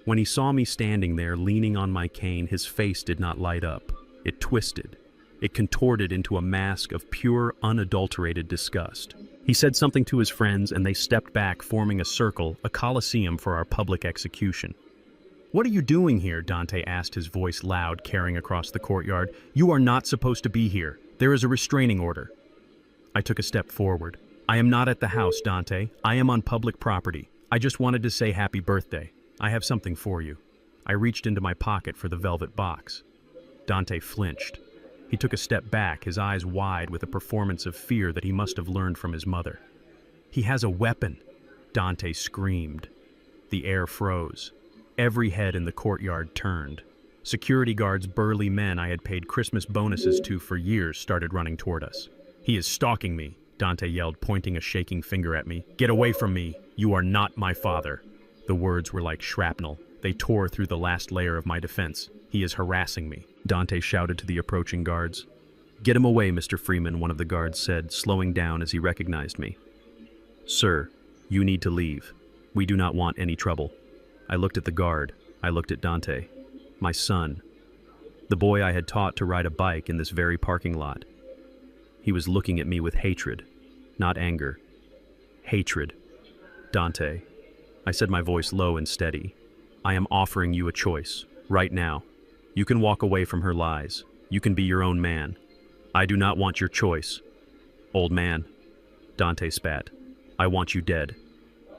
Speaker 1: When he saw me standing there, leaning on my cane, his face did not light up. It twisted. It contorted into a mask of pure, unadulterated disgust. He said something to his friends, and they stepped back, forming a circle, a coliseum for our public execution. "What are you doing here?" Dante asked, his voice loud, carrying across the courtyard. "You are not supposed to be here. There is a restraining order." I took a step forward. "I am not at the house, Dante. I am on public property. I just wanted to say happy birthday. I have something for you." I reached into my pocket for the velvet box. Dante flinched. He took a step back, his eyes wide with a performance of fear that he must have learned from his mother. "He has a weapon!" Dante screamed. The air froze. Every head in the courtyard turned. Security guards, burly men I had paid Christmas bonuses to for years, started running toward us. "He is stalking me," Dante yelled, pointing a shaking finger at me. "Get away from me! You are not my father!" The words were like shrapnel. They tore through the last layer of my defense. "He is harassing me," Dante shouted to the approaching guards. "Get him away, Mr. Freeman," one of the guards said, slowing down as he recognized me. "Sir, you need to leave. We do not want any trouble." I looked at the guard. I looked at Dante. My son. The boy I had taught to ride a bike in this very parking lot. He was looking at me with hatred, not anger. Hatred. "Dante," I said, my voice low and steady, "I am offering you a choice, right now. You can walk away from her lies. You can be your own man. I do not want your choice." "Old man," Dante spat, "I want you dead."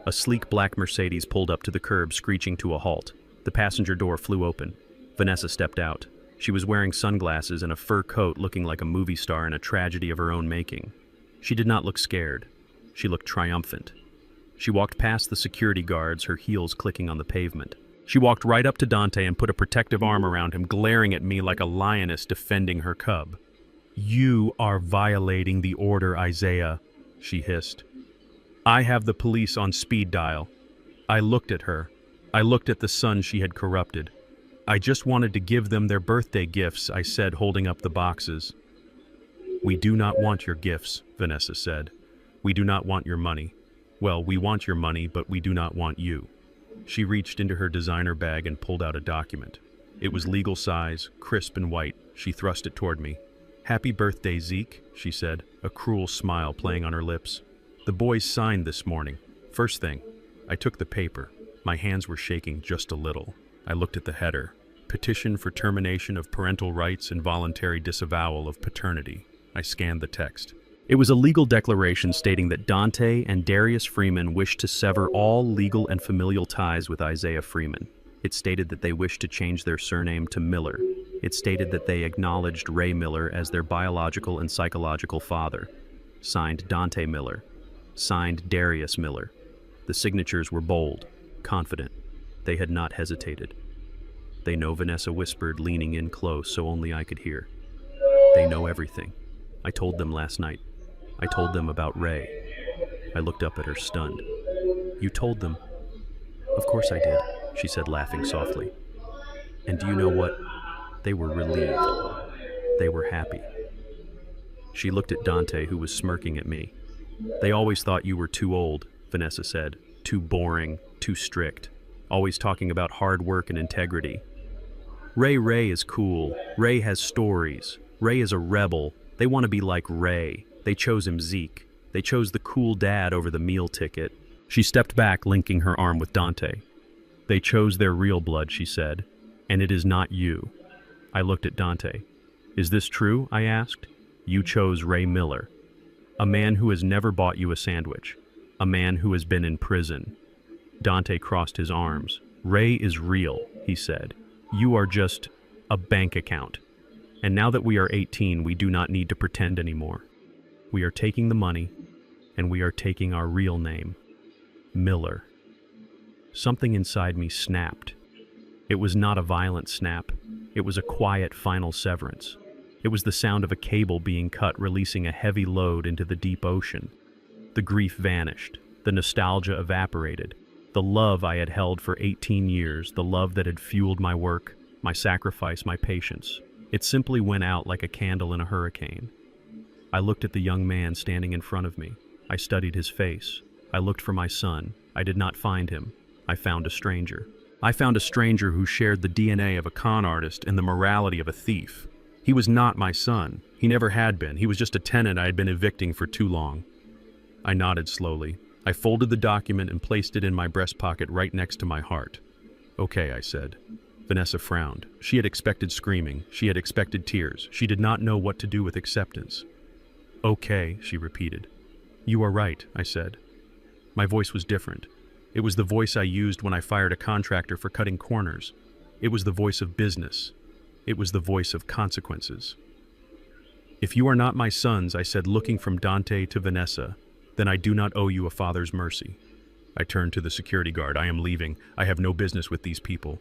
Speaker 1: A sleek black Mercedes pulled up to the curb, screeching to a halt. The passenger door flew open. Vanessa stepped out. She was wearing sunglasses and a fur coat, looking like a movie star in a tragedy of her own making. She did not look scared. She looked triumphant. She walked past the security guards, her heels clicking on the pavement. She walked right up to Dante and put a protective arm around him, glaring at me like a lioness defending her cub. "You are violating the order, Isaiah," she hissed. "I have the police on speed dial." I looked at her. I looked at the son she had corrupted. "I just wanted to give them their birthday gifts," I said, holding up the boxes. "We do not want your gifts," Vanessa said. "We do not want your money. Well, we want your money, but we do not want you." She reached into her designer bag and pulled out a document. It was legal size, crisp and white. She thrust it toward me. "Happy birthday, Zeke," she said, a cruel smile playing on her lips. "The boys signed this morning. First thing." I took the paper. My hands were shaking just a little. I looked at the header. Petition for termination of parental rights and voluntary disavowal of paternity. I scanned the text. It was a legal declaration stating that Dante and Darius Freeman wished to sever all legal and familial ties with Isaiah Freeman. It stated that they wished to change their surname to Miller. It stated that they acknowledged Ray Miller as their biological and psychological father. Signed Dante Miller. Signed Darius Miller. The signatures were bold, confident. They had not hesitated. "They know," Vanessa whispered, leaning in close so only I could hear. "They know everything. I told them last night. I told them about Ray." I looked up at her, stunned. "You told them?" "Of course I did," she said, laughing softly. "And do you know what? They were relieved. They were happy." She looked at Dante, who was smirking at me. "They always thought you were too old," Vanessa said. "Too boring, too strict. Always talking about hard work and integrity. Ray is cool. Ray has stories. Ray is a rebel. They want to be like Ray. They chose him, Zeke. They chose the cool dad over the meal ticket." She stepped back, linking her arm with Dante. "They chose their real blood," she said, "and it is not you." I looked at Dante. "Is this true?" I asked. "You chose Ray Miller. A man who has never bought you a sandwich. A man who has been in prison." Dante crossed his arms. "Ray is real," he said. "You are just a bank account. And now that we are 18, we do not need to pretend anymore. We are taking the money, and we are taking our real name. Miller." Something inside me snapped. It was not a violent snap. It was a quiet final severance. It was the sound of a cable being cut, releasing a heavy load into the deep ocean. The grief vanished. The nostalgia evaporated. The love I had held for 18 years, the love that had fueled my work, my sacrifice, my patience. It simply went out like a candle in a hurricane. I looked at the young man standing in front of me. I studied his face. I looked for my son. I did not find him. I found a stranger. I found a stranger who shared the DNA of a con artist and the morality of a thief. He was not my son. He never had been. He was just a tenant I had been evicting for too long. I nodded slowly. I folded the document and placed it in my breast pocket right next to my heart. "Okay," I said. Vanessa frowned. She had expected screaming. She had expected tears. She did not know what to do with acceptance. "Okay," she repeated. "You are right," I said. My voice was different. It was the voice I used when I fired a contractor for cutting corners. It was the voice of business. It was the voice of consequences. "If you are not my sons," I said, looking from Dante to Vanessa, "then I do not owe you a father's mercy." I turned to the security guard. "I am leaving. I have no business with these people."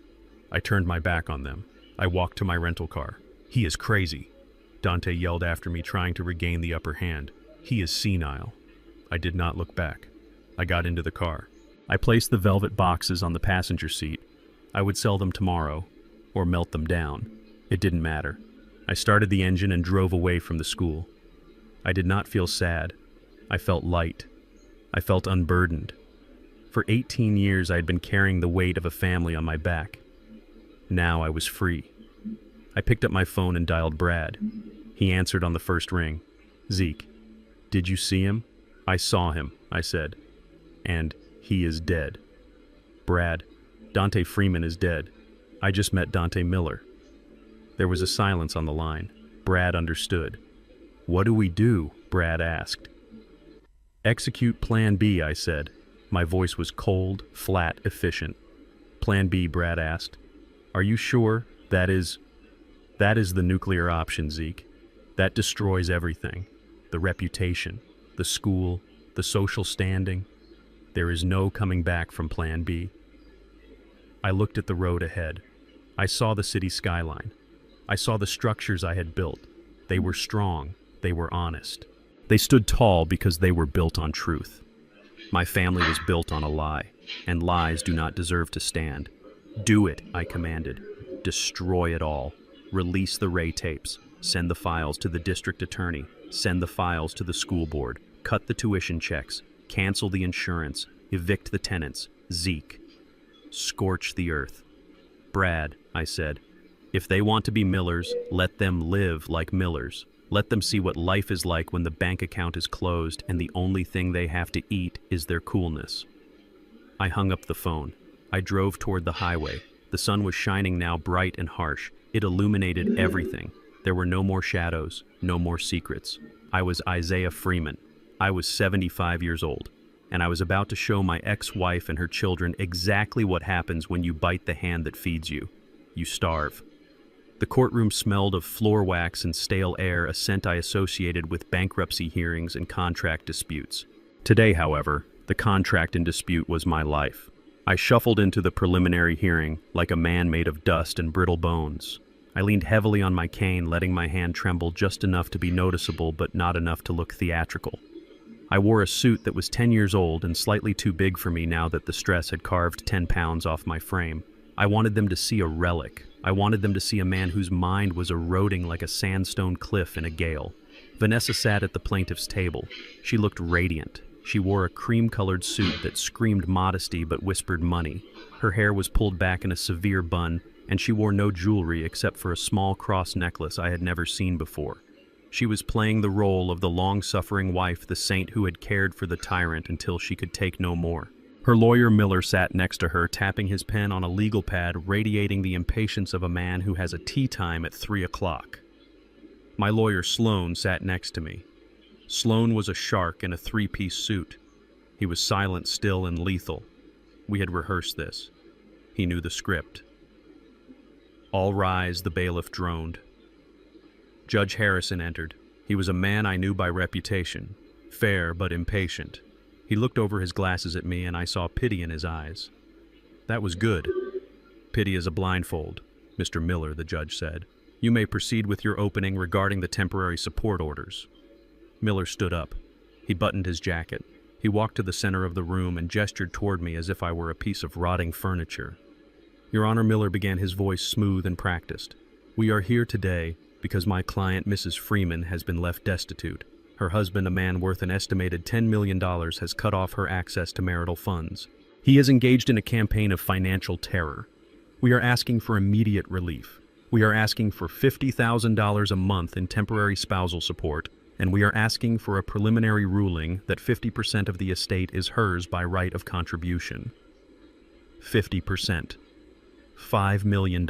Speaker 1: I turned my back on them. I walked to my rental car. "He is crazy," Dante yelled after me, trying to regain the upper hand. "He is senile." I did not look back. I got into the car. I placed the velvet boxes on the passenger seat. I would sell them tomorrow, or melt them down. It didn't matter. I started the engine and drove away from the school. I did not feel sad. I felt light. I felt unburdened. For 18 years I had been carrying the weight of a family on my back. Now I was free. I picked up my phone and dialed Brad. He answered on the first ring. "Zeke, did you see him?" "I saw him," I said. "And he is dead." "Brad, Dante Freeman is dead. I just met Dante Miller." There was a silence on the line. Brad understood. "What do we do?" Brad asked. "Execute Plan B," I said. My voice was cold, flat, efficient. "Plan B," Brad asked. "Are you sure? That is the nuclear option, Zeke. That destroys everything. The reputation, the school, the social standing. There is no coming back from Plan B." I looked at the road ahead. I saw the city skyline. I saw the structures I had built. They were strong. They were honest. They stood tall because they were built on truth. My family was built on a lie, and lies do not deserve to stand. "Do it," I commanded. "Destroy it all. Release the Ray tapes. Send the files to the district attorney. Send the files to the school board. Cut the tuition checks. Cancel the insurance. Evict the tenants. Zeke. Scorch the earth." "Brad," I said, If they want to be Millers, let them live like Millers. Let them see what life is like when the bank account is closed and the only thing they have to eat is their coolness. I hung up the phone. I drove toward the highway. The sun was shining now, bright and harsh. It illuminated everything. There were no more shadows, no more secrets. I was Isaiah Freeman. I was 75 years old, and I was about to show my ex-wife and her children exactly what happens when you bite the hand that feeds you. You starve. The courtroom smelled of floor wax and stale air, a scent I associated with bankruptcy hearings and contract disputes. Today, however, the contract in dispute was my life. I shuffled into the preliminary hearing like a man made of dust and brittle bones. I leaned heavily on my cane, letting my hand tremble just enough to be noticeable but not enough to look theatrical. I wore a suit that was 10 years old and slightly too big for me now that the stress had carved 10 pounds off my frame. I wanted them to see a relic. I wanted them to see a man whose mind was eroding like a sandstone cliff in a gale. Vanessa sat at the plaintiff's table. She looked radiant. She wore a cream-colored suit that screamed modesty but whispered money. Her hair was pulled back in a severe bun, and she wore no jewelry except for a small cross necklace I had never seen before. She was playing the role of the long-suffering wife, the saint who had cared for the tyrant until she could take no more. Her lawyer Miller sat next to her, tapping his pen on a legal pad, radiating the impatience of a man who has a tea time at 3 o'clock. My lawyer Sloan sat next to me. Sloan was a shark in a three-piece suit. He was silent, still, and lethal. We had rehearsed this. He knew the script. "All rise," the bailiff droned. Judge Harrison entered. He was a man I knew by reputation, fair but impatient. He looked over his glasses at me, and I saw pity in his eyes. That was good. "Pity is a blindfold," Mr. Miller, the judge said. "You may proceed with your opening regarding the temporary support orders." Miller stood up. He buttoned his jacket. He walked to the center of the room and gestured toward me as if I were a piece of rotting furniture. "Your Honor," Miller began, his voice smooth and practiced. "We are here today because my client, Mrs. Freeman, has been left destitute. Her husband, a man worth an estimated $10 million, has cut off her access to marital funds. He is engaged in a campaign of financial terror. We are asking for immediate relief. We are asking for $50,000 a month in temporary spousal support, and we are asking for a preliminary ruling that 50% of the estate is hers by right of contribution." 50%. $5 million.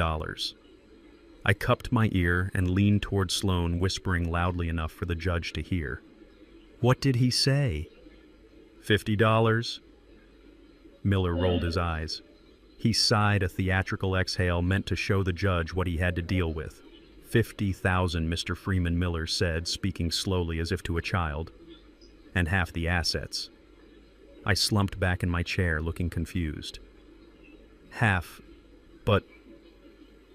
Speaker 1: I cupped my ear and leaned toward Sloan, whispering loudly enough for the judge to hear. "What did he say?" $50. Miller rolled his eyes. He sighed a theatrical exhale meant to show the judge what he had to deal with. $50,000, Mr. Freeman, Miller said, speaking slowly as if to a child. "And half the assets." I slumped back in my chair, looking confused. "Half, but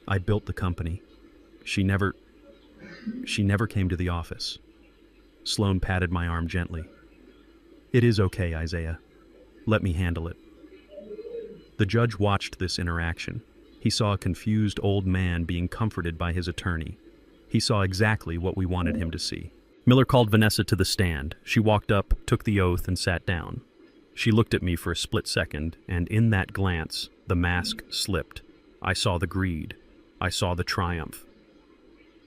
Speaker 1: I built the company. She never came to the office." Sloan patted my arm gently. "It is okay, Isaiah. Let me handle it." The judge watched this interaction. He saw a confused old man being comforted by his attorney. He saw exactly what we wanted him to see. Miller called Vanessa to the stand. She walked up, took the oath, and sat down. She looked at me for a split second, and in that glance, the mask slipped. I saw the greed. I saw the triumph.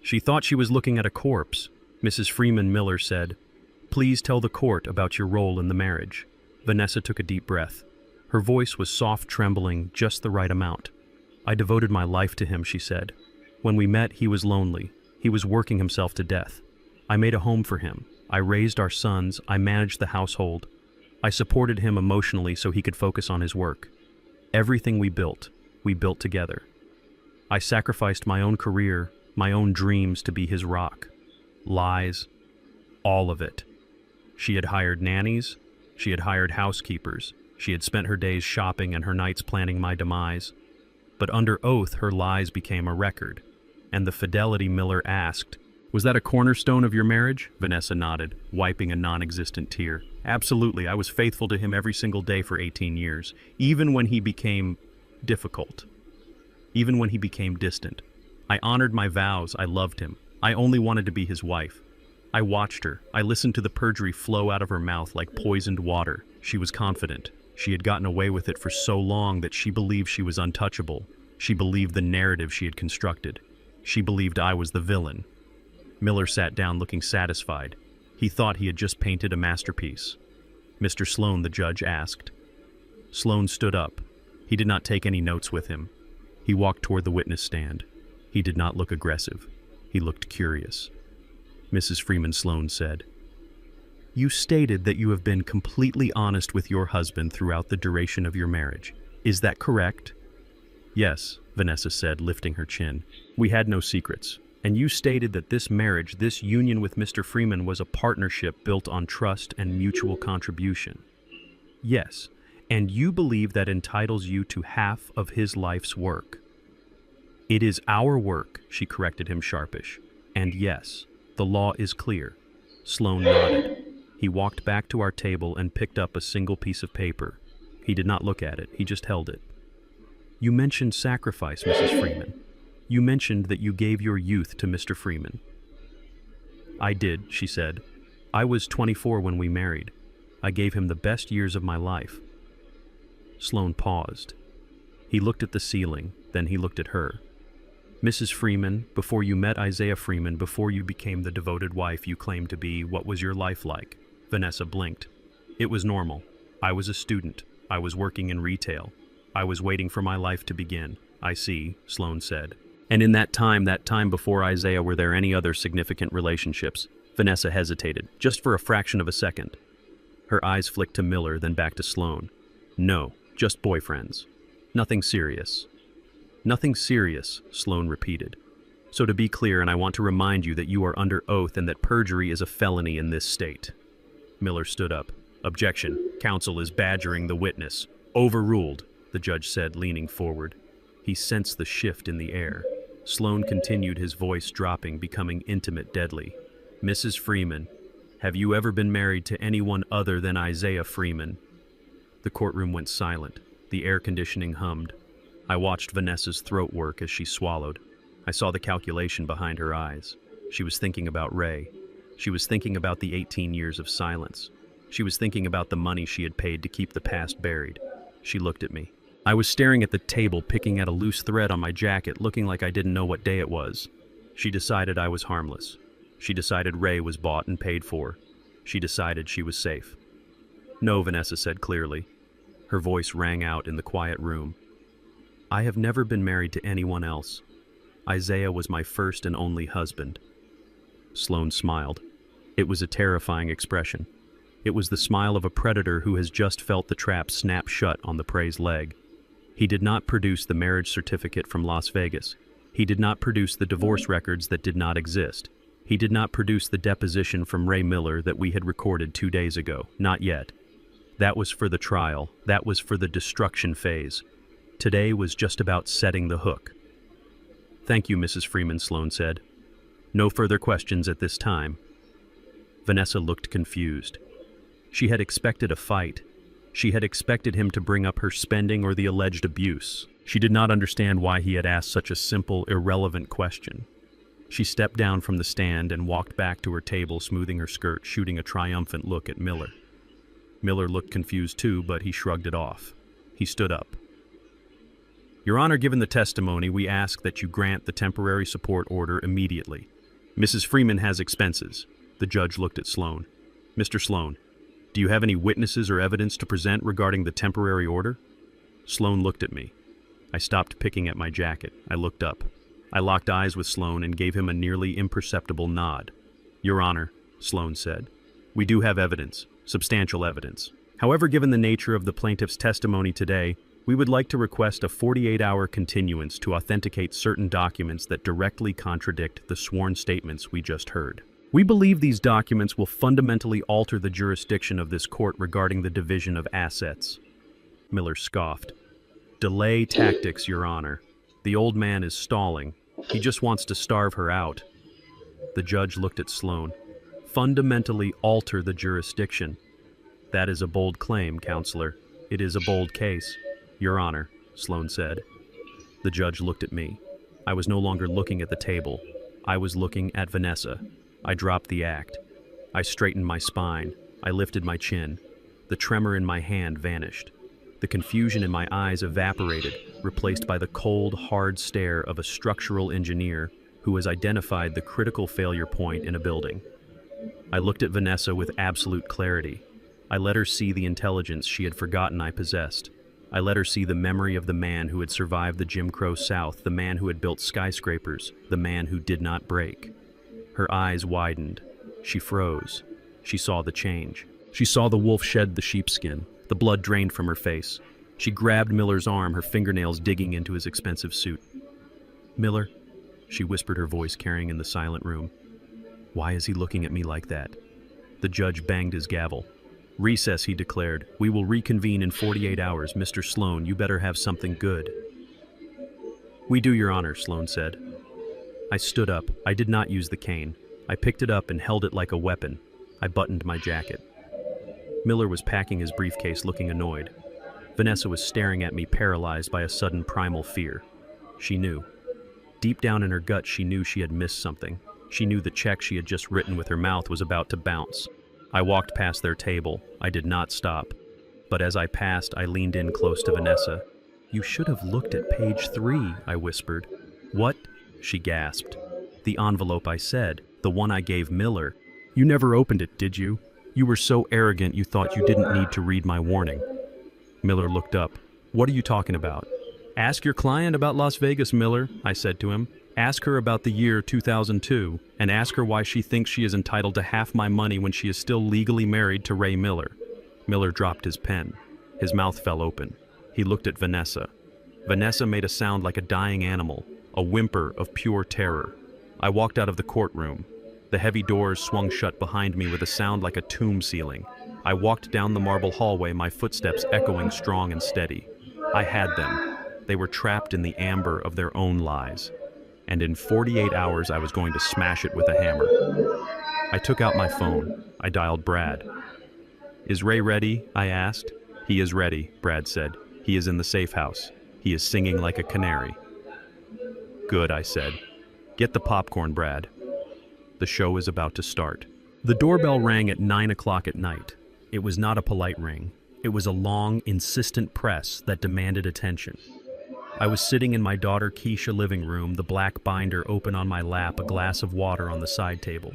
Speaker 1: She thought she was looking at a corpse. Mrs. Freeman, Miller said, "Please tell the court about your role in the marriage." Vanessa took a deep breath. Her voice was soft, trembling, just the right amount. "I devoted my life to him," she said. "When we met, he was lonely. He was working himself to death. I made a home for him. I raised our sons. I managed the household. I supported him emotionally so he could focus on his work. Everything we built together. I sacrificed my own career, my own dreams to be his rock. Lies, all of it. She had hired nannies. She had hired housekeepers. She had spent her days shopping and her nights planning my demise. But under oath, her lies became a record. And the fidelity Miller asked, "Was that a cornerstone of your marriage?" Vanessa nodded, wiping a non-existent tear. "Absolutely. I was faithful to him every single day for 18 years, even when he became difficult. Even when he became distant. I honored my vows. I loved him. I only wanted to be his wife. I watched her. I listened to the perjury flow out of her mouth like poisoned water. She was confident. She had gotten away with it for so long that she believed she was untouchable. She believed the narrative she had constructed. She believed I was the villain. Miller sat down looking satisfied. He thought he had just painted a masterpiece. "Mr. Sloan," the judge asked. Sloan stood up. He did not take any notes with him. He walked toward the witness stand. He did not look aggressive. He looked curious. Mrs. Freeman, Sloan said, "You stated that you have been completely honest with your husband throughout the duration of your marriage. Is that correct?" "Yes," Vanessa said, lifting her chin. "We had no secrets. And you stated that this marriage, this union with Mr. Freeman, was a partnership built on trust and mutual contribution." "Yes. And you believe that entitles you to half of his life's work." "It is our work," she corrected him sharpish. "And yes, the law is clear." Sloan nodded. He walked back to our table and picked up a single piece of paper. He did not look at it, he just held it. "You mentioned sacrifice, Mrs. Freeman. You mentioned that you gave your youth to Mr. Freeman." "I did," she said. "I was 24 when we married. I gave him the best years of my life." Sloan paused. He looked at the ceiling, then he looked at her. "Mrs. Freeman, before you met Isaiah Freeman, before you became the devoted wife you claimed to be, what was your life like?" Vanessa blinked. "It was normal. I was a student. I was working in retail. I was waiting for my life to begin." "I see," Sloan said. "And in that time before Isaiah, were there any other significant relationships?" Vanessa hesitated, just for a fraction of a second. Her eyes flicked to Miller, then back to Sloan. "No, just boyfriends. Nothing serious." "Nothing serious," Sloan repeated. "So to be clear, and I want to remind you that you are under oath and that perjury is a felony in this state." Miller stood up. "Objection. Counsel is badgering the witness." "Overruled," the judge said, leaning forward. He sensed the shift in the air. Sloan continued, his voice dropping, becoming intimate, deadly. "Mrs. Freeman, have you ever been married to anyone other than Isaiah Freeman?" The courtroom went silent. The air conditioning hummed. I watched Vanessa's throat work as she swallowed. I saw the calculation behind her eyes. She was thinking about Ray. She was thinking about the 18 years of silence. She was thinking about the money she had paid to keep the past buried. She looked at me. I was staring at the table, picking at a loose thread on my jacket, looking like I didn't know what day it was. She decided I was harmless. She decided Ray was bought and paid for. She decided she was safe. "No," Vanessa said clearly. Her voice rang out in the quiet room. "I have never been married to anyone else. Isaiah was my first and only husband." Sloan smiled. It was a terrifying expression. It was the smile of a predator who has just felt the trap snap shut on the prey's leg. He did not produce the marriage certificate from Las Vegas. He did not produce the divorce records that did not exist. He did not produce the deposition from Ray Miller that we had recorded 2 days ago. Not yet. That was for the trial. That was for the destruction phase. Today was just about setting the hook. "Thank you, Mrs. Freeman," Sloan said. "No further questions at this time." Vanessa looked confused. She had expected a fight. She had expected him to bring up her spending or the alleged abuse. She did not understand why he had asked such a simple, irrelevant question. She stepped down from the stand and walked back to her table, smoothing her skirt, shooting a triumphant look at Miller. Miller looked confused too, but he shrugged it off. He stood up. "Your Honor, given the testimony, we ask that you grant the temporary support order immediately. Mrs. Freeman has expenses." The judge looked at Sloan. "Mr. Sloan, do you have any witnesses or evidence to present regarding the temporary order?" Sloan looked at me. I stopped picking at my jacket. I looked up. I locked eyes with Sloan and gave him a nearly imperceptible nod. "Your Honor," Sloan said, "we do have evidence, substantial evidence. However, given the nature of the plaintiff's testimony today, we would like to request a 48-hour continuance to authenticate certain documents that directly contradict the sworn statements we just heard. We believe these documents will fundamentally alter the jurisdiction of this court regarding the division of assets." Miller scoffed. "Delay tactics, Your Honor. The old man is stalling. He just wants to starve her out." The judge looked at Sloan. "Fundamentally alter the jurisdiction. That is a bold claim, Counselor. It is a bold case." "Your Honor," Sloan said. The judge looked at me. I was no longer looking at the table. I was looking at Vanessa. I dropped the act. I straightened my spine. I lifted my chin. The tremor in my hand vanished. The confusion in my eyes evaporated, replaced by the cold, hard stare of a structural engineer who has identified the critical failure point in a building. I looked at Vanessa with absolute clarity. I let her see the intelligence she had forgotten I possessed. I let her see the memory of the man who had survived the Jim Crow South, the man who had built skyscrapers, the man who did not break. Her eyes widened. She froze. She saw the change. She saw the wolf shed the sheepskin. The blood drained from her face. She grabbed Miller's arm, her fingernails digging into his expensive suit. "Miller," she whispered, her voice carrying in the silent room. "Why is he looking at me like that?" The judge banged his gavel. "Recess," he declared. "We will reconvene in 48 hours. Mr. Sloan, you better have something good." "We do, Your Honor," Sloan said. I stood up. I did not use the cane. I picked it up and held it like a weapon. I buttoned my jacket. Miller was packing his briefcase, looking annoyed. Vanessa was staring at me, paralyzed by a sudden primal fear. She knew. Deep down in her gut, she knew she had missed something. She knew the check she had just written with her mouth was about to bounce. I walked past their table. I did not stop. But as I passed, I leaned in close to Vanessa. "You should have looked at page 3, I whispered. "What?" she gasped. "The envelope," I said. "The one I gave Miller." "You never opened it, did you? You were so arrogant you thought you didn't need to read my warning." Miller looked up. "What are you talking about?" "Ask your client about Las Vegas, Miller," I said to him. "Ask her about the year 2002, and ask her why she thinks she is entitled to half my money when she is still legally married to Ray Miller." Miller dropped his pen. His mouth fell open. He looked at Vanessa. Vanessa made a sound like a dying animal, a whimper of pure terror. I walked out of the courtroom. The heavy doors swung shut behind me with a sound like a tomb ceiling. I walked down the marble hallway, my footsteps echoing strong and steady. I had them. They were trapped in the amber of their own lies. And in 48 hours, I was going to smash it with a hammer. I took out my phone. I dialed Brad. "Is Ray ready?" I asked. "He is ready," Brad said. "He is in the safe house. He is singing like a canary." "Good," I said. "Get the popcorn, Brad. The show is about to start." The doorbell rang at 9 o'clock at night. It was not a polite ring. It was a long, insistent press that demanded attention. I was sitting in my daughter Keisha's living room, the black binder open on my lap, a glass of water on the side table.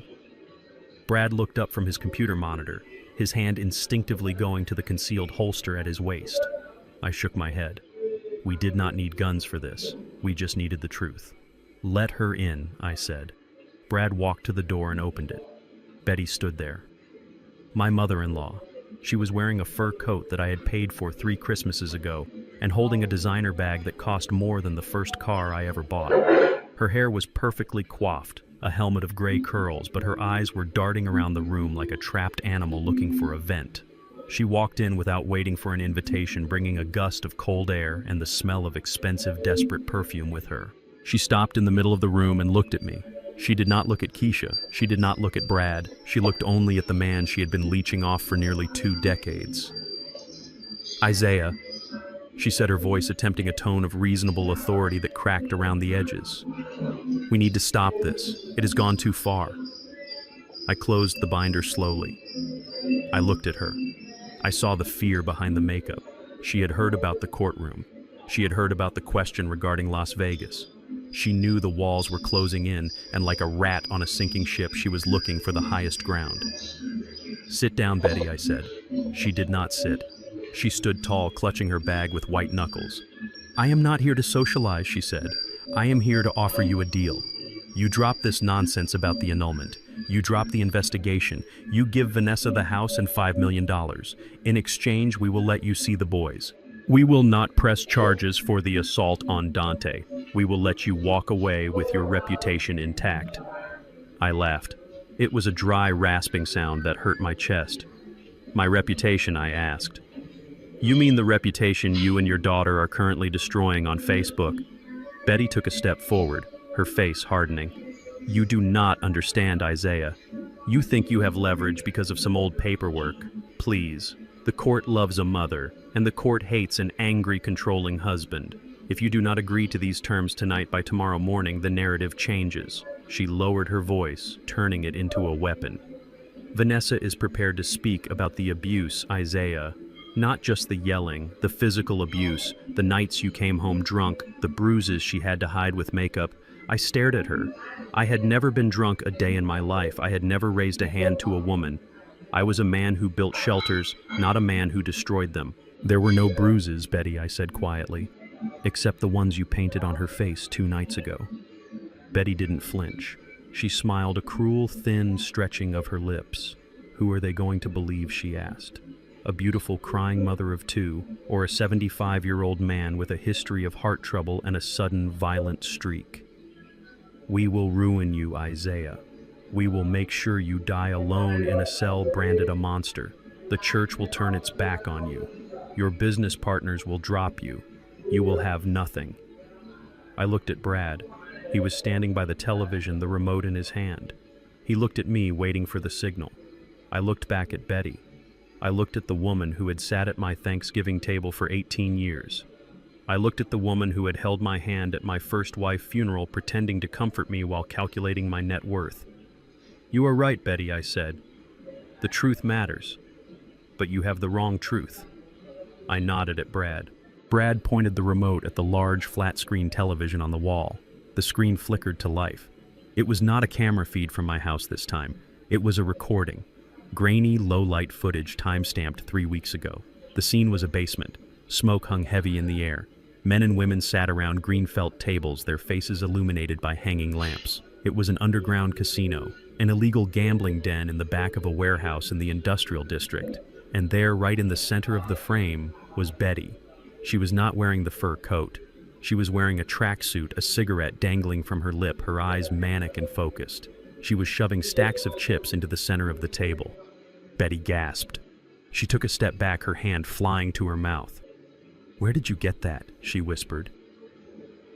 Speaker 1: Brad looked up from his computer monitor, his hand instinctively going to the concealed holster at his waist. I shook my head. We did not need guns for this. We just needed the truth. "Let her in," I said. Brad walked to the door and opened it. Betty stood there. My mother-in-law. She was wearing a fur coat that I had paid for 3 Christmases ago and holding a designer bag that cost more than the first car I ever bought. Her hair was perfectly coiffed, a helmet of gray curls, but her eyes were darting around the room like a trapped animal looking for a vent. She walked in without waiting for an invitation, bringing a gust of cold air and the smell of expensive, desperate perfume with her. She stopped in the middle of the room and looked at me. She did not look at Keisha. She did not look at Brad. She looked only at the man she had been leeching off for nearly 2 decades. "Isaiah," she said, her voice attempting a tone of reasonable authority that cracked around the edges. "We need to stop this. It has gone too far." I closed the binder slowly. I looked at her. I saw the fear behind the makeup. She had heard about the courtroom. She had heard about the question regarding Las Vegas. She knew the walls were closing in, and like a rat on a sinking ship, she was looking for the highest ground. "Sit down, Betty," I said. She did not sit. She stood tall, clutching her bag with white knuckles. "I am not here to socialize," she said. "I am here to offer you a deal. You drop this nonsense about the annulment. You drop the investigation. You give Vanessa the house and $5 million. In exchange, we will let you see the boys. We will not press charges for the assault on Dante. We will let you walk away with your reputation intact." I laughed. It was a dry, rasping sound that hurt my chest. "My reputation?" I asked. "You mean the reputation you and your daughter are currently destroying on Facebook?" Betty took a step forward, her face hardening. "You do not understand, Isaiah. You think you have leverage because of some old paperwork. Please. The court loves a mother, and the court hates an angry, controlling husband. If you do not agree to these terms tonight, by tomorrow morning, the narrative changes." She lowered her voice, turning it into a weapon. "Vanessa is prepared to speak about the abuse, Isaiah. Not just the yelling, the physical abuse, the nights you came home drunk, the bruises she had to hide with makeup. I stared at her. I had never been drunk a day in my life. I had never raised a hand to a woman. I was a man who built shelters, not a man who destroyed them. There were no bruises, Betty, I said quietly, except the ones you painted on her face 2 nights ago. Betty didn't flinch. She smiled, a cruel, thin stretching of her lips. Who are they going to believe, she asked. A beautiful crying mother of 2, or a 75-year-old man with a history of heart trouble and a sudden violent streak? We will ruin you, Isaiah. We will make sure you die alone in a cell branded a monster. The church will turn its back on you. Your business partners will drop you. You will have nothing. I looked at Brad. He was standing by the television, the remote in his hand. He looked at me, waiting for the signal. I looked back at Betty. I looked at the woman who had sat at my Thanksgiving table for 18 years. I looked at the woman who had held my hand at my first wife funeral, pretending to comfort me while calculating my net worth. You are right, Betty, I said. The truth matters, but you have the wrong truth. I nodded at Brad. Brad pointed the remote at the large flat-screen television on the wall. The screen flickered to life. It was not a camera feed from my house this time. It was a recording. Grainy, low-light footage time-stamped 3 weeks ago. The scene was a basement. Smoke hung heavy in the air. Men and women sat around green felt tables, their faces illuminated by hanging lamps. It was an underground casino, an illegal gambling den in the back of a warehouse in the industrial district. And there, right in the center of the frame, was Betty. She was not wearing the fur coat. She was wearing a tracksuit, a cigarette dangling from her lip, her eyes manic and focused. She was shoving stacks of chips into the center of the table. Betty gasped. She took a step back, her hand flying to her mouth. Where did you get that? She whispered.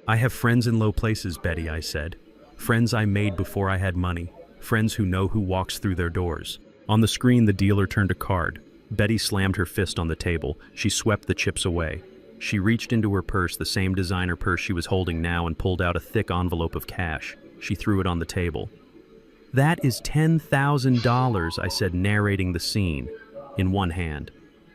Speaker 1: I have friends in low places, Betty, I said. Friends I made before I had money. Friends who know who walks through their doors. On the screen, the dealer turned a card. Betty slammed her fist on the table. She swept the chips away. She reached into her purse, the same designer purse she was holding now, and pulled out a thick envelope of cash. She threw it on the table. That is $10,000, I said, narrating the scene in one hand.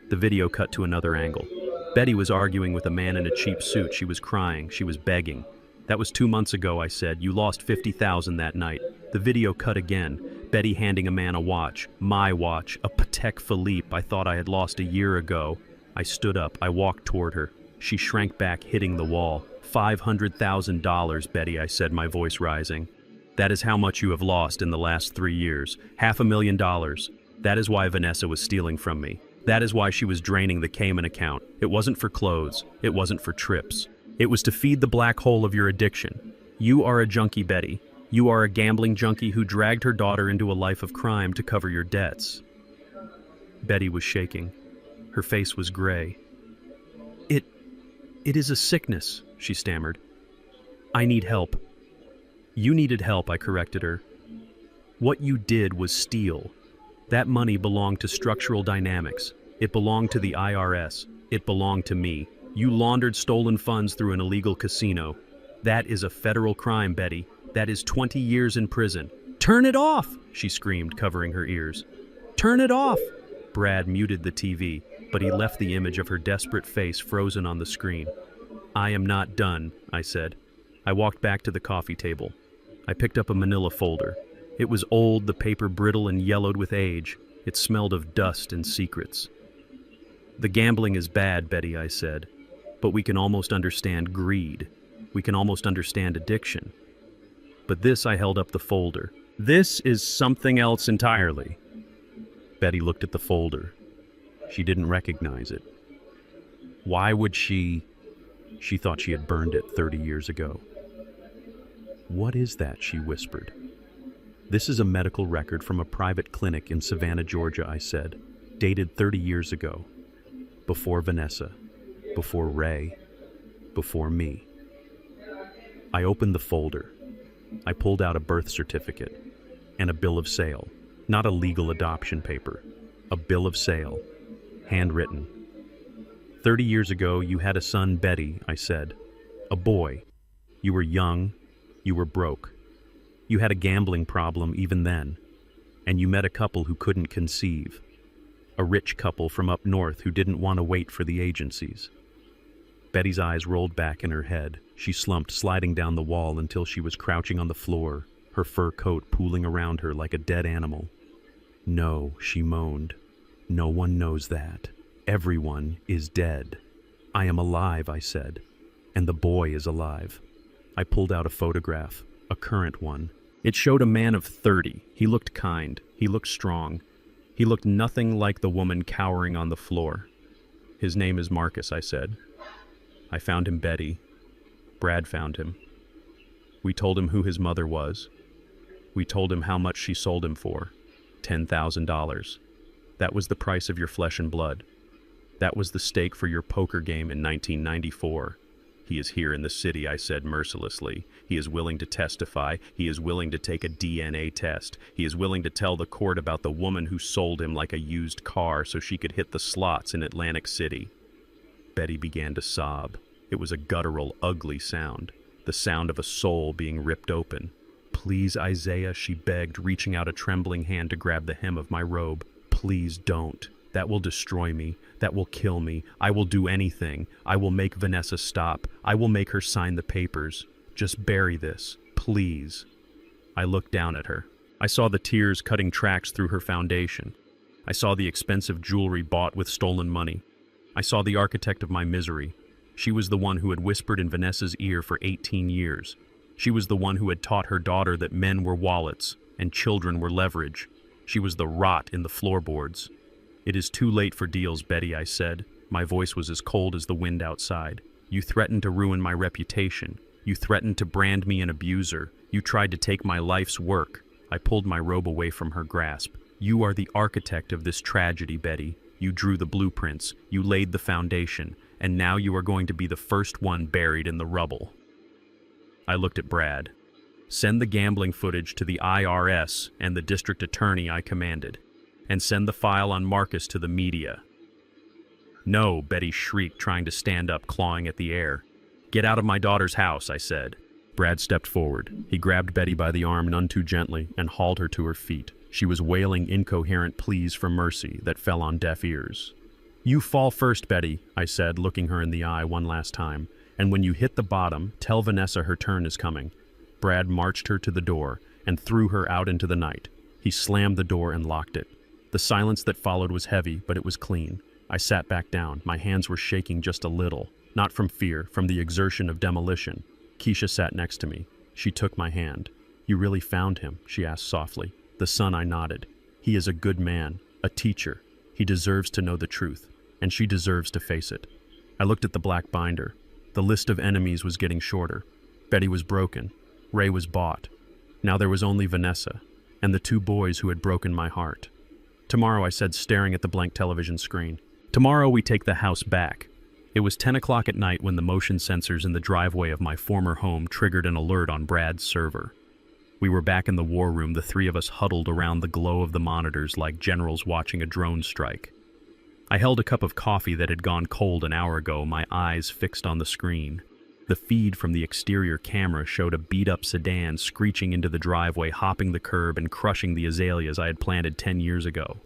Speaker 1: The video cut to another angle. Betty was arguing with a man in a cheap suit. She was crying. She was begging. That was 2 months ago, I said. You lost $50,000 that night. The video cut again. Betty handing a man a watch. My watch. A Patek Philippe I thought I had lost a year ago. I stood up. I walked toward her. She shrank back, hitting the wall. $500,000, Betty, I said, my voice rising. That is how much you have lost in the last 3 years. $500,000. That is why Vanessa was stealing from me. That is why she was draining the Cayman account. It wasn't for clothes. It wasn't for trips. It was to feed the black hole of your addiction. You are a junkie, Betty. You are a gambling junkie who dragged her daughter into a life of crime to cover your debts. Betty was shaking. Her face was gray. It is a sickness, she stammered. I need help. You needed help, I corrected her. What you did was steal. That money belonged to Structural Dynamics. It belonged to the IRS. It belonged to me. You laundered stolen funds through an illegal casino. That is a federal crime, Betty. That is 20 years in prison. Turn it off, she screamed, covering her ears. Turn it off! Brad muted the TV, but he left the image of her desperate face frozen on the screen. I am not done, I said. I walked back to the coffee table. I picked up a manila folder. It was old, the paper brittle and yellowed with age. It smelled of dust and secrets. The gambling is bad, Betty, I said. But we can almost understand greed. We can almost understand addiction. But this, I held up the folder. This is something else entirely. Betty looked at the folder. She didn't recognize it. Why would she? She thought she had burned it 30 years ago. What is that? She whispered. This is a medical record from a private clinic in Savannah, Georgia, I said, dated 30 years ago. Before Vanessa, before Ray, before me. I opened the folder. I pulled out a birth certificate and a bill of sale, not a legal adoption paper, a bill of sale, handwritten. 30 years ago, you had a son, Betty, I said. A boy. You were young. You were broke. You had a gambling problem even then, and you met a couple who couldn't conceive. A rich couple from up north who didn't want to wait for the agencies. Betty's eyes rolled back in her head. She slumped, sliding down the wall until she was crouching on the floor, her fur coat pooling around her like a dead animal. "No," she moaned. "No one knows that. Everyone is dead." "I am alive," I said. "And the boy is alive." I pulled out a photograph, a current one. It showed a man of 30. He looked kind. He looked strong. He looked nothing like the woman cowering on the floor. "His name is Marcus," I said. "I found him, Betty. Brad found him. We told him who his mother was. We told him how much she sold him for. $10,000. That was the price of your flesh and blood. That was the stake for your poker game in 1994. He is here in the city," I said mercilessly. "He is willing to testify. He is willing to take a DNA test. He is willing to tell the court about the woman who sold him like a used car so she could hit the slots in Atlantic City." Betty began to sob. It was a guttural, ugly sound, the sound of a soul being ripped open. "Please, Isaiah," she begged, reaching out a trembling hand to grab the hem of my robe. "Please don't. That will destroy me. That will kill me. I will do anything. I will make Vanessa stop. I will make her sign the papers. Just bury this, please." I looked down at her. I saw the tears cutting tracks through her foundation. I saw the expensive jewelry bought with stolen money. I saw the architect of my misery. She was the one who had whispered in Vanessa's ear for 18 years. She was the one who had taught her daughter that men were wallets and children were leverage. She was the rot in the floorboards. "It is too late for deals, Betty," I said. My voice was as cold as the wind outside. "You threatened to ruin my reputation. You threatened to brand me an abuser. You tried to take my life's work." I pulled my robe away from her grasp. "You are the architect of this tragedy, Betty. You drew the blueprints. You laid the foundation. And now you are going to be the first one buried in the rubble." I looked at Brad. "Send the gambling footage to the IRS and the district attorney," I commanded. "And send the file on Marcus to the media." "No," Betty shrieked, trying to stand up, clawing at the air. "Get out of my daughter's house," I said. Brad stepped forward. He grabbed Betty by the arm none too gently and hauled her to her feet. She was wailing incoherent pleas for mercy that fell on deaf ears. "You fall first, Betty," I said, looking her in the eye one last time. "And when you hit the bottom, tell Vanessa her turn is coming." Brad marched her to the door and threw her out into the night. He slammed the door and locked it. The silence that followed was heavy, but it was clean. I sat back down. My hands were shaking just a little, not from fear, from the exertion of demolition. Keisha sat next to me. She took my hand. "You really found him?" she asked softly. "The son," I nodded. "He is a good man, a teacher. He deserves to know the truth, and she deserves to face it." I looked at the black binder. The list of enemies was getting shorter. Betty was broken. Ray was bought. Now there was only Vanessa, and the two boys who had broken my heart. "Tomorrow," I said, staring at the blank television screen. "Tomorrow we take the house back." It was 10 o'clock at night when the motion sensors in the driveway of my former home triggered an alert on Brad's server. We were back in the war room, the three of us huddled around the glow of the monitors like generals watching a drone strike. I held a cup of coffee that had gone cold an hour ago, my eyes fixed on the screen. The feed from the exterior camera showed a beat-up sedan screeching into the driveway, hopping the curb and crushing the azaleas I had planted 10 years ago.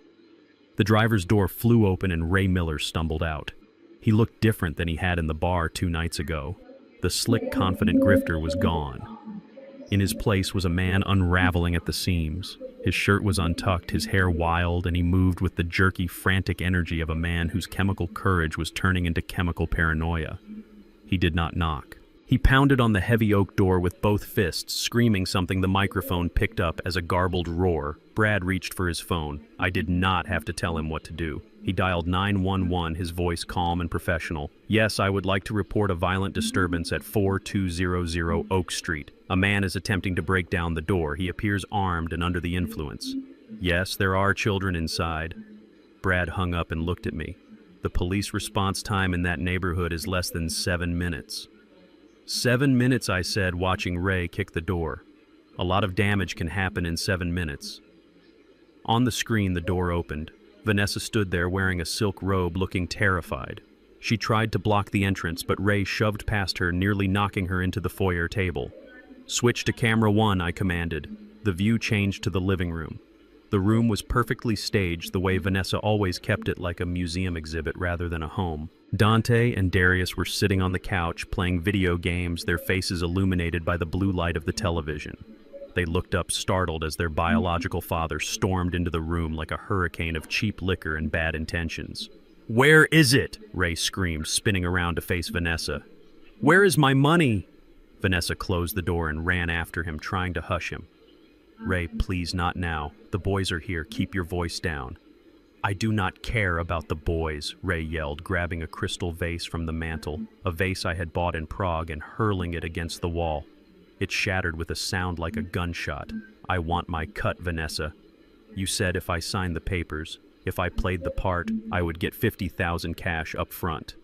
Speaker 1: The driver's door flew open and Ray Miller stumbled out. He looked different than he had in the bar 2 nights ago. The slick, confident grifter was gone. In his place was a man unraveling at the seams. His shirt was untucked, his hair wild, and he moved with the jerky, frantic energy of a man whose chemical courage was turning into chemical paranoia. He did not knock. He pounded on the heavy oak door with both fists, screaming something the microphone picked up as a garbled roar. Brad reached for his phone. I did not have to tell him what to do. He dialed 911, his voice calm and professional. "Yes, I would like to report a violent disturbance at 4200 Oak Street. A man is attempting to break down the door. He appears armed and under the influence. Yes, there are children inside." Brad hung up and looked at me. "The police response time in that neighborhood is less than 7 minutes. 7 minutes, I said, watching Ray kick the door. A lot of damage can happen in 7 minutes. On the screen, the door opened. Vanessa stood there wearing a silk robe, looking terrified. She tried to block the entrance, but Ray shoved past her, nearly knocking her into the foyer table. "Switch to camera 1, I commanded. The view changed to the living room. The room was perfectly staged the way Vanessa always kept it, like a museum exhibit rather than a home. Dante and Darius were sitting on the couch playing video games, their faces illuminated by the blue light of the television. They looked up startled as their biological father stormed into the room like a hurricane of cheap liquor and bad intentions. "Where is it?" Ray screamed, spinning around to face Vanessa. "Where is my money?" Vanessa closed the door and ran after him, trying to hush him. "Ray, please, not now. The boys are here. Keep your voice down." "I do not care about the boys," Ray yelled, grabbing a crystal vase from the mantel, a vase I had bought in Prague, and hurling it against the wall. It shattered with a sound like a gunshot. "I want my cut, Vanessa. You said if I signed the papers, if I played the part, I would get 50,000 cash up front."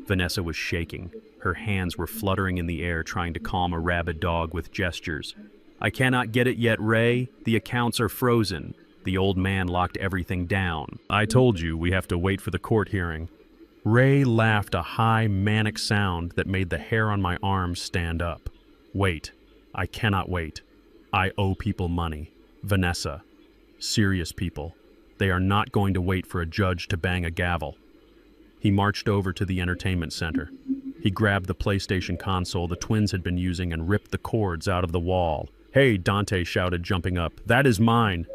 Speaker 1: Vanessa was shaking. Her hands were fluttering in the air, trying to calm a rabid dog with gestures. "I cannot get it yet, Ray. The accounts are frozen." The old man locked everything down. "I told you we have to wait for the court hearing." Ray laughed, a high, manic sound that made the hair on my arms stand up. "Wait. I cannot wait. I owe people money. Vanessa. Serious people. They are not going to wait for a judge to bang a gavel." He marched over to the entertainment center. He grabbed the PlayStation console the twins had been using and ripped the cords out of the wall. "Hey," Dante shouted, jumping up. "That is mine."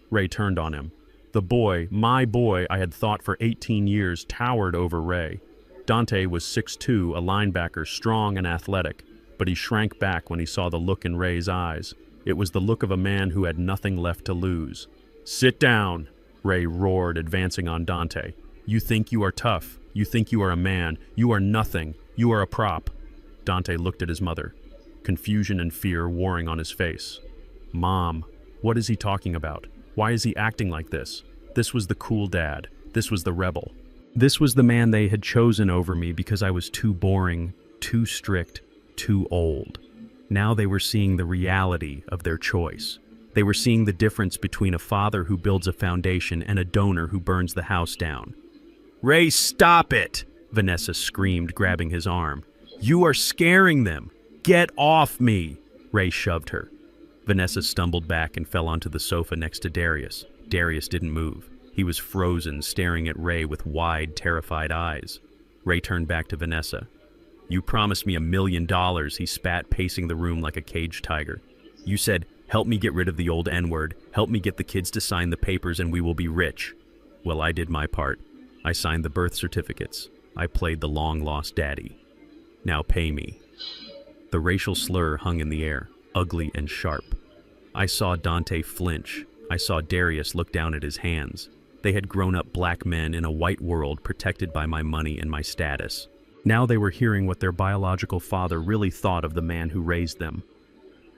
Speaker 1: Ray turned on him. The boy, my boy I had thought for 18 years, towered over Ray. Dante was 6'2", a linebacker, strong and athletic, but he shrank back when he saw the look in Ray's eyes. It was the look of a man who had nothing left to lose. "Sit down," Ray roared, advancing on Dante. "You think you are tough. You think you are a man. You are nothing. You are a prop." Dante looked at his mother, confusion and fear warring on his face. "Mom, what is he talking about? Why is he acting like this?" This was the cool dad. This was the rebel. This was the man they had chosen over me because I was too boring, too strict, too old. Now they were seeing the reality of their choice. They were seeing the difference between a father who builds a foundation and a donor who burns the house down. "Ray, stop it!" Vanessa screamed, grabbing his arm. "You are scaring them! Get off me!" Ray shoved her. Vanessa stumbled back and fell onto the sofa next to Darius. Darius didn't move. He was frozen, staring at Ray with wide, terrified eyes. Ray turned back to Vanessa. "You promised me $1 million, he spat, pacing the room like a caged tiger. "You said, help me get rid of the old N-word, help me get the kids to sign the papers and we will be rich." Well, I did my part. I signed the birth certificates. I played the long-lost daddy. Now pay me. The racial slur hung in the air, ugly and sharp. I saw Dante flinch. I saw Darius look down at his hands. They had grown up black men in a white world protected by my money and my status. Now they were hearing what their biological father really thought of the man who raised them.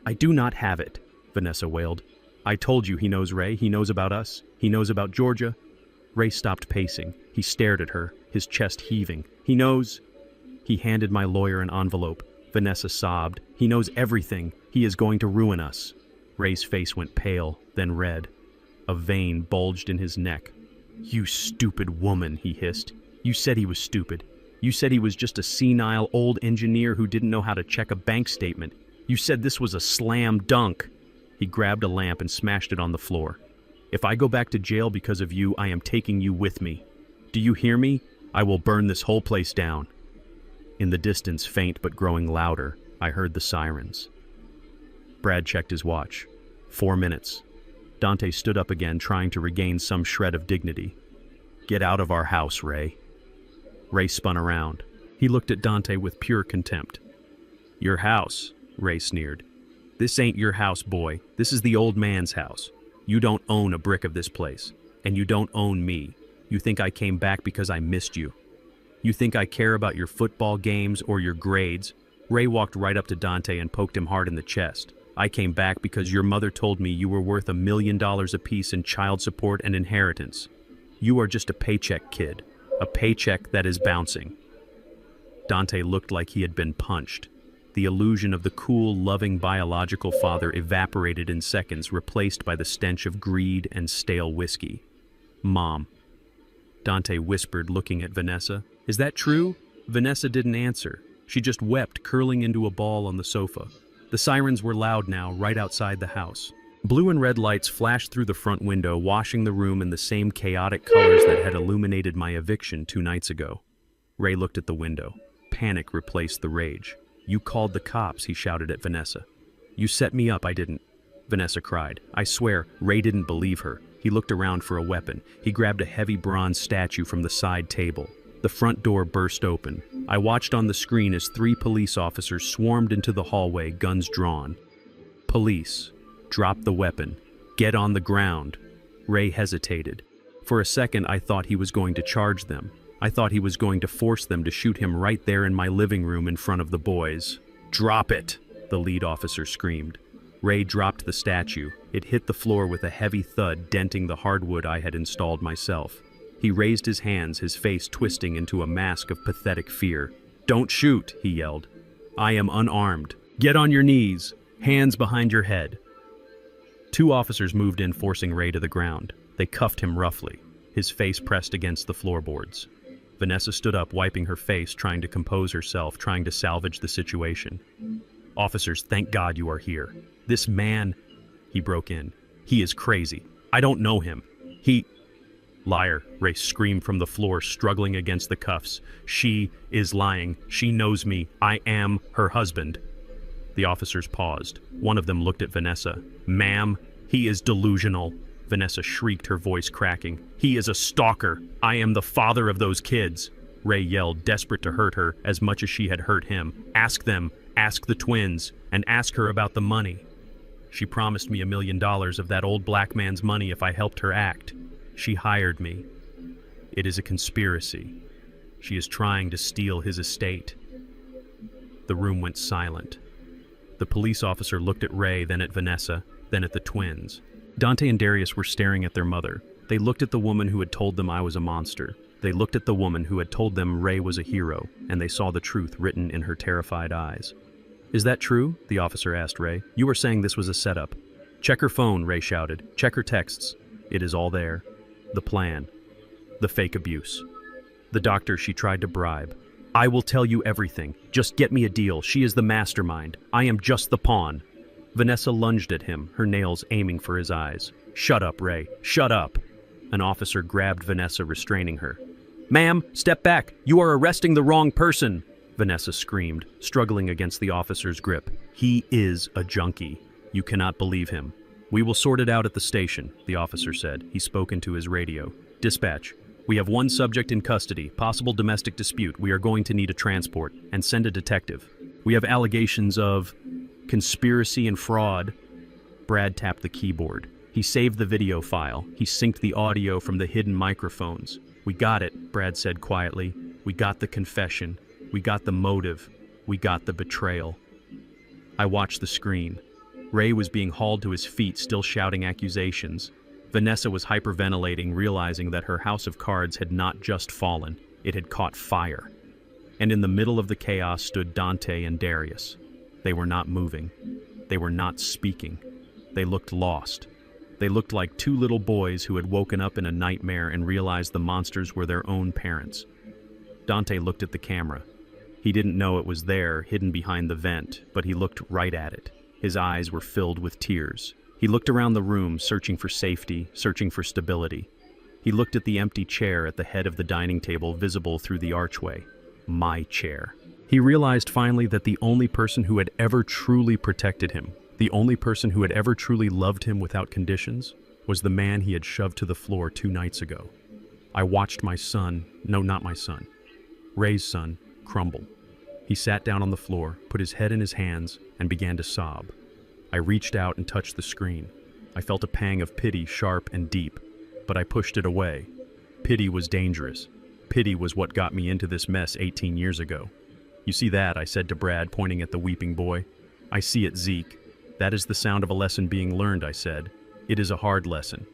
Speaker 1: "I do not have it," Vanessa wailed. "I told you he knows Ray. He knows about us. He knows about Georgia." Ray stopped pacing. He stared at her, his chest heaving. "He knows." He handed my lawyer an envelope. Vanessa sobbed. "He knows everything. He is going to ruin us." Ray's face went pale, then red. A vein bulged in his neck. "You stupid woman," he hissed. "You said he was stupid. You said he was just a senile old engineer who didn't know how to check a bank statement. You said this was a slam dunk." He grabbed a lamp and smashed it on the floor. "If I go back to jail because of you, I am taking you with me. Do you hear me? I will burn this whole place down." In the distance, faint but growing louder, I heard the sirens. Brad checked his watch. 4 minutes. Dante stood up again, trying to regain some shred of dignity. "Get out of our house, Ray." Ray spun around. He looked at Dante with pure contempt. "Your house," Ray sneered. "This ain't your house, boy. This is the old man's house. You don't own a brick of this place. And you don't own me. You think I came back because I missed you. You think I care about your football games or your grades?" Ray walked right up to Dante and poked him hard in the chest. "I came back because your mother told me you were worth $1 million apiece in child support and inheritance. You are just a paycheck kid. A paycheck that is bouncing." Dante looked like he had been punched. The illusion of the cool, loving biological father evaporated in seconds, replaced by the stench of greed and stale whiskey. "Mom," Dante whispered, looking at Vanessa. "Is that true?" Vanessa didn't answer. She just wept, curling into a ball on the sofa. The sirens were loud now, right outside the house. Blue and red lights flashed through the front window, washing the room in the same chaotic colors that had illuminated my eviction 2 nights ago. Ray looked at the window. Panic replaced the rage. "You called the cops," he shouted at Vanessa. "You set me up, I didn't," Vanessa cried. I swear, Ray didn't believe her. He looked around for a weapon. He grabbed a heavy bronze statue from the side table. The front door burst open. I watched on the screen as 3 police officers swarmed into the hallway, guns drawn. "Police, drop the weapon. Get on the ground." Ray hesitated. For a second, I thought he was going to charge them. I thought he was going to force them to shoot him right there in my living room in front of the boys. "Drop it," the lead officer screamed. Ray dropped the statue. It hit the floor with a heavy thud, denting the hardwood I had installed myself. He raised his hands, his face twisting into a mask of pathetic fear. "Don't shoot," he yelled. "I am unarmed. Get on your knees. Hands behind your head." 2 officers moved in, forcing Ray to the ground. They cuffed him roughly. His face pressed against the floorboards. Vanessa stood up, wiping her face, trying to compose herself, trying to salvage the situation. "Officers, thank God you are here. This man," he broke in. "He is crazy. I don't know him. He—" "Liar," Ray screamed from the floor, struggling against the cuffs. "She is lying. She knows me. I am her husband." The officers paused. One of them looked at Vanessa. "Ma'am, he is delusional." Vanessa shrieked, her voice cracking. "He is a stalker. I am the father of those kids." Ray yelled, desperate to hurt her as much as she had hurt him. "Ask them. Ask the twins. And ask her about the money. She promised me $1 million of that old black man's money if I helped her act. She hired me. It is a conspiracy. She is trying to steal his estate." The room went silent. The police officer looked at Ray, then at Vanessa, then at the twins. Dante and Darius were staring at their mother. They looked at the woman who had told them I was a monster. They looked at the woman who had told them Ray was a hero, and they saw the truth written in her terrified eyes. "Is that true?" the officer asked Ray. "You were saying this was a setup." "Check her phone," Ray shouted. "Check her texts. It is all there. The plan. The fake abuse. The doctor she tried to bribe. I will tell you everything. Just get me a deal. She is the mastermind. I am just the pawn." Vanessa lunged at him, her nails aiming for his eyes. "Shut up, Ray. Shut up." An officer grabbed Vanessa, restraining her. "Ma'am, step back. You are arresting the wrong person," Vanessa screamed, struggling against the officer's grip. "He is a junkie. You cannot believe him." "We will sort it out at the station," the officer said. He spoke into his radio. "Dispatch. We have 1 subject in custody, possible domestic dispute. We are going to need a transport, and send a detective. We have allegations of conspiracy and fraud." Brad tapped the keyboard. He saved the video file. He synced the audio from the hidden microphones. "We got it," Brad said quietly. "We got the confession. We got the motive. We got the betrayal." I watched the screen. Ray was being hauled to his feet, still shouting accusations. Vanessa was hyperventilating, realizing that her house of cards had not just fallen, it had caught fire. And in the middle of the chaos stood Dante and Darius. They were not moving. They were not speaking. They looked lost. They looked like 2 little boys who had woken up in a nightmare and realized the monsters were their own parents. Dante looked at the camera. He didn't know it was there, hidden behind the vent, but he looked right at it. His eyes were filled with tears. He looked around the room, searching for safety, searching for stability. He looked at the empty chair at the head of the dining table, visible through the archway. My chair. He realized finally that the only person who had ever truly protected him, the only person who had ever truly loved him without conditions, was the man he had shoved to the floor 2 nights ago. I watched my son, no, not my son, Ray's son, crumble. He sat down on the floor, put his head in his hands, and began to sob. I reached out and touched the screen. I felt a pang of pity, sharp and deep, but I pushed it away. Pity was dangerous. Pity was what got me into this mess 18 years ago. "You see that?" I said to Brad, pointing at the weeping boy. "I see it, Zeke. That is the sound of a lesson being learned," I said. "It is a hard lesson,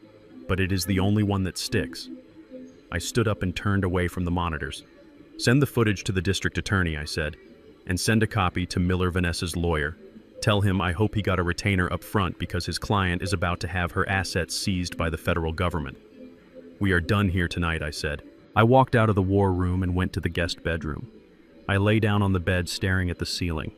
Speaker 1: but it is the only one that sticks." I stood up and turned away from the monitors. "Send the footage to the district attorney," I said, "and send a copy to Miller, Vanessa's lawyer. Tell him I hope he got a retainer up front because his client is about to have her assets seized by the federal government." "We are done here tonight," I said. I walked out of the war room and went to the guest bedroom. I lay down on the bed, staring at the ceiling.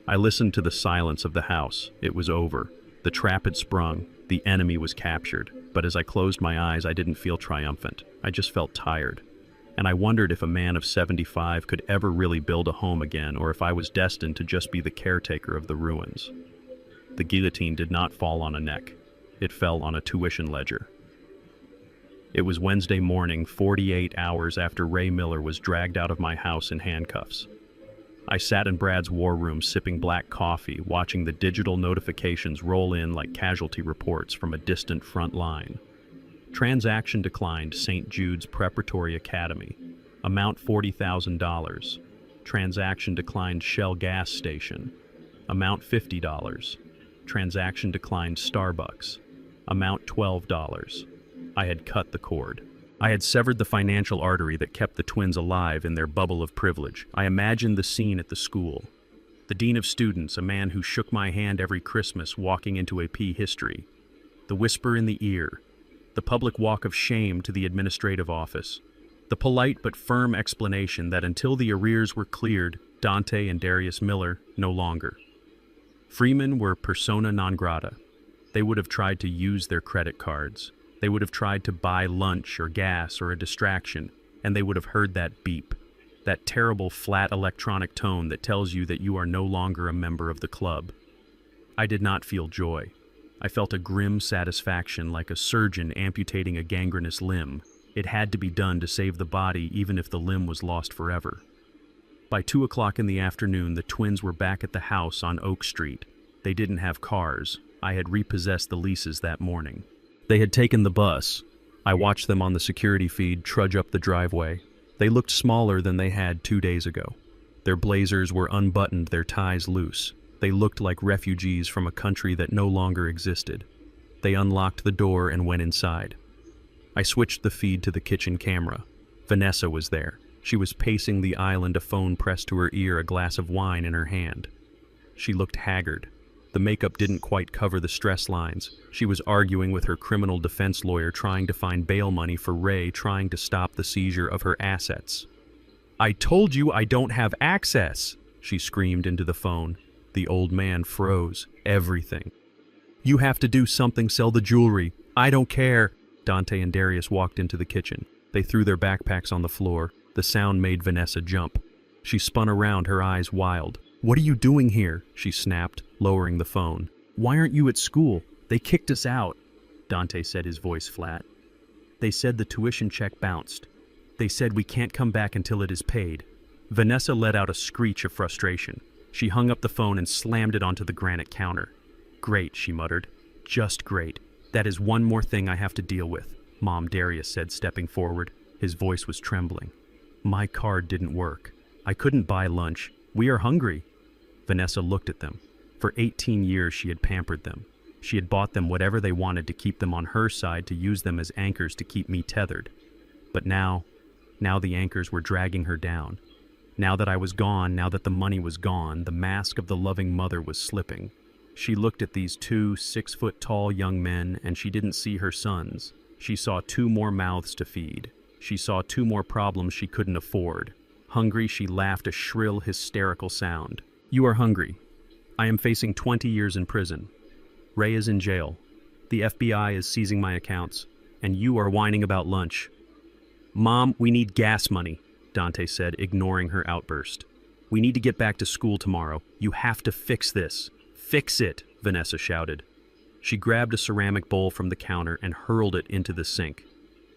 Speaker 1: I listened to the silence of the house. It was over. The trap had sprung, the enemy was captured, but as I closed my eyes, I didn't feel triumphant. I just felt tired. And I wondered if a man of 75 could ever really build a home again, or if I was destined to just be the caretaker of the ruins. The guillotine did not fall on a neck. It fell on a tuition ledger. It was Wednesday morning, 48 hours after Ray Miller was dragged out of my house in handcuffs. I sat in Brad's war room sipping black coffee, watching the digital notifications roll in like casualty reports from a distant front line. Transaction declined, St. Jude's Preparatory Academy. Amount $40,000. Transaction declined, Shell gas station. Amount $50. Transaction declined, Starbucks. Amount $12. I had cut the cord. I had severed the financial artery that kept the twins alive in their bubble of privilege. I imagined the scene at the school. The dean of students, a man who shook my hand every Christmas, walking into AP history. The whisper in the ear. The public walk of shame to the administrative office. The polite but firm explanation that until the arrears were cleared, Dante and Darius Miller no longer. Freemen were persona non grata. They would have tried to use their credit cards. They would have tried to buy lunch or gas or a distraction, and they would have heard that beep, that terrible flat electronic tone that tells you that you are no longer a member of the club. I did not feel joy. I felt a grim satisfaction, like a surgeon amputating a gangrenous limb. It had to be done to save the body, even if the limb was lost forever. By 2 o'clock in the afternoon, the twins were back at the house on Oak Street. They didn't have cars. I had repossessed the leases that morning. They had taken the bus. I watched them on the security feed trudge up the driveway. They looked smaller than they had 2 days ago. Their blazers were unbuttoned, their ties loose. They looked like refugees from a country that no longer existed. They unlocked the door and went inside. I switched the feed to the kitchen camera. Vanessa was there. She was pacing the island, a phone pressed to her ear, a glass of wine in her hand. She looked haggard. The makeup didn't quite cover the stress lines. She was arguing with her criminal defense lawyer, trying to find bail money for Ray, trying to stop the seizure of her assets. "I told you I don't have access," she screamed into the phone. The old man froze. Everything. "You have to do something, sell the jewelry. I don't care." Dante and Darius walked into the kitchen. They threw their backpacks on the floor. The sound made Vanessa jump. She spun around, her eyes wild. "What are you doing here?" she snapped, lowering the phone. "Why aren't you at school? They kicked us out," Dante said, his voice flat. "They said the tuition check bounced. They said we can't come back until it is paid." Vanessa let out a screech of frustration. She hung up the phone and slammed it onto the granite counter. "Great," she muttered. "Just great. That is one more thing I have to deal with," Mom, Darius said, stepping forward. His voice was trembling. "My card didn't work. I couldn't buy lunch. We are hungry." Vanessa looked at them. For 18 years she had pampered them. She had bought them whatever they wanted to keep them on her side, to use them as anchors to keep me tethered. But now the anchors were dragging her down. Now that I was gone, now that the money was gone, the mask of the loving mother was slipping. She looked at these 2 6-foot-tall young men, and she didn't see her sons. She saw 2 more mouths to feed. She saw 2 more problems she couldn't afford. Hungry, she laughed a shrill, hysterical sound. "You are hungry. I am facing 20 years in prison. Ray is in jail. The FBI is seizing my accounts. And you are whining about lunch." "Mom, we need gas money," Dante said, ignoring her outburst. "We need to get back to school tomorrow. You have to fix this." "Fix it," Vanessa shouted. She grabbed a ceramic bowl from the counter and hurled it into the sink.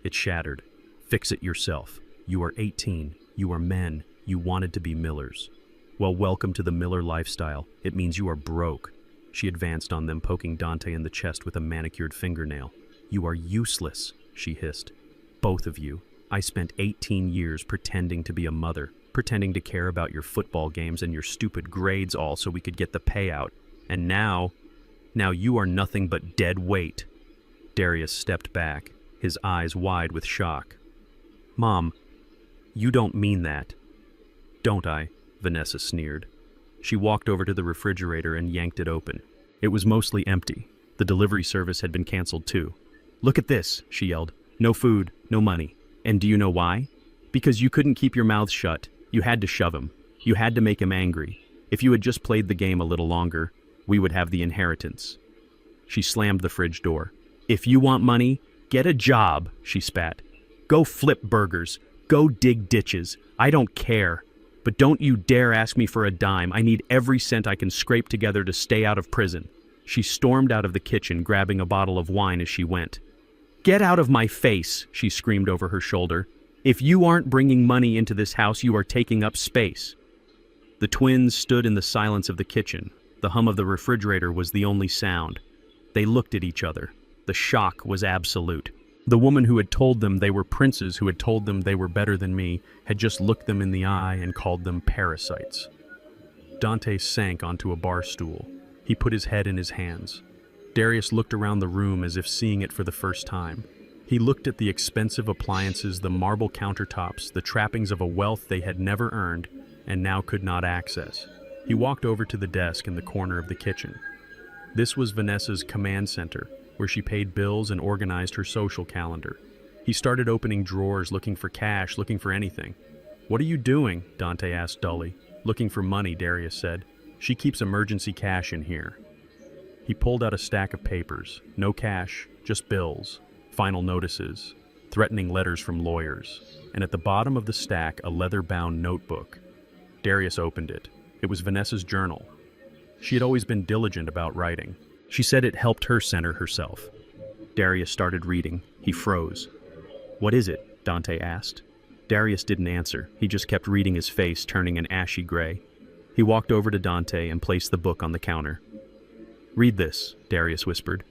Speaker 1: It shattered. "Fix it yourself. You are 18. You are men. You wanted to be Millers. Well, welcome to the Miller lifestyle. It means you are broke." She advanced on them, poking Dante in the chest with a manicured fingernail. "You are useless," she hissed. "Both of you. I spent 18 years pretending to be a mother, pretending to care about your football games and your stupid grades, all so we could get the payout. And now you are nothing but dead weight." Darius stepped back, his eyes wide with shock. "Mom, you don't mean that." "Don't I?" Vanessa sneered. She walked over to the refrigerator and yanked it open. It was mostly empty. The delivery service had been canceled too. "Look at this," she yelled. "No food, no money. And do you know why? Because you couldn't keep your mouth shut. You had to shove him. You had to make him angry. If you had just played the game a little longer, we would have the inheritance." She slammed the fridge door. "If you want money, get a job," she spat. "Go flip burgers. Go dig ditches. I don't care. But don't you dare ask me for a dime. I need every cent I can scrape together to stay out of prison." She stormed out of the kitchen, grabbing a bottle of wine as she went. "Get out of my face," she screamed over her shoulder. "If you aren't bringing money into this house, you are taking up space." The twins stood in the silence of the kitchen. The hum of the refrigerator was the only sound. They looked at each other. The shock was absolute. The woman who had told them they were princes, who had told them they were better than me, had just looked them in the eye and called them parasites. Dante sank onto a bar stool. He put his head in his hands. Darius looked around the room as if seeing it for the first time. He looked at the expensive appliances, the marble countertops, the trappings of a wealth they had never earned and now could not access. He walked over to the desk in the corner of the kitchen. This was Vanessa's command center, where she paid bills and organized her social calendar. He started opening drawers, looking for cash, looking for anything. "What are you doing?" Dante asked dully. "Looking for money," Darius said. "She keeps emergency cash in here." He pulled out a stack of papers. No cash, just bills, final notices, threatening letters from lawyers, and at the bottom of the stack a leather-bound notebook. Darius opened it. It was Vanessa's journal. She had always been diligent about writing. She said it helped her center herself. Darius started reading. He froze. "What is it?" Dante asked. Darius didn't answer. He just kept reading, his face turning an ashy gray. He walked over to Dante and placed the book on the counter. "Read this," Darius whispered.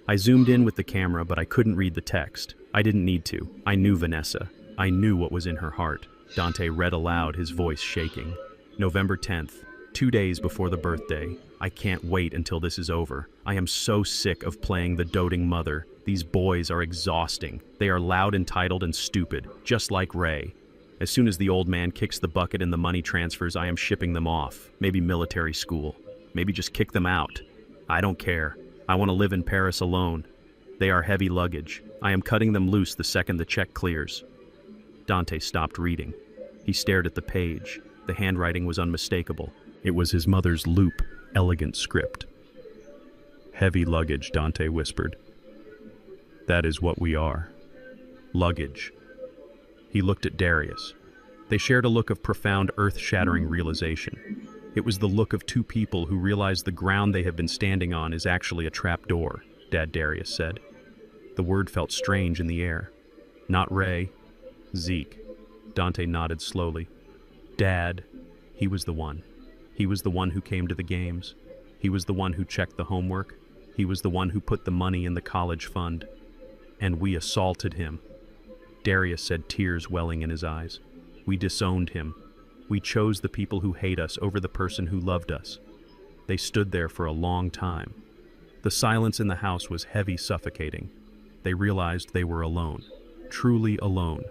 Speaker 1: I zoomed in with the camera, but I couldn't read the text. I didn't need to. I knew Vanessa. I knew what was in her heart. Dante read aloud, his voice shaking. "November 10th, 2 days before the birthday. I can't wait until this is over. I am so sick of playing the doting mother. These boys are exhausting. They are loud, entitled, and stupid, just like Ray. As soon as the old man kicks the bucket and the money transfers, I am shipping them off. Maybe military school. Maybe just kick them out. I don't care. I want to live in Paris alone. They are heavy luggage. I am cutting them loose the second the check clears." Dante stopped reading. He stared at the page. The handwriting was unmistakable. It was his mother's loop, elegant script. "Heavy luggage," Dante whispered. "That is what we are. Luggage." He looked at Darius. They shared a look of profound, earth-shattering realization. It was the look of two people who realize the ground they have been standing on is actually a trapdoor, Dad Darius said. The word felt strange in the air. "Not Ray. Zeke." Dante nodded slowly. "Dad, he was the one. He was the one who came to the games. He was the one who checked the homework. He was the one who put the money in the college fund. And we assaulted him." Darius said, tears welling in his eyes. "We disowned him. We chose the people who hate us over the person who loved us." They stood there for a long time. The silence in the house was heavy, suffocating. They realized they were alone, truly alone.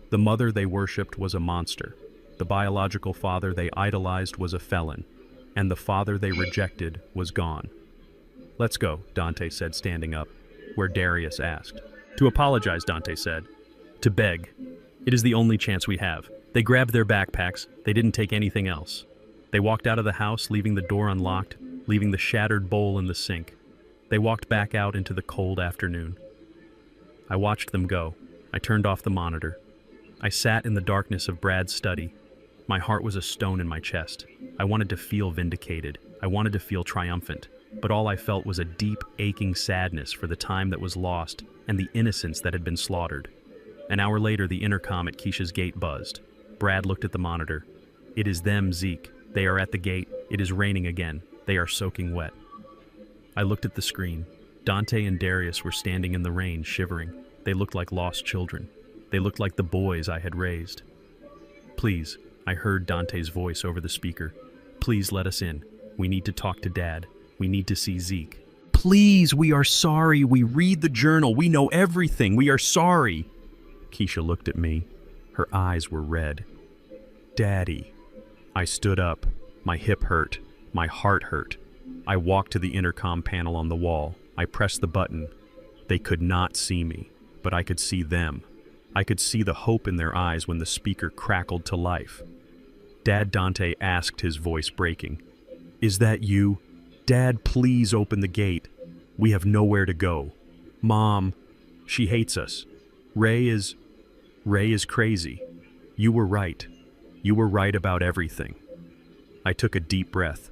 Speaker 1: The mother they worshipped was a monster. The biological father they idolized was a felon. And the father they rejected was gone. "Let's go," Dante said, standing up, where Darius asked. "To apologize," Dante said. "To beg. It is the only chance we have." They grabbed their backpacks. They didn't take anything else. They walked out of the house, leaving the door unlocked, leaving the shattered bowl in the sink. They walked back out into the cold afternoon. I watched them go. I turned off the monitor. I sat in the darkness of Brad's study. My heart was a stone in my chest. I wanted to feel vindicated. I wanted to feel triumphant. But all I felt was a deep, aching sadness for the time that was lost and the innocence that had been slaughtered. An hour later, the intercom at Keisha's gate buzzed. Brad looked at the monitor. "It is them, Zeke. They are at the gate. It is raining again. They are soaking wet." I looked at the screen. Dante and Darius were standing in the rain, shivering. They looked like lost children. They looked like the boys I had raised. "Please," I heard Dante's voice over the speaker. "Please let us in. We need to talk to Dad. We need to see Zeke." "Please, we are sorry. We read the journal. We know everything. We are sorry." Keisha looked at me. Her eyes were red. "Daddy." I stood up. My hip hurt. My heart hurt. I walked to the intercom panel on the wall. I pressed the button. They could not see me, but I could see them. I could see the hope in their eyes when the speaker crackled to life. "Dad," Dante asked, his voice breaking. "Is that you? Dad, please open the gate." We have nowhere to go. Mom, she hates us. Ray is crazy. You were right. You were right about everything. I took a deep breath.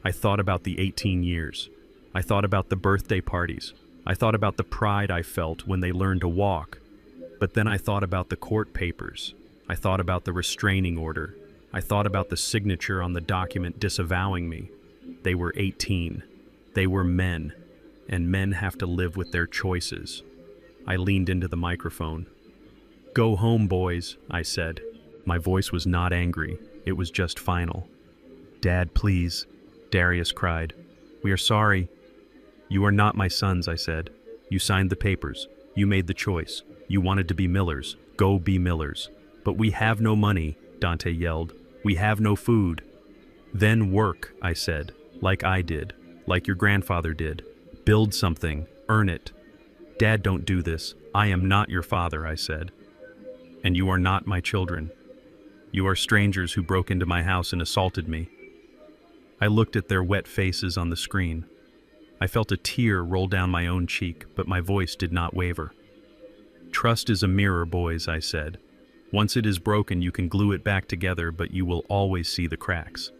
Speaker 1: I thought about the 18 years. I thought about the birthday parties. I thought about the pride I felt when they learned to walk. But then I thought about the court papers. I thought about the restraining order. I thought about the signature on the document disavowing me. They were 18. They were men, and men have to live with their choices. I leaned into the microphone. "Go home, boys," I said. My voice was not angry. It was just final. "Dad, please," Darius cried. "We are sorry." "You are not my sons," I said. "You signed the papers. You made the choice. You wanted to be Millers. Go be Millers." "But we have no money," Dante yelled. "We have no food." "Then work," I said, "like I did, like your grandfather did. Build something, earn it." "Dad, don't do this. I am not your father," I said. "And you are not my children. You are strangers who broke into my house and assaulted me." I looked at their wet faces on the screen. I felt a tear roll down my own cheek, but my voice did not waver. "Trust is a mirror, boys," I said. "Once it is broken, you can glue it back together, but you will always see the cracks.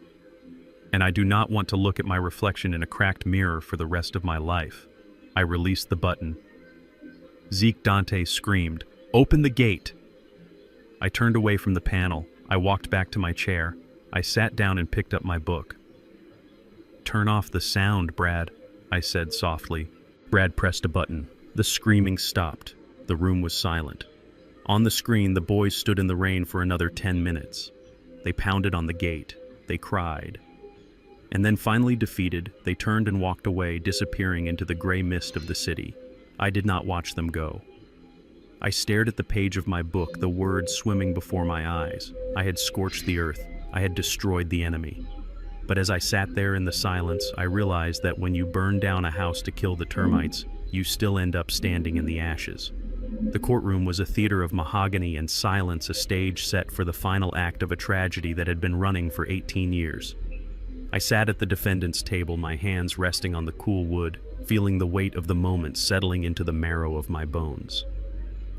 Speaker 1: And I do not want to look at my reflection in a cracked mirror for the rest of my life." I released the button. Zeke Dante screamed, "Open the gate!" I turned away from the panel. I walked back to my chair. I sat down and picked up my book. "Turn off the sound, Brad," I said softly. Brad pressed a button. The screaming stopped. The room was silent. On the screen, the boys stood in the rain for another 10 minutes. They pounded on the gate. They cried. And then, finally defeated, they turned and walked away, disappearing into the gray mist of the city. I did not watch them go. I stared at the page of my book, the words swimming before my eyes. I had scorched the earth. I had destroyed the enemy. But as I sat there in the silence, I realized that when you burn down a house to kill the termites, you still end up standing in the ashes. The courtroom was a theater of mahogany and silence, a stage set for the final act of a tragedy that had been running for 18 years. I sat at the defendant's table, my hands resting on the cool wood, feeling the weight of the moment settling into the marrow of my bones.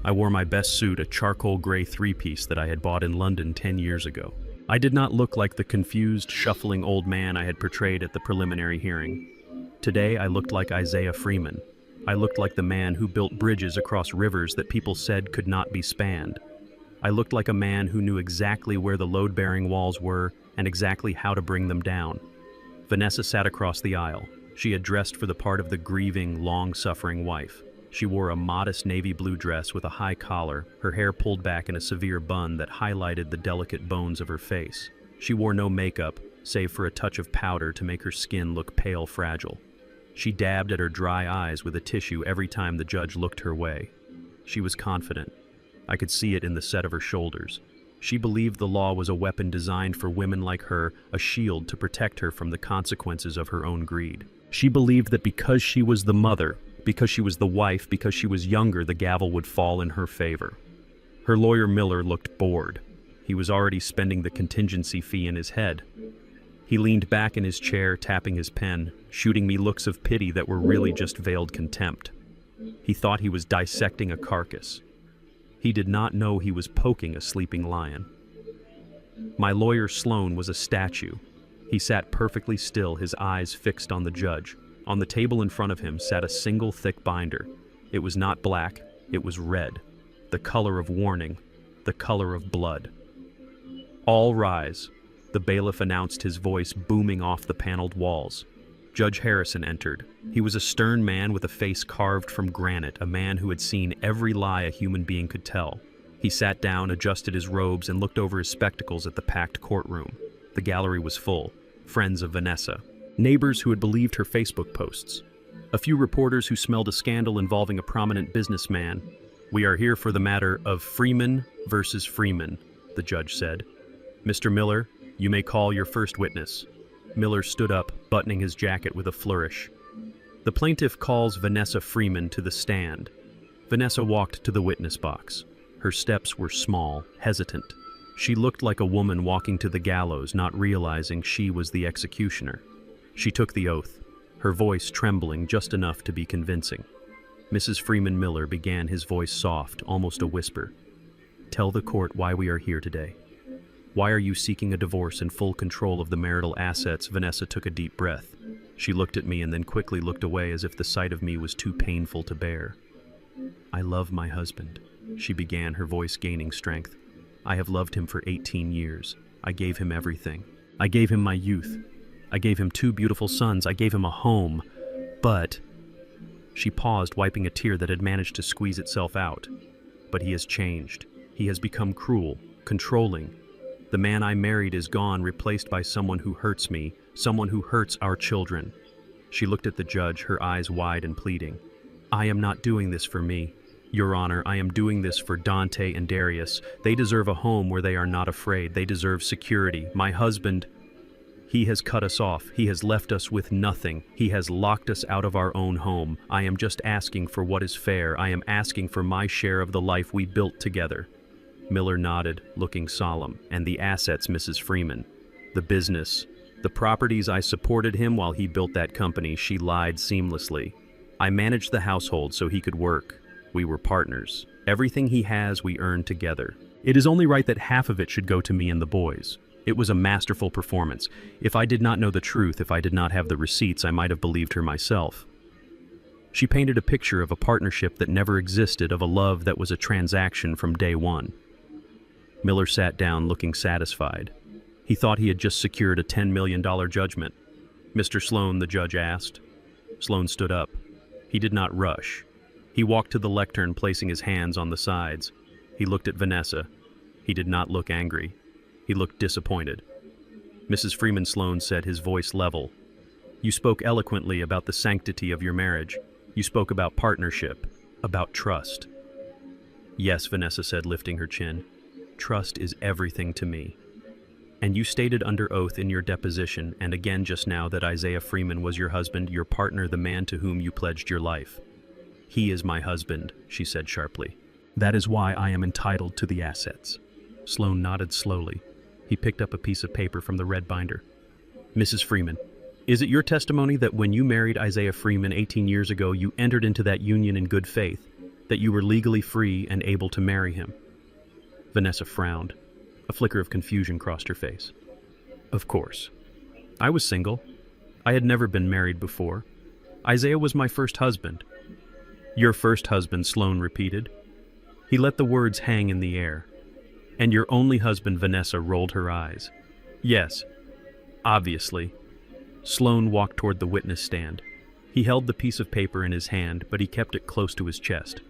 Speaker 1: I wore my best suit, a charcoal gray three-piece that I had bought in London 10 years ago. I did not look like the confused, shuffling old man I had portrayed at the preliminary hearing. Today I looked like Isaiah Freeman. I looked like the man who built bridges across rivers that people said could not be spanned. I looked like a man who knew exactly where the load-bearing walls were and exactly how to bring them down. Vanessa sat across the aisle. She had dressed for the part of the grieving, long-suffering wife. She wore a modest navy blue dress with a high collar, her hair pulled back in a severe bun that highlighted the delicate bones of her face. She wore no makeup, save for a touch of powder to make her skin look pale fragile. She dabbed at her dry eyes with a tissue every time the judge looked her way. She was confident. I could see it in the set of her shoulders. She believed the law was a weapon designed for women like her, a shield to protect her from the consequences of her own greed. She believed that because she was the mother, because she was the wife, because she was younger, the gavel would fall in her favor. Her lawyer Miller looked bored. He was already spending the contingency fee in his head. He leaned back in his chair, tapping his pen, shooting me looks of pity that were really just veiled contempt. He thought he was dissecting a carcass. He did not know he was poking a sleeping lion. My lawyer Sloan was a statue. He sat perfectly still, his eyes fixed on the judge. On the table in front of him sat a single thick binder. It was not black, it was red. The color of warning, the color of blood. "All rise," the bailiff announced, his voice booming off the paneled walls. Judge Harrison entered. He was a stern man with a face carved from granite, a man who had seen every lie a human being could tell. He sat down, adjusted his robes, and looked over his spectacles at the packed courtroom. The gallery was full. Friends of Vanessa. Neighbors who had believed her Facebook posts. A few reporters who smelled a scandal involving a prominent businessman. "We are here for the matter of Freeman versus Freeman," the judge said. "Mr. Miller, you may call your first witness." Miller stood up, buttoning his jacket with a flourish. "The plaintiff calls Vanessa Freeman to the stand." Vanessa walked to the witness box. Her steps were small, hesitant. She looked like a woman walking to the gallows, not realizing she was the executioner. She took the oath. her voice trembling just enough to be convincing. Mrs. Freeman Miller began, his voice soft, almost a whisper. "Tell the court why we are here today. Why are you seeking a divorce and full control of the marital assets?" Vanessa took a deep breath. She looked at me and then quickly looked away as if the sight of me was too painful to bear. "I love my husband," she began, her voice gaining strength. "I have loved him for 18 years. I gave him everything. I gave him my youth. I gave him 2 beautiful sons. I gave him a home. But..." She paused, wiping a tear that had managed to squeeze itself out. "But he has changed. He has become cruel, controlling. The man I married is gone, replaced by someone who hurts me, someone who hurts our children." She looked at the judge, her eyes wide and pleading. "I am not doing this for me. Your Honor, I am doing this for Dante and Darius. They deserve a home where they are not afraid. They deserve security. My husband, he has cut us off. He has left us with nothing. He has locked us out of our own home. I am just asking for what is fair. I am asking for my share of the life we built together." Miller nodded, looking solemn. "And the assets, Mrs. Freeman. The business. The properties. I supported him while he built that company." She lied seamlessly. "I managed the household so he could work. We were partners. Everything he has, we earned together. It is only right that half of it should go to me and the boys. It was a masterful performance. If I did not know the truth, if I did not have the receipts, I might have believed her myself." She painted a picture of a partnership that never existed, of a love that was a transaction from day one. Miller sat down, looking satisfied. He thought he had just secured a $10 million judgment. "Mr. Sloan," the judge asked. Sloan stood up. He did not rush. He walked to the lectern, placing his hands on the sides. He looked at Vanessa. He did not look angry. He looked disappointed. "Mrs. Freeman," Sloan said, his voice level. "You spoke eloquently about the sanctity of your marriage. You spoke about partnership, about trust." "Yes," Vanessa said, lifting her chin. "Trust is everything to me. And you stated under oath in your deposition, and again just now, that Isaiah Freeman was your husband, your partner, the man to whom you pledged your life." "He is my husband," she said sharply. "That is why I am entitled to the assets." Sloan nodded slowly. He picked up a piece of paper from the red binder. "Mrs. Freeman, is it your testimony that when you married Isaiah Freeman 18 years ago, you entered into that union in good faith, that you were legally free and able to marry him?" Vanessa frowned. A flicker of confusion crossed her face. "Of course. I was single. I had never been married before. Isaiah was my first husband." "Your first husband," Sloan repeated. He let the words hang in the air. "And your only husband," Vanessa rolled her eyes. "Yes, obviously." Sloan walked toward the witness stand. He held the piece of paper in his hand, but he kept it close to his chest.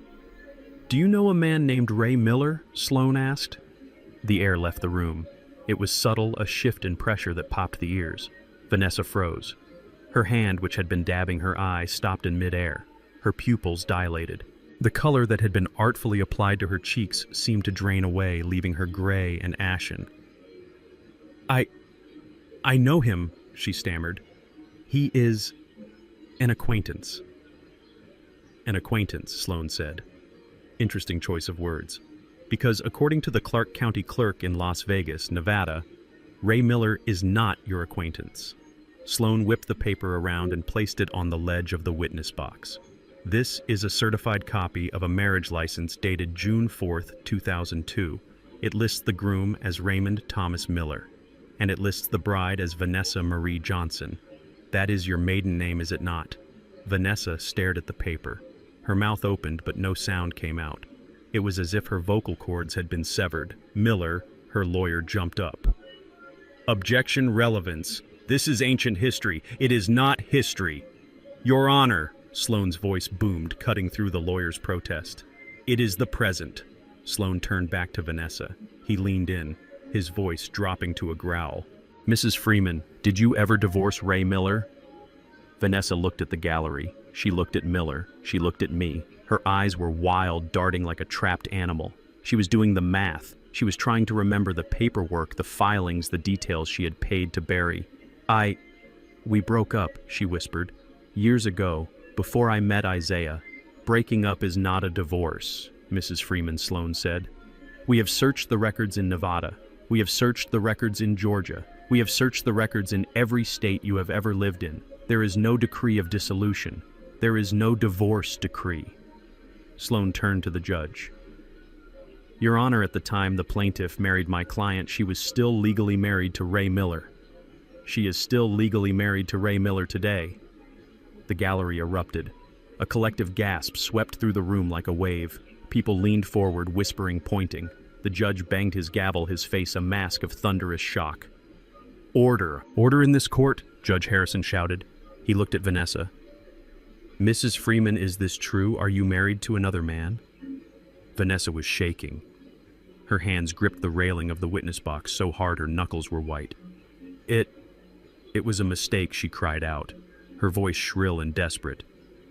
Speaker 1: "Do you know a man named Ray Miller?" Sloan asked. The air left the room. It was subtle, a shift in pressure that popped the ears. Vanessa froze. Her hand, which had been dabbing her eye, stopped in midair. Her pupils dilated. The color that had been artfully applied to her cheeks seemed to drain away, leaving her gray and ashen. I know him," she stammered. "He is an acquaintance." "An acquaintance," Sloan said. Interesting choice of words. Because according to the Clark County clerk in Las Vegas, Nevada, Ray Miller is not your acquaintance. Sloan whipped the paper around and placed it on the ledge of the witness box. "This is a certified copy of a marriage license dated June 4th, 2002. It lists the groom as Raymond Thomas Miller, and it lists the bride as Vanessa Marie Johnson. That is your maiden name, is it not?" Vanessa stared at the paper. Her mouth opened, but no sound came out. It was as if her vocal cords had been severed. Miller, her lawyer, jumped up. "Objection, relevance. This is ancient history. It is not history." "Your Honor," Sloan's voice boomed, cutting through the lawyer's protest. "It is the present." Sloan turned back to Vanessa. He leaned in, his voice dropping to a growl. "Mrs. Freeman, did you ever divorce Ray Miller?" Vanessa looked at the gallery. She looked at Miller. She looked at me. Her eyes were wild, darting like a trapped animal. She was doing the math. She was trying to remember the paperwork, the filings, the details she had paid to bury. We broke up," she whispered. "Years ago, before I met Isaiah." "Breaking up is not a divorce," Mrs. Freeman Sloan said. "We have searched the records in Nevada. We have searched the records in Georgia. We have searched the records in every state you have ever lived in. There is no decree of dissolution. There is no divorce decree. Sloan turned to the judge. Your Honor, at the time the plaintiff married my client, she was still legally married to Ray Miller. She is still legally married to Ray Miller today. The gallery erupted. A collective gasp swept through the room like a wave. People leaned forward, whispering, pointing. The judge banged his gavel, his face a mask of thunderous shock. Order! Order in this court, Judge Harrison shouted. He looked at Vanessa. Mrs. Freeman, is this true? Are you married to another man? Vanessa was shaking. Her hands gripped the railing of the witness box so hard her knuckles were white. It was a mistake, she cried out, her voice shrill and desperate.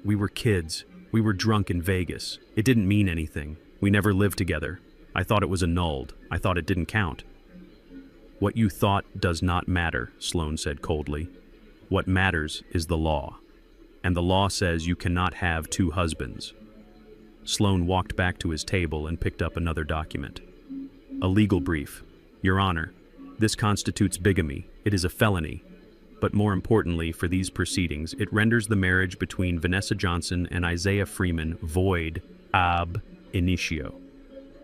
Speaker 1: We were kids. We were drunk in Vegas. It didn't mean anything. We never lived together. I thought it was annulled. I thought it didn't count. What you thought does not matter, Sloan said coldly. What matters is the law. And the law says you cannot have two husbands. Sloan walked back to his table and picked up another document. A legal brief. Your Honor, this constitutes bigamy. It is a felony. But more importantly for these proceedings, it renders the marriage between Vanessa Johnson and Isaiah Freeman void ab initio.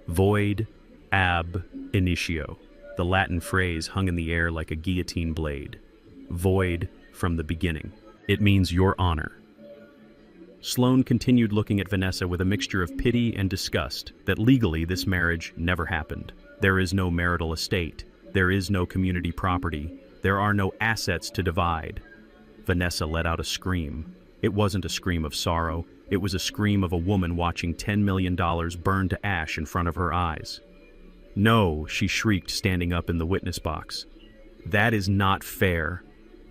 Speaker 1: Void ab initio. The Latin phrase hung in the air like a guillotine blade. Void from the beginning. It means Your Honor. Sloan continued looking at Vanessa with a mixture of pity and disgust that legally this marriage never happened. There is no marital estate. There is no community property. There are no assets to divide. Vanessa let out a scream. It wasn't a scream of sorrow. It was a scream of a woman watching $10 million burn to ash in front of her eyes. No, she shrieked, standing up in the witness box. That is not fair.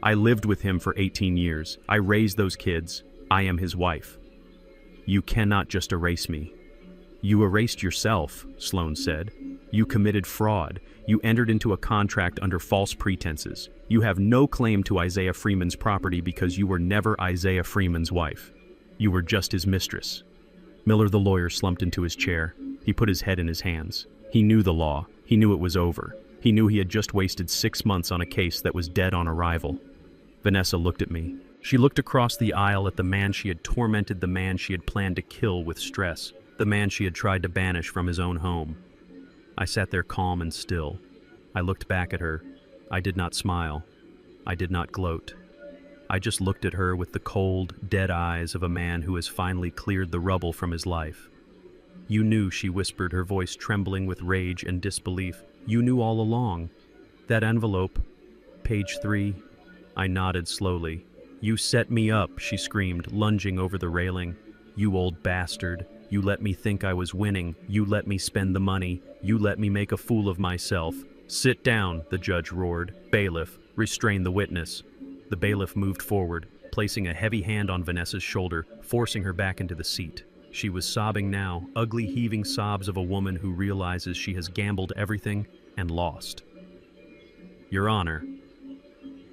Speaker 1: I lived with him for 18 years. I raised those kids. I am his wife. You cannot just erase me. You erased yourself, Sloan said. You committed fraud. You entered into a contract under false pretenses. You have no claim to Isaiah Freeman's property because you were never Isaiah Freeman's wife. You were just his mistress. Miller, the lawyer, slumped into his chair. He put his head in his hands. He knew the law. He knew it was over. He knew he had just wasted 6 months on a case that was dead on arrival. Vanessa looked at me. She looked across the aisle at the man she had tormented, the man she had planned to kill with stress, the man she had tried to banish from his own home. I sat there calm and still. I looked back at her. I did not smile. I did not gloat. I just looked at her with the cold, dead eyes of a man who has finally cleared the rubble from his life. You knew, she whispered, her voice trembling with rage and disbelief. You knew all along. That envelope, page 3. I nodded slowly. You set me up, she screamed, lunging over the railing. You old bastard. You let me think I was winning. You let me spend the money. You let me make a fool of myself. Sit down, the judge roared. Bailiff, restrain the witness. The bailiff moved forward, placing a heavy hand on Vanessa's shoulder, forcing her back into the seat. She was sobbing now, ugly heaving sobs of a woman who realizes she has gambled everything and lost. Your Honor,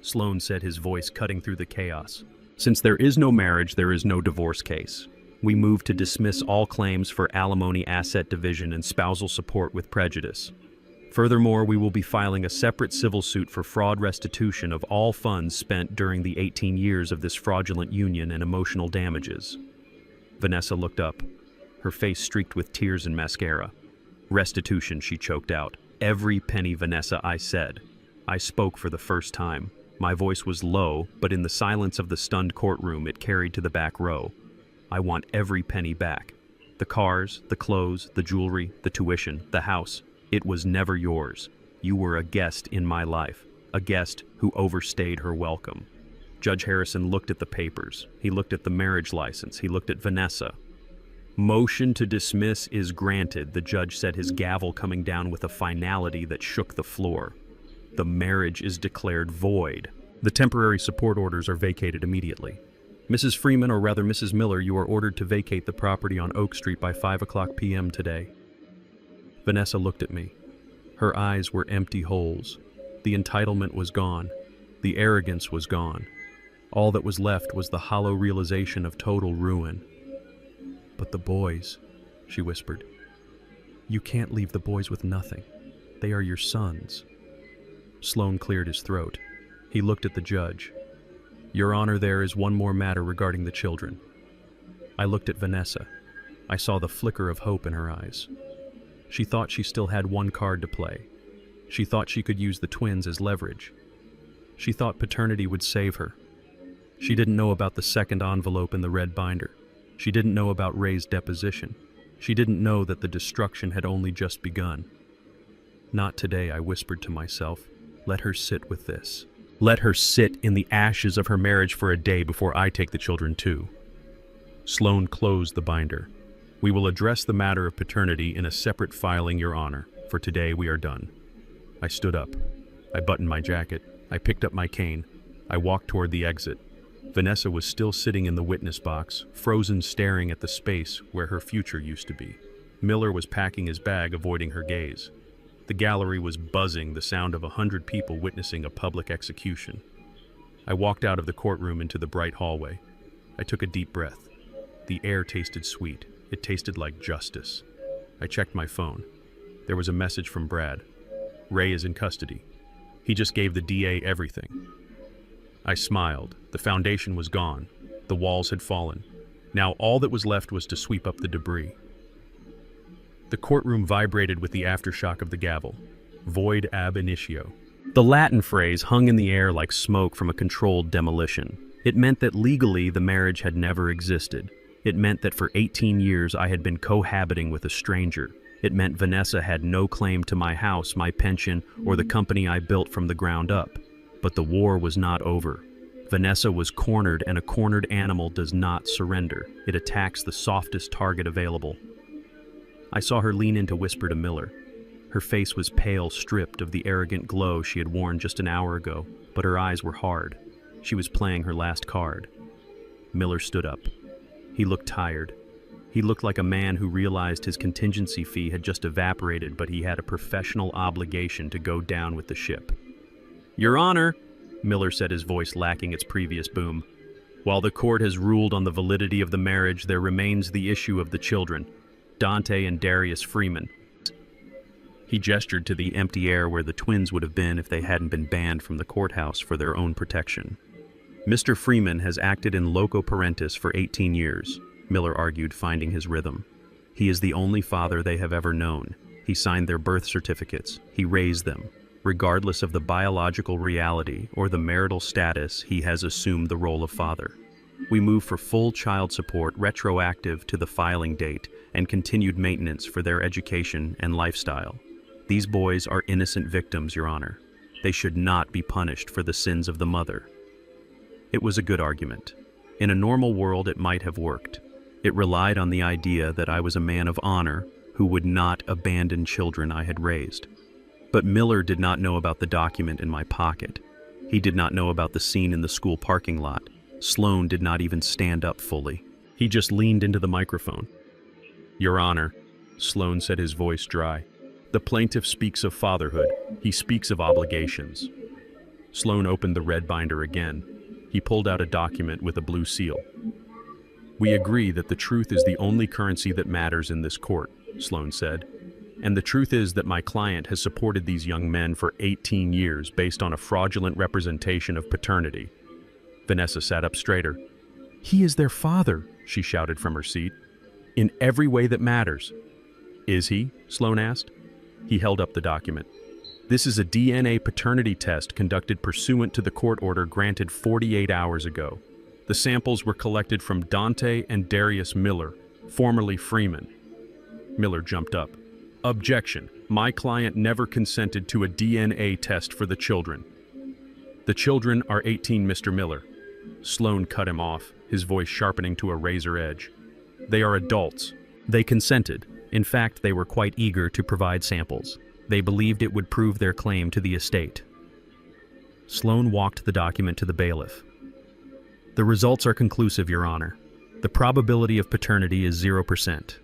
Speaker 1: Sloan said, his voice cutting through the chaos. Since there is no marriage, there is no divorce case. We move to dismiss all claims for alimony, asset division, and spousal support with prejudice. Furthermore, we will be filing a separate civil suit for fraud restitution of all funds spent during the 18 years of this fraudulent union and emotional damages. Vanessa looked up, her face streaked with tears and mascara. Restitution, she choked out. Every penny, Vanessa, I said. I spoke for the first time. My voice was low, but in the silence of the stunned courtroom, it carried to the back row. I want every penny back. The cars, the clothes, the jewelry, the tuition, the house. It was never yours. You were a guest in my life, a guest who overstayed her welcome. Judge Harrison looked at the papers. He looked at the marriage license. He looked at Vanessa. Motion to dismiss is granted, the judge said, his gavel coming down with a finality that shook the floor. The marriage is declared void. The temporary support orders are vacated immediately. Mrs. Freeman, or rather Mrs. Miller, you are ordered to vacate the property on Oak Street by 5:00 p.m. today. Vanessa looked at me. Her eyes were empty holes. The entitlement was gone. The arrogance was gone. All that was left was the hollow realization of total ruin. But the boys, she whispered. You can't leave the boys with nothing. They are your sons. Sloan cleared his throat. He looked at the judge. Your Honor, there is one more matter regarding the children. I looked at Vanessa. I saw the flicker of hope in her eyes. She thought she still had one card to play. She thought she could use the twins as leverage. She thought paternity would save her. She didn't know about the second envelope in the red binder. She didn't know about Ray's deposition. She didn't know that the destruction had only just begun. Not today, I whispered to myself. Let her sit with this. Let her sit in the ashes of her marriage for a day before I take the children too. Sloan closed the binder. We will address the matter of paternity in a separate filing, Your Honor. For today, we are done. I stood up. I buttoned my jacket. I picked up my cane. I walked toward the exit. Vanessa was still sitting in the witness box, frozen, staring at the space where her future used to be. Miller was packing his bag, avoiding her gaze. The gallery was buzzing, the sound of 100 people witnessing a public execution. I walked out of the courtroom into the bright hallway. I took a deep breath. The air tasted sweet. It tasted like justice. I checked my phone. There was a message from Brad. Ray is in custody. He just gave the DA everything. I smiled. The foundation was gone. The walls had fallen. Now all that was left was to sweep up the debris. The courtroom vibrated with the aftershock of the gavel. Void ab initio. The Latin phrase hung in the air like smoke from a controlled demolition. It meant that legally the marriage had never existed. It meant that for 18 years I had been cohabiting with a stranger. It meant Vanessa had no claim to my house, my pension, or the company I built from the ground up. But the war was not over. Vanessa was cornered, and a cornered animal does not surrender. It attacks the softest target available. I saw her lean in to whisper to Miller. Her face was pale, stripped of the arrogant glow she had worn just an hour ago, but her eyes were hard. She was playing her last card. Miller stood up. He looked tired. He looked like a man who realized his contingency fee had just evaporated, but he had a professional obligation to go down with the ship. Your Honor, Miller said, his voice lacking its previous boom. While the court has ruled on the validity of the marriage, there remains the issue of the children, Dante and Darius Freeman. He gestured to the empty air where the twins would have been if they hadn't been banned from the courthouse for their own protection. Mr. Freeman has acted in loco parentis for 18 years, Miller argued, finding his rhythm. He is the only father they have ever known. He signed their birth certificates. He raised them. Regardless of the biological reality or the marital status, he has assumed the role of father. We move for full child support retroactive to the filing date and continued maintenance for their education and lifestyle. These boys are innocent victims, Your Honor. They should not be punished for the sins of the mother. It was a good argument. In a normal world, it might have worked. It relied on the idea that I was a man of honor who would not abandon children I had raised. But Miller did not know about the document in my pocket. He did not know about the scene in the school parking lot. Sloan did not even stand up fully. He just leaned into the microphone. Your Honor, Sloan said, his voice dry. The plaintiff speaks of fatherhood. He speaks of obligations. Sloan opened the red binder again. He pulled out a document with a blue seal. We agree that the truth is the only currency that matters in this court, Sloan said. And the truth is that my client has supported these young men for 18 years based on a fraudulent representation of paternity. Vanessa sat up straighter. He is their father, she shouted from her seat. In every way that matters. Is he? Sloan asked. He held up the document. This is a DNA paternity test conducted pursuant to the court order granted 48 hours ago. The samples were collected from Dante and Darius Miller, formerly Freeman. Miller jumped up. Objection. My client never consented to a DNA test for the children. The children are 18, Mr. Miller. Sloan cut him off, his voice sharpening to a razor edge. They are adults. They consented. In fact, they were quite eager to provide samples. They believed it would prove their claim to the estate. Sloan walked the document to the bailiff. The results are conclusive, Your Honor. The probability of paternity is 0%.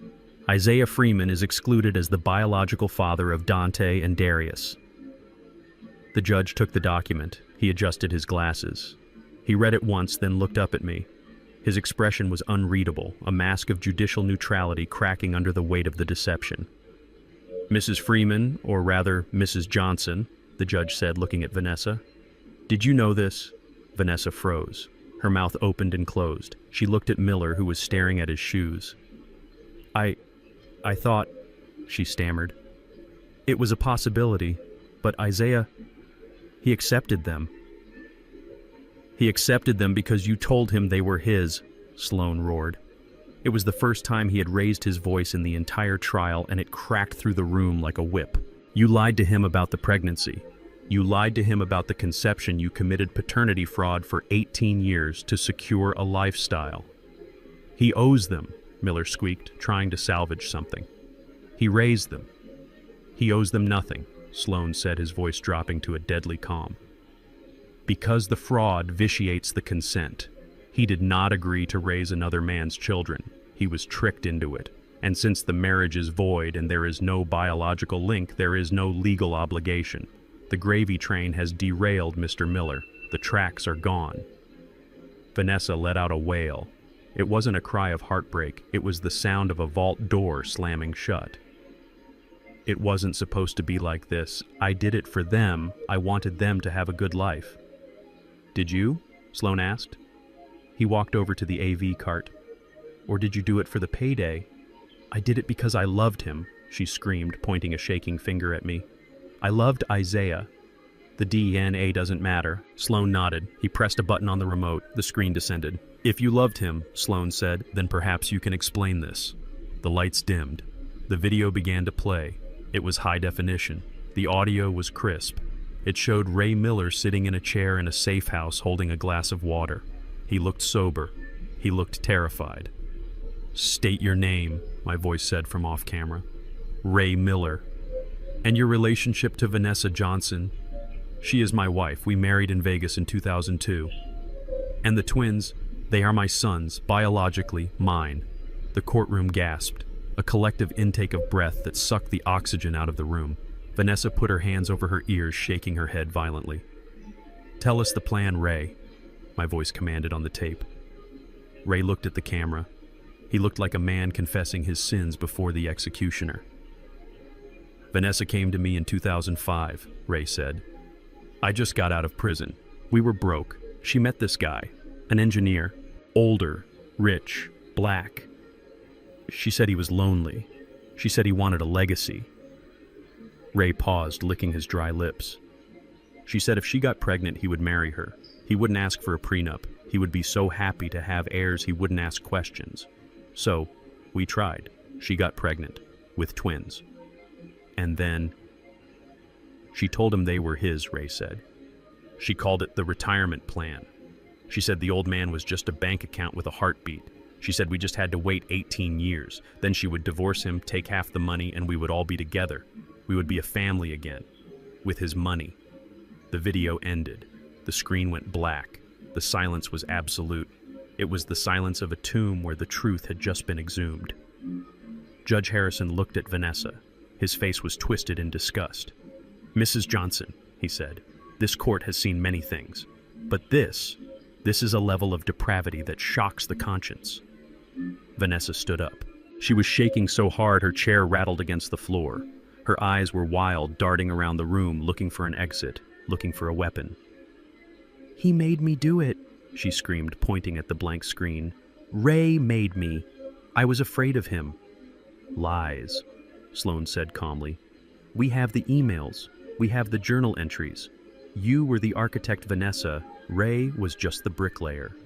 Speaker 1: Isaiah Freeman is excluded as the biological father of Dante and Darius. The judge took the document. He adjusted his glasses. He read it once, then looked up at me. His expression was unreadable, a mask of judicial neutrality cracking under the weight of the deception. Mrs. Freeman, or rather Mrs. Johnson, the judge said, looking at Vanessa. Did you know this? Vanessa froze. Her mouth opened and closed. She looked at Miller, who was staring at his shoes. I thought, she stammered. It was a possibility, but Isaiah, he accepted them. He accepted them because you told him they were his, Sloane roared. It was the first time he had raised his voice in the entire trial, and it cracked through the room like a whip. You lied to him about the pregnancy. You lied to him about the conception. You committed paternity fraud for 18 years to secure a lifestyle. He owes them, Miller squeaked, trying to salvage something. He raised them. He owes them nothing, Sloane said, his voice dropping to a deadly calm. Because the fraud vitiates the consent. He did not agree to raise another man's children. He was tricked into it. And since the marriage is void and there is no biological link, there is no legal obligation. The gravy train has derailed, Mr. Miller. The tracks are gone. Vanessa let out a wail. It wasn't a cry of heartbreak. It was the sound of a vault door slamming shut. It wasn't supposed to be like this. I did it for them. I wanted them to have a good life. Did you? Sloane asked. He walked over to the AV cart. Or did you do it for the payday? I did it because I loved him, she screamed, pointing a shaking finger at me. I loved Isaiah. The DNA doesn't matter. Sloane nodded. He pressed a button on the remote. The screen descended. If you loved him, Sloane said, then perhaps you can explain this. The lights dimmed. The video began to play. It was high definition. The audio was crisp. It showed Ray Miller sitting in a chair in a safe house holding a glass of water. He looked sober. He looked terrified. State your name, my voice said from off camera. Ray Miller. And your relationship to Vanessa Johnson. She is my wife. We married in Vegas in 2002. And the twins, they are my sons, biologically mine. The courtroom gasped, a collective intake of breath that sucked the oxygen out of the room. Vanessa put her hands over her ears, shaking her head violently. Tell us the plan, Ray, my voice commanded on the tape. Ray looked at the camera. He looked like a man confessing his sins before the executioner. Vanessa came to me in 2005, Ray said. I just got out of prison. We were broke. She met this guy, an engineer, older, rich, black. She said he was lonely. She said he wanted a legacy. Ray paused, licking his dry lips. She said if she got pregnant, he would marry her. He wouldn't ask for a prenup. He would be so happy to have heirs he wouldn't ask questions. So, we tried. She got pregnant, with twins. And then... She told him they were his, Ray said. She called it the retirement plan. She said the old man was just a bank account with a heartbeat. She said we just had to wait 18 years. Then she would divorce him, take half the money, and we would all be together. We would be a family again, with his money. The video ended. The screen went black. The silence was absolute. It was the silence of a tomb where the truth had just been exhumed. Judge Harrison looked at Vanessa. His face was twisted in disgust. Mrs. Johnson, he said, this court has seen many things. But this is a level of depravity that shocks the conscience. Vanessa stood up. She was shaking so hard her chair rattled against the floor. Her eyes were wild, darting around the room, looking for an exit, looking for a weapon. He made me do it, she screamed, pointing at the blank screen. Ray made me. I was afraid of him. Lies, Sloane said calmly. We have the emails. We have the journal entries. You were the architect, Vanessa. Ray was just the bricklayer.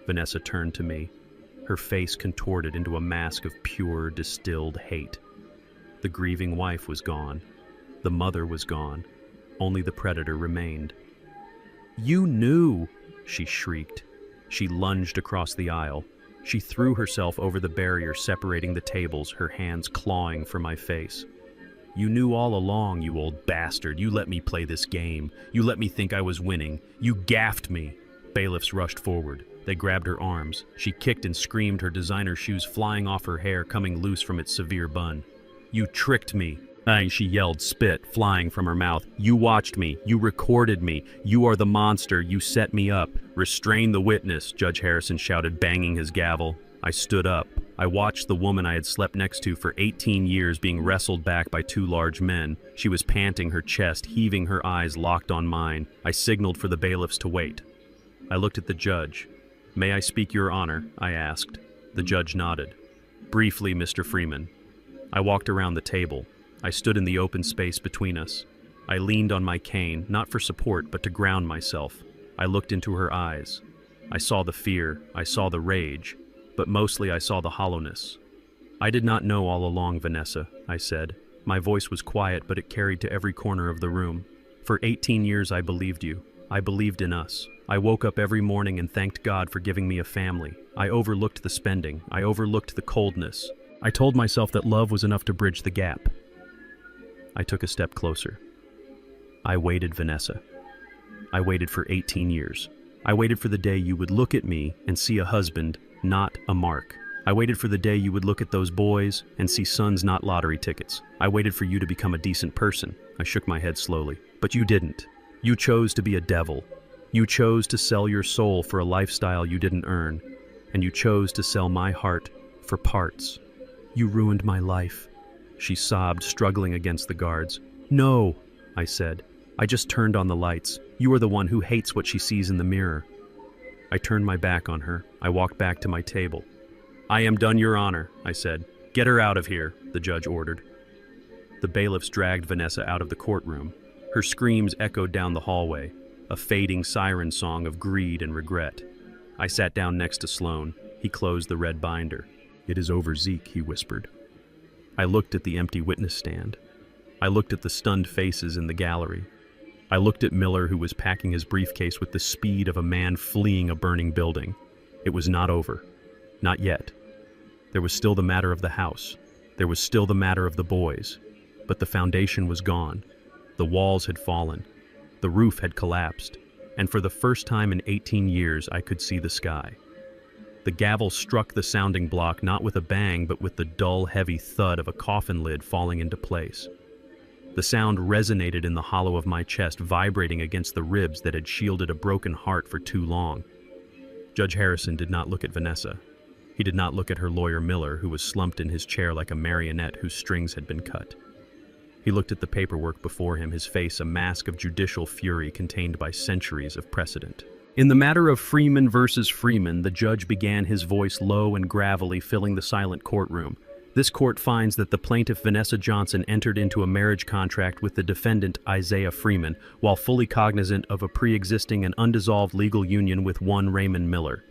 Speaker 1: Vanessa turned to me, her face contorted into a mask of pure, distilled hate. The grieving wife was gone. The mother was gone. Only the predator remained. You knew, she shrieked. She lunged across the aisle. She threw herself over the barrier separating the tables, her hands clawing for my face. You knew all along, you old bastard. You let me play this game. You let me think I was winning. You gaffed me. Bailiffs rushed forward. They grabbed her arms. She kicked and screamed, her designer shoes flying off her hair, coming loose from its severe bun. You tricked me. She yelled, spit flying from her mouth. You watched me. You recorded me. You are the monster. You set me up. Restrain the witness, Judge Harrison shouted, banging his gavel. I stood up. I watched the woman I had slept next to for 18 years being wrestled back by two large men. She was panting, her chest heaving, her eyes locked on mine. I signaled for the bailiffs to wait. I looked at the judge. "May I speak your honor?" I asked. The judge nodded. "Briefly, Mr. Freeman." I walked around the table. I stood in the open space between us. I leaned on my cane, not for support, but to ground myself. I looked into her eyes. I saw the fear, I saw the rage, but mostly I saw the hollowness. "I did not know all along, Vanessa," I said. My voice was quiet, but it carried to every corner of the room. "For 18 years I believed you. I believed in us. I woke up every morning and thanked God for giving me a family. I overlooked the spending. I overlooked the coldness. I told myself that love was enough to bridge the gap." I took a step closer. "I waited, Vanessa. I waited for 18 years. I waited for the day you would look at me and see a husband, not a mark. I waited for the day you would look at those boys and see sons, not lottery tickets. I waited for you to become a decent person." I shook my head slowly. "But you didn't. You chose to be a devil. You chose to sell your soul for a lifestyle you didn't earn. And you chose to sell my heart for parts. You ruined my life." She sobbed, struggling against the guards. "No," I said. "I just turned on the lights. You are the one who hates what she sees in the mirror." I turned my back on her. I walked back to my table. "I am done, Your Honor," I said. "Get her out of here," the judge ordered. The bailiffs dragged Vanessa out of the courtroom. Her screams echoed down the hallway, a fading siren song of greed and regret. I sat down next to Sloan. He closed the red binder. "It is over, Zeke," he whispered. I looked at the empty witness stand. I looked at the stunned faces in the gallery. I looked at Miller, who was packing his briefcase with the speed of a man fleeing a burning building. It was not over. Not yet. There was still the matter of the house. There was still the matter of the boys. But the foundation was gone. The walls had fallen. The roof had collapsed. And for the first time in 18 years, I could see the sky. The gavel struck the sounding block not with a bang, but with the dull, heavy thud of a coffin lid falling into place. The sound resonated in the hollow of my chest, vibrating against the ribs that had shielded a broken heart for too long. Judge Harrison did not look at Vanessa. He did not look at her lawyer Miller, who was slumped in his chair like a marionette whose strings had been cut. He looked at the paperwork before him, his face a mask of judicial fury contained by centuries of precedent. In the matter of Freeman versus Freeman, the judge began, his voice low and gravelly, filling the silent courtroom. "This court finds that the plaintiff Vanessa Johnson entered into a marriage contract with the defendant Isaiah Freeman while fully cognizant of a pre-existing and undissolved legal union with one Raymond Miller."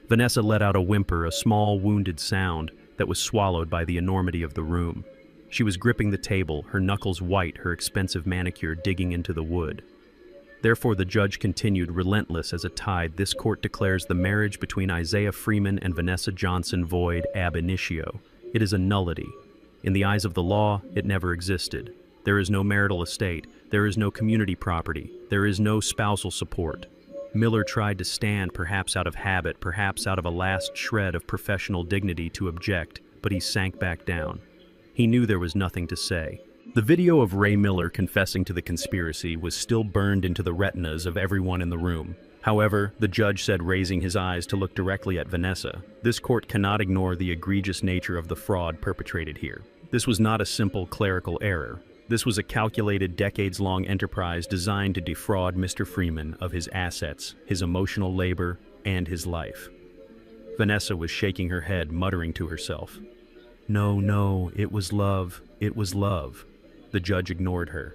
Speaker 1: Vanessa let out a whimper, a small, wounded sound that was swallowed by the enormity of the room. She was gripping the table, her knuckles white, her expensive manicure digging into the wood. Therefore, the judge continued, relentless as a tide, "This court declares the marriage between Isaiah Freeman and Vanessa Johnson void ab initio. It is a nullity. In the eyes of the law, it never existed. There is no marital estate. There is no community property. There is no spousal support." Miller tried to stand, perhaps out of habit, perhaps out of a last shred of professional dignity, to object, but he sank back down. He knew there was nothing to say. The video of Ray Miller confessing to the conspiracy was still burned into the retinas of everyone in the room. However, the judge said, raising his eyes to look directly at Vanessa, "This court cannot ignore the egregious nature of the fraud perpetrated here. This was not a simple clerical error. This was a calculated, decades-long enterprise designed to defraud Mr. Freeman of his assets, his emotional labor, and his life." Vanessa was shaking her head, muttering to herself. "No, no, it was love. It was love." The judge ignored her.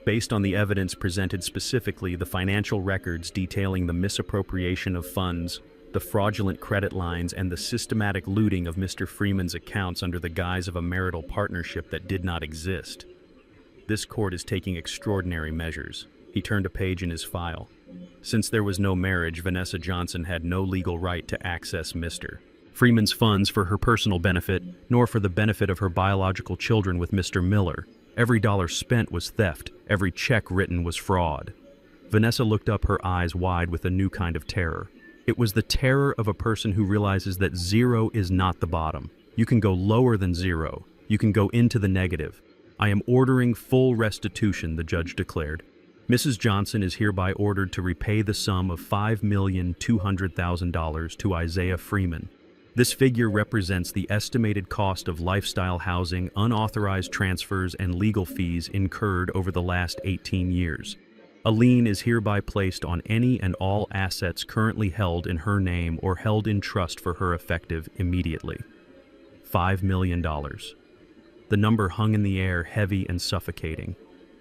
Speaker 1: Based on the evidence presented, specifically the financial records detailing the misappropriation of funds, the fraudulent credit lines, and the systematic looting of Mr. Freeman's accounts under the guise of a marital partnership that did not exist, this court is taking extraordinary measures. He turned a page in his file. Since there was no marriage, Vanessa Johnson had no legal right to access Mr. Freeman's funds for her personal benefit, nor for the benefit of her biological children with Mr. Miller. Every dollar spent was theft. Every check written was fraud. Vanessa looked up, her eyes wide with a new kind of terror. It was the terror of a person who realizes that zero is not the bottom. You can go lower than zero. You can go into the negative. "I am ordering full restitution," the judge declared. "Mrs. Johnson is hereby ordered to repay the sum of $5,200,000 to Isaiah Freeman. This figure represents the estimated cost of lifestyle housing, unauthorized transfers, and legal fees incurred over the last 18 years. A lien is hereby placed on any and all assets currently held in her name or held in trust for her effective immediately. $5 million. The number hung in the air, heavy and suffocating.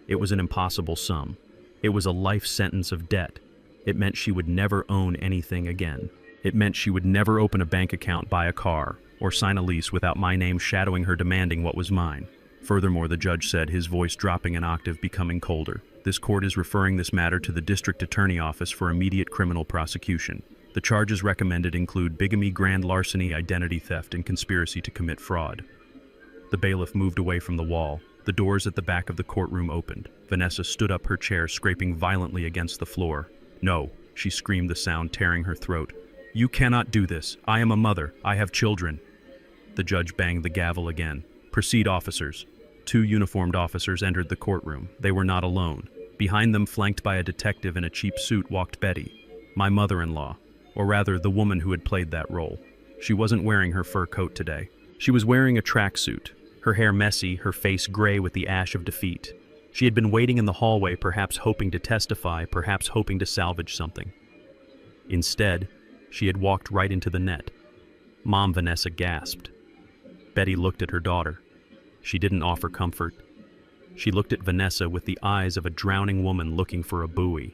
Speaker 1: It was an impossible sum. It was a life sentence of debt. It meant she would never own anything again. It meant she would never open a bank account, buy a car, or sign a lease without my name shadowing her demanding what was mine. Furthermore, the judge said, his voice dropping an octave, becoming colder, this court is referring this matter to the district attorney office for immediate criminal prosecution. The charges recommended include bigamy, grand larceny, identity theft, and conspiracy to commit fraud. The bailiff moved away from the wall. The doors at the back of the courtroom opened. Vanessa stood up, her chair scraping violently against the floor. "No," she screamed, the sound tearing her throat. "You cannot do this. I am a mother. I have children." The judge banged the gavel again. "Proceed, officers." 2 uniformed officers entered the courtroom. They were not alone. Behind them, flanked by a detective in a cheap suit, walked Betty, my mother-in-law, or rather, the woman who had played that role. She wasn't wearing her fur coat today. She was wearing a tracksuit, her hair messy, her face gray with the ash of defeat. She had been waiting in the hallway, perhaps hoping to testify, perhaps hoping to salvage something. Instead, she had walked right into the net. Mom, Vanessa gasped. Betty looked at her daughter. She didn't offer comfort. She looked at Vanessa with the eyes of a drowning woman looking for a buoy.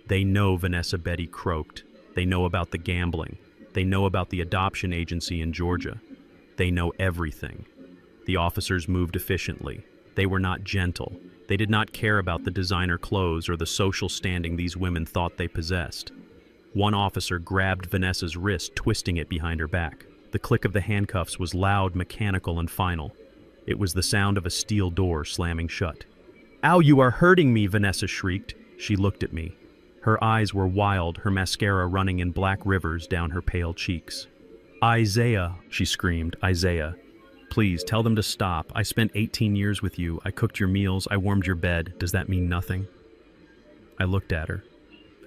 Speaker 1: "They know, Vanessa," Betty croaked. "They know about the gambling. They know about the adoption agency in Georgia. They know everything." The officers moved efficiently. They were not gentle. They did not care about the designer clothes or the social standing these women thought they possessed. One officer grabbed Vanessa's wrist, twisting it behind her back. The click of the handcuffs was loud, mechanical, and final. It was the sound of a steel door slamming shut. "Ow, you are hurting me," Vanessa shrieked. She looked at me. Her eyes were wild, her mascara running in black rivers down her pale cheeks. "Isaiah," she screamed, "Isaiah. Please, tell them to stop. I spent 18 years with you. I cooked your meals. I warmed your bed. Does that mean nothing?" I looked at her.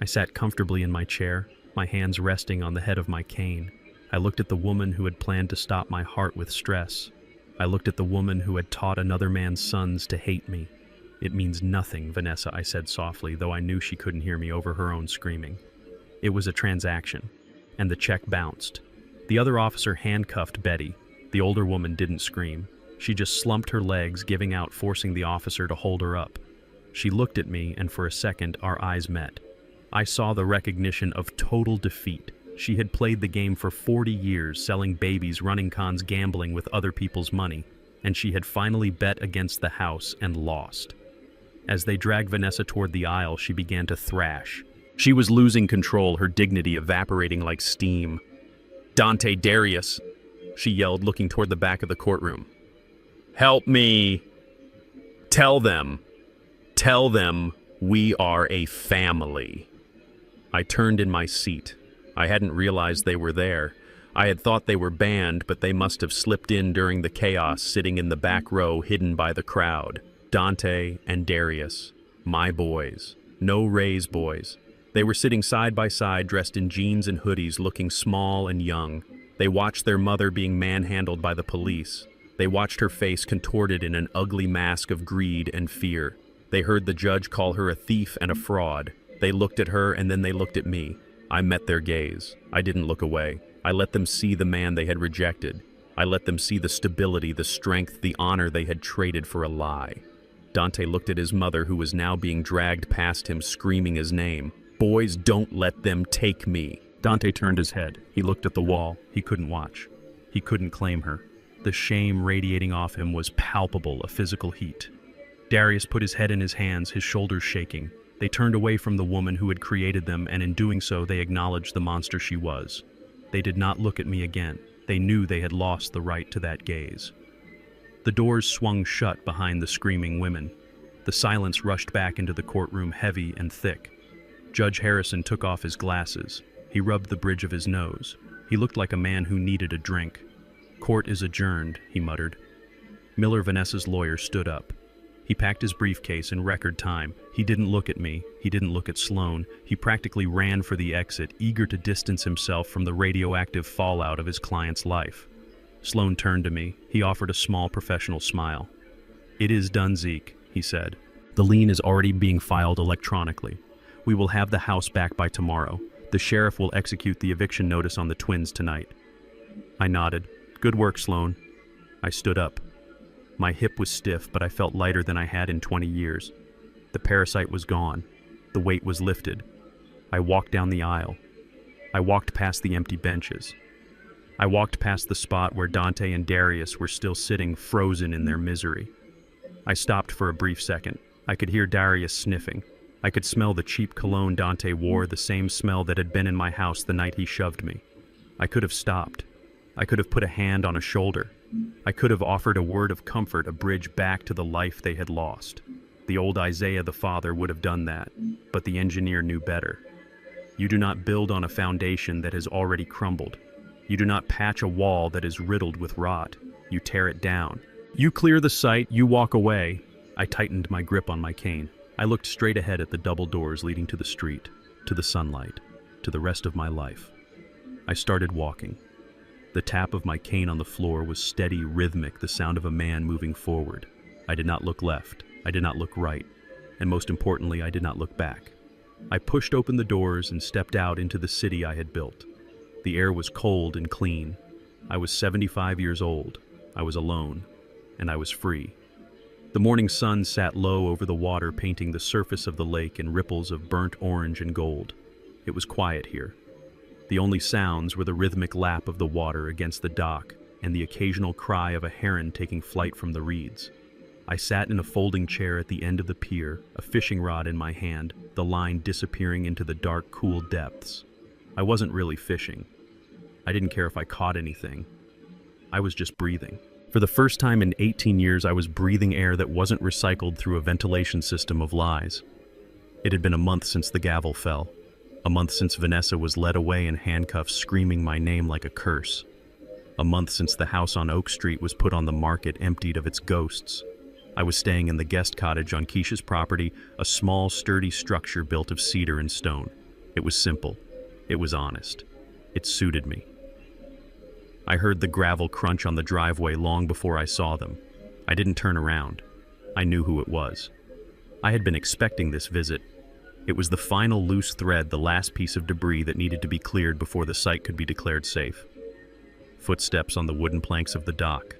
Speaker 1: I sat comfortably in my chair, my hands resting on the head of my cane. I looked at the woman who had planned to stop my heart with stress. I looked at the woman who had taught another man's sons to hate me. "It means nothing, Vanessa," I said softly, though I knew she couldn't hear me over her own screaming. It was a transaction, and the check bounced. The other officer handcuffed Betty. The older woman didn't scream. She just slumped her legs, giving out, forcing the officer to hold her up. She looked at me, and for a second, our eyes met. I saw the recognition of total defeat. She had played the game for 40 years, selling babies, running cons, gambling with other people's money, and she had finally bet against the house and lost. As they dragged Vanessa toward the aisle, she began to thrash. She was losing control, her dignity evaporating like steam. "Dante, Darius," she yelled, looking toward the back of the courtroom. "Help me! Tell them we are a family." I turned in my seat. I hadn't realized they were there. I had thought they were banned, but they must have slipped in during the chaos, sitting in the back row, hidden by the crowd. Dante and Darius, my boys. No Ray's boys. They were sitting side by side, dressed in jeans and hoodies, looking small and young. They watched their mother being manhandled by the police. They watched her face contorted in an ugly mask of greed and fear. They heard the judge call her a thief and a fraud. They looked at her, and then they looked at me. I met their gaze. I didn't look away. I let them see the man they had rejected. I let them see the stability, the strength, the honor they had traded for a lie. Dante looked at his mother, who was now being dragged past him, screaming his name. "Boys, don't let them take me." Dante turned his head. He looked at the wall. He couldn't watch. He couldn't claim her. The shame radiating off him was palpable, a physical heat. Darius put his head in his hands, his shoulders shaking. They turned away from the woman who had created them, and in doing so, they acknowledged the monster she was. They did not look at me again. They knew they had lost the right to that gaze. The doors swung shut behind the screaming women. The silence rushed back into the courtroom, heavy and thick. Judge Harrison took off his glasses. He rubbed the bridge of his nose. He looked like a man who needed a drink. "Court is adjourned," he muttered. Miller, Vanessa's lawyer, stood up. He packed his briefcase in record time. He didn't look at me. He didn't look at Sloan. He practically ran for the exit, eager to distance himself from the radioactive fallout of his client's life. Sloan turned to me. He offered a small professional smile. "It is done, Zeke," he said. The lien is already being filed electronically. We will have the house back by tomorrow. The sheriff will execute the eviction notice on the twins tonight. I nodded. Good work, Sloan. I stood up. My hip was stiff, but I felt lighter than I had in 20 years. The parasite was gone. The weight was lifted. I walked down the aisle. I walked past the empty benches. I walked past the spot where Dante and Darius were still sitting, frozen in their misery. I stopped for a brief second. I could hear Darius sniffing. I could smell the cheap cologne Dante wore, the same smell that had been in my house the night he shoved me. I could have stopped. I could have put a hand on a shoulder. I could have offered a word of comfort, a bridge back to the life they had lost. The old Isaiah the father would have done that, but the engineer knew better. You do not build on a foundation that has already crumbled. You do not patch a wall that is riddled with rot. You tear it down. You clear the site, you walk away. I tightened my grip on my cane. I looked straight ahead at the double doors leading to the street, to the sunlight, to the rest of my life. I started walking. The tap of my cane on the floor was steady, rhythmic, the sound of a man moving forward. I did not look left. I did not look right. And most importantly, I did not look back. I pushed open the doors and stepped out into the city I had built. The air was cold and clean. I was 75 years old. I was alone. And I was free. The morning sun sat low over the water, painting the surface of the lake in ripples of burnt orange and gold. It was quiet here. The only sounds were the rhythmic lap of the water against the dock and the occasional cry of a heron taking flight from the reeds. I sat in a folding chair at the end of the pier, a fishing rod in my hand, the line disappearing into the dark, cool depths. I wasn't really fishing. I didn't care if I caught anything. I was just breathing. For the first time in 18 years, I was breathing air that wasn't recycled through a ventilation system of lies. It had been a month since the gavel fell. A month since Vanessa was led away in handcuffs, screaming my name like a curse. A month since the house on Oak Street was put on the market, emptied of its ghosts. I was staying in the guest cottage on Keisha's property, a small, sturdy structure built of cedar and stone. It was simple. It was honest. It suited me. I heard the gravel crunch on the driveway long before I saw them. I didn't turn around. I knew who it was. I had been expecting this visit. It was the final loose thread, the last piece of debris that needed to be cleared before the site could be declared safe. Footsteps on the wooden planks of the dock.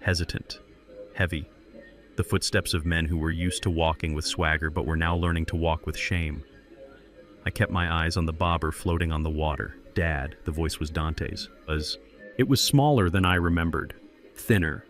Speaker 1: Hesitant. Heavy. The footsteps of men who were used to walking with swagger but were now learning to walk with shame. I kept my eyes on the bobber floating on the water. Dad, the voice was Dante's, It was smaller than I remembered. Thinner.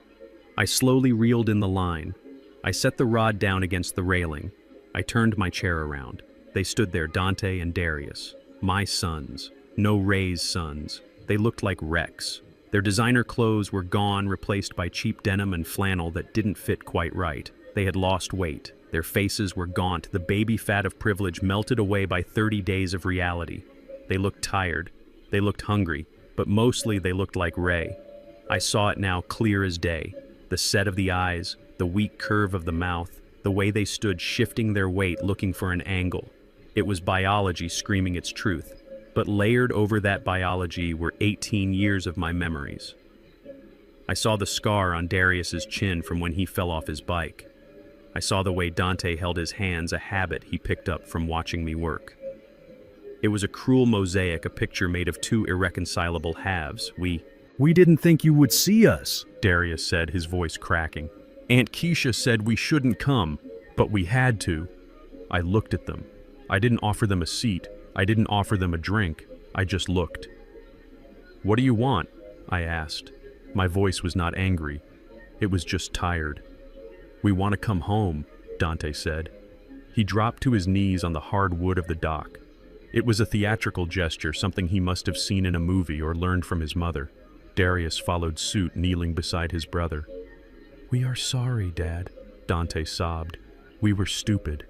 Speaker 1: I slowly reeled in the line. I set the rod down against the railing. I turned my chair around. They stood there, Dante and Darius. My sons. No Ray's sons. They looked like wrecks. Their designer clothes were gone, replaced by cheap denim and flannel that didn't fit quite right. They had lost weight. Their faces were gaunt. The baby fat of privilege melted away by 30 days of reality. They looked tired. They looked hungry. But mostly they looked like Ray. I saw it now clear as day. The set of the eyes, the weak curve of the mouth, the way they stood shifting their weight looking for an angle. It was biology screaming its truth. But layered over that biology were 18 years of my memories. I saw the scar on Darius's chin from when he fell off his bike. I saw the way Dante held his hands, a habit he picked up from watching me work. It was a cruel mosaic, a picture made of two irreconcilable halves. We didn't think you would see us, Darius said, his voice cracking. Aunt Keisha said we shouldn't come, but we had to. I looked at them. I didn't offer them a seat. I didn't offer them a drink. I just looked. What do you want? I asked. My voice was not angry. It was just tired. We want to come home, Dante said. He dropped to his knees on the hard wood of the dock. It was a theatrical gesture, something he must have seen in a movie or learned from his mother. Darius followed suit, kneeling beside his brother. We are sorry, Dad, Dante sobbed. We were stupid.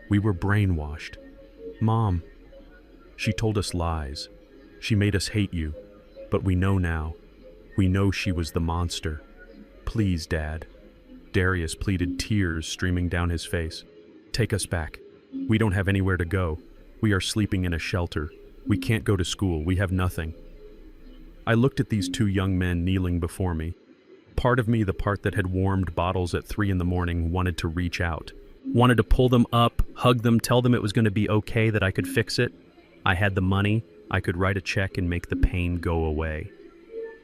Speaker 1: We were brainwashed. Mom, she told us lies. She made us hate you. But we know now. We know she was the monster. Please, Dad. Darius pleaded, tears streaming down his face. Take us back. We don't have anywhere to go. We are sleeping in a shelter. We can't go to school. We have nothing. I looked at these two young men kneeling before me. Part of me, the part that had warmed bottles at 3 in the morning, wanted to reach out. Wanted to pull them up, hug them, tell them it was going to be okay, that I could fix it. I had the money, I could write a check and make the pain go away.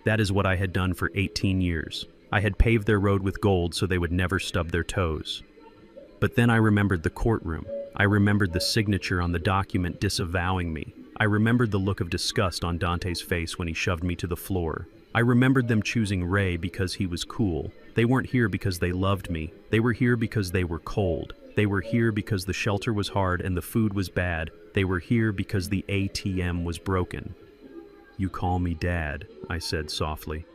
Speaker 1: That is what I had done for 18 years. I had paved their road with gold so they would never stub their toes. But then I remembered the courtroom. I remembered the signature on the document disavowing me. I remembered the look of disgust on Dante's face when he shoved me to the floor. I remembered them choosing Ray because he was cool. They weren't here because they loved me. They were here because they were cold. They were here because the shelter was hard and the food was bad. They were here because the ATM was broken. "You call me Dad," I said softly.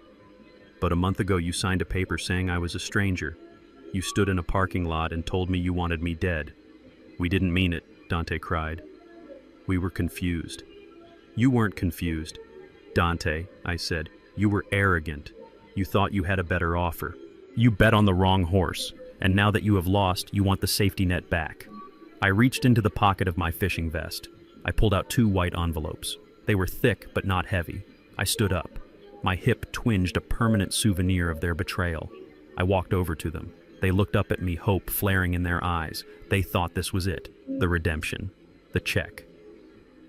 Speaker 1: "But a month ago you signed a paper saying I was a stranger. You stood in a parking lot and told me you wanted me dead." "We didn't mean it," Dante cried. "We were confused." "You weren't confused, Dante," I said. "You were arrogant. You thought you had a better offer. You bet on the wrong horse, and now that you have lost, you want the safety net back." I reached into the pocket of my fishing vest. I pulled out 2 white envelopes. They were thick but not heavy. I stood up. My hip twinged, a permanent souvenir of their betrayal. I walked over to them. They looked up at me, hope flaring in their eyes. They thought this was it, the redemption, the check.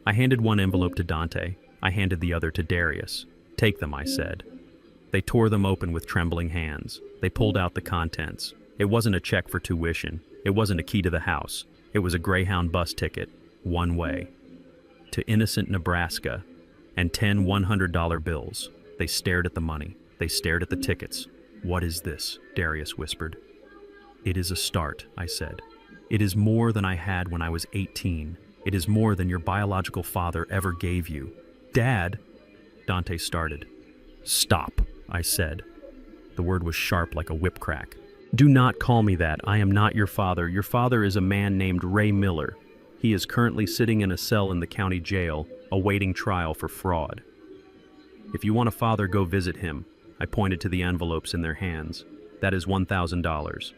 Speaker 1: I handed one envelope to Dante. I handed the other to Darius. "Take them," I said. They tore them open with trembling hands. They pulled out the contents. It wasn't a check for tuition. It wasn't a key to the house. It was a Greyhound bus ticket, one way, to innocent Nebraska, and 10 $100 bills. They stared at the money. They stared at the tickets. "What is this?" Darius whispered. "It is a start," I said. "It is more than I had when I was 18. It is more than your biological father ever gave you." "Dad," Dante started. "Stop," I said. The word was sharp like a whip crack. "Do not call me that. I am not your father. Your father is a man named Ray Miller. He is currently sitting in a cell in the county jail, awaiting trial for fraud. If you want a father, go visit him." I pointed to the envelopes in their hands. "That is $1,000.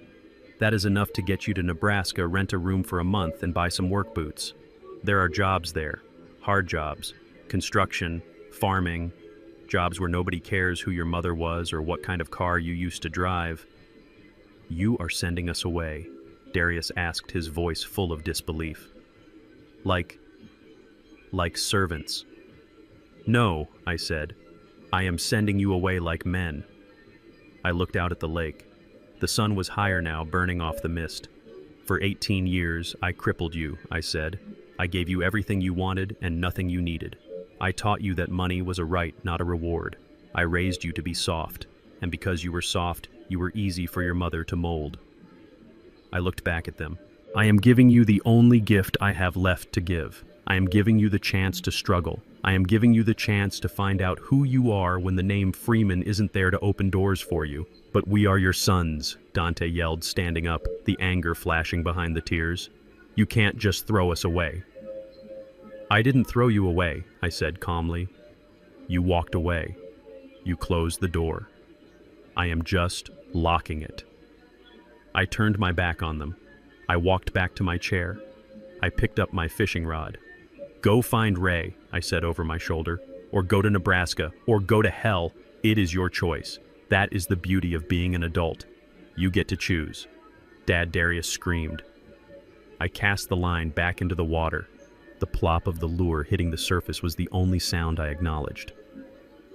Speaker 1: That is enough to get you to Nebraska, rent a room for a month, and buy some work boots. There are jobs there. Hard jobs. Construction, farming, jobs where nobody cares who your mother was or what kind of car you used to drive." "You are sending us away?" Darius asked, his voice full of disbelief. Like servants." "No," I said. "I am sending you away like men." I looked out at the lake. The sun was higher now, burning off the mist. "For 18 years, I crippled you," I said. "I gave you everything you wanted and nothing you needed. I taught you that money was a right, not a reward. I raised you to be soft, and because you were soft, you were easy for your mother to mold." I looked back at them. "I am giving you the only gift I have left to give. I am giving you the chance to struggle. I am giving you the chance to find out who you are when the name Freeman isn't there to open doors for you. But we are your sons," Dante yelled, standing up, the anger flashing behind the tears. "You can't just throw us away." "I didn't throw you away," I said calmly. "You walked away. You closed the door. I am just locking it." I turned my back on them. I walked back to my chair. I picked up my fishing rod. "Go find Ray," I said over my shoulder, "or go to Nebraska, or go to hell. It is your choice. That is the beauty of being an adult. You get to choose." Dad, Darius screamed. I cast the line back into the water. The plop of the lure hitting the surface was the only sound I acknowledged.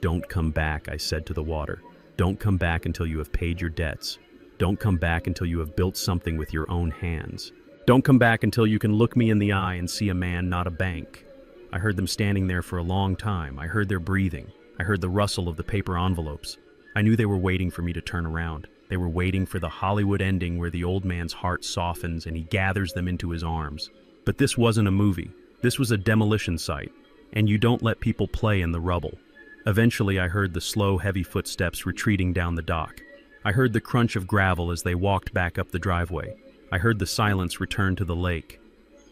Speaker 1: "Don't come back," I said to the water. "Don't come back until you have paid your debts. Don't come back until you have built something with your own hands. Don't come back until you can look me in the eye and see a man, not a bank." I heard them standing there for a long time. I heard their breathing. I heard the rustle of the paper envelopes. I knew they were waiting for me to turn around. They were waiting for the Hollywood ending where the old man's heart softens and he gathers them into his arms. But this wasn't a movie. This was a demolition site, and you don't let people play in the rubble. Eventually, I heard the slow, heavy footsteps retreating down the dock. I heard the crunch of gravel as they walked back up the driveway. I heard the silence return to the lake.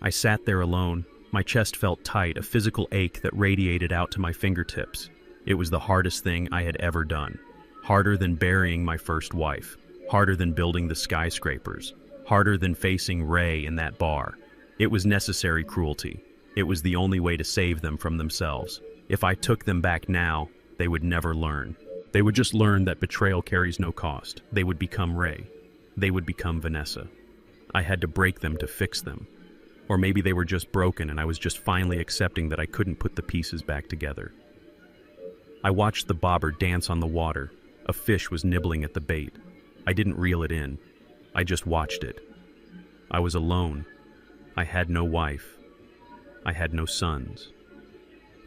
Speaker 1: I sat there alone. My chest felt tight, a physical ache that radiated out to my fingertips. It was the hardest thing I had ever done. Harder than burying my first wife. Harder than building the skyscrapers. Harder than facing Ray in that bar. It was necessary cruelty. It was the only way to save them from themselves. If I took them back now, they would never learn. They would just learn that betrayal carries no cost. They would become Ray. They would become Vanessa. I had to break them to fix them. Or maybe they were just broken and I was just finally accepting that I couldn't put the pieces back together. I watched the bobber dance on the water. A fish was nibbling at the bait. I didn't reel it in. I just watched it. I was alone. I had no wife. I had no sons.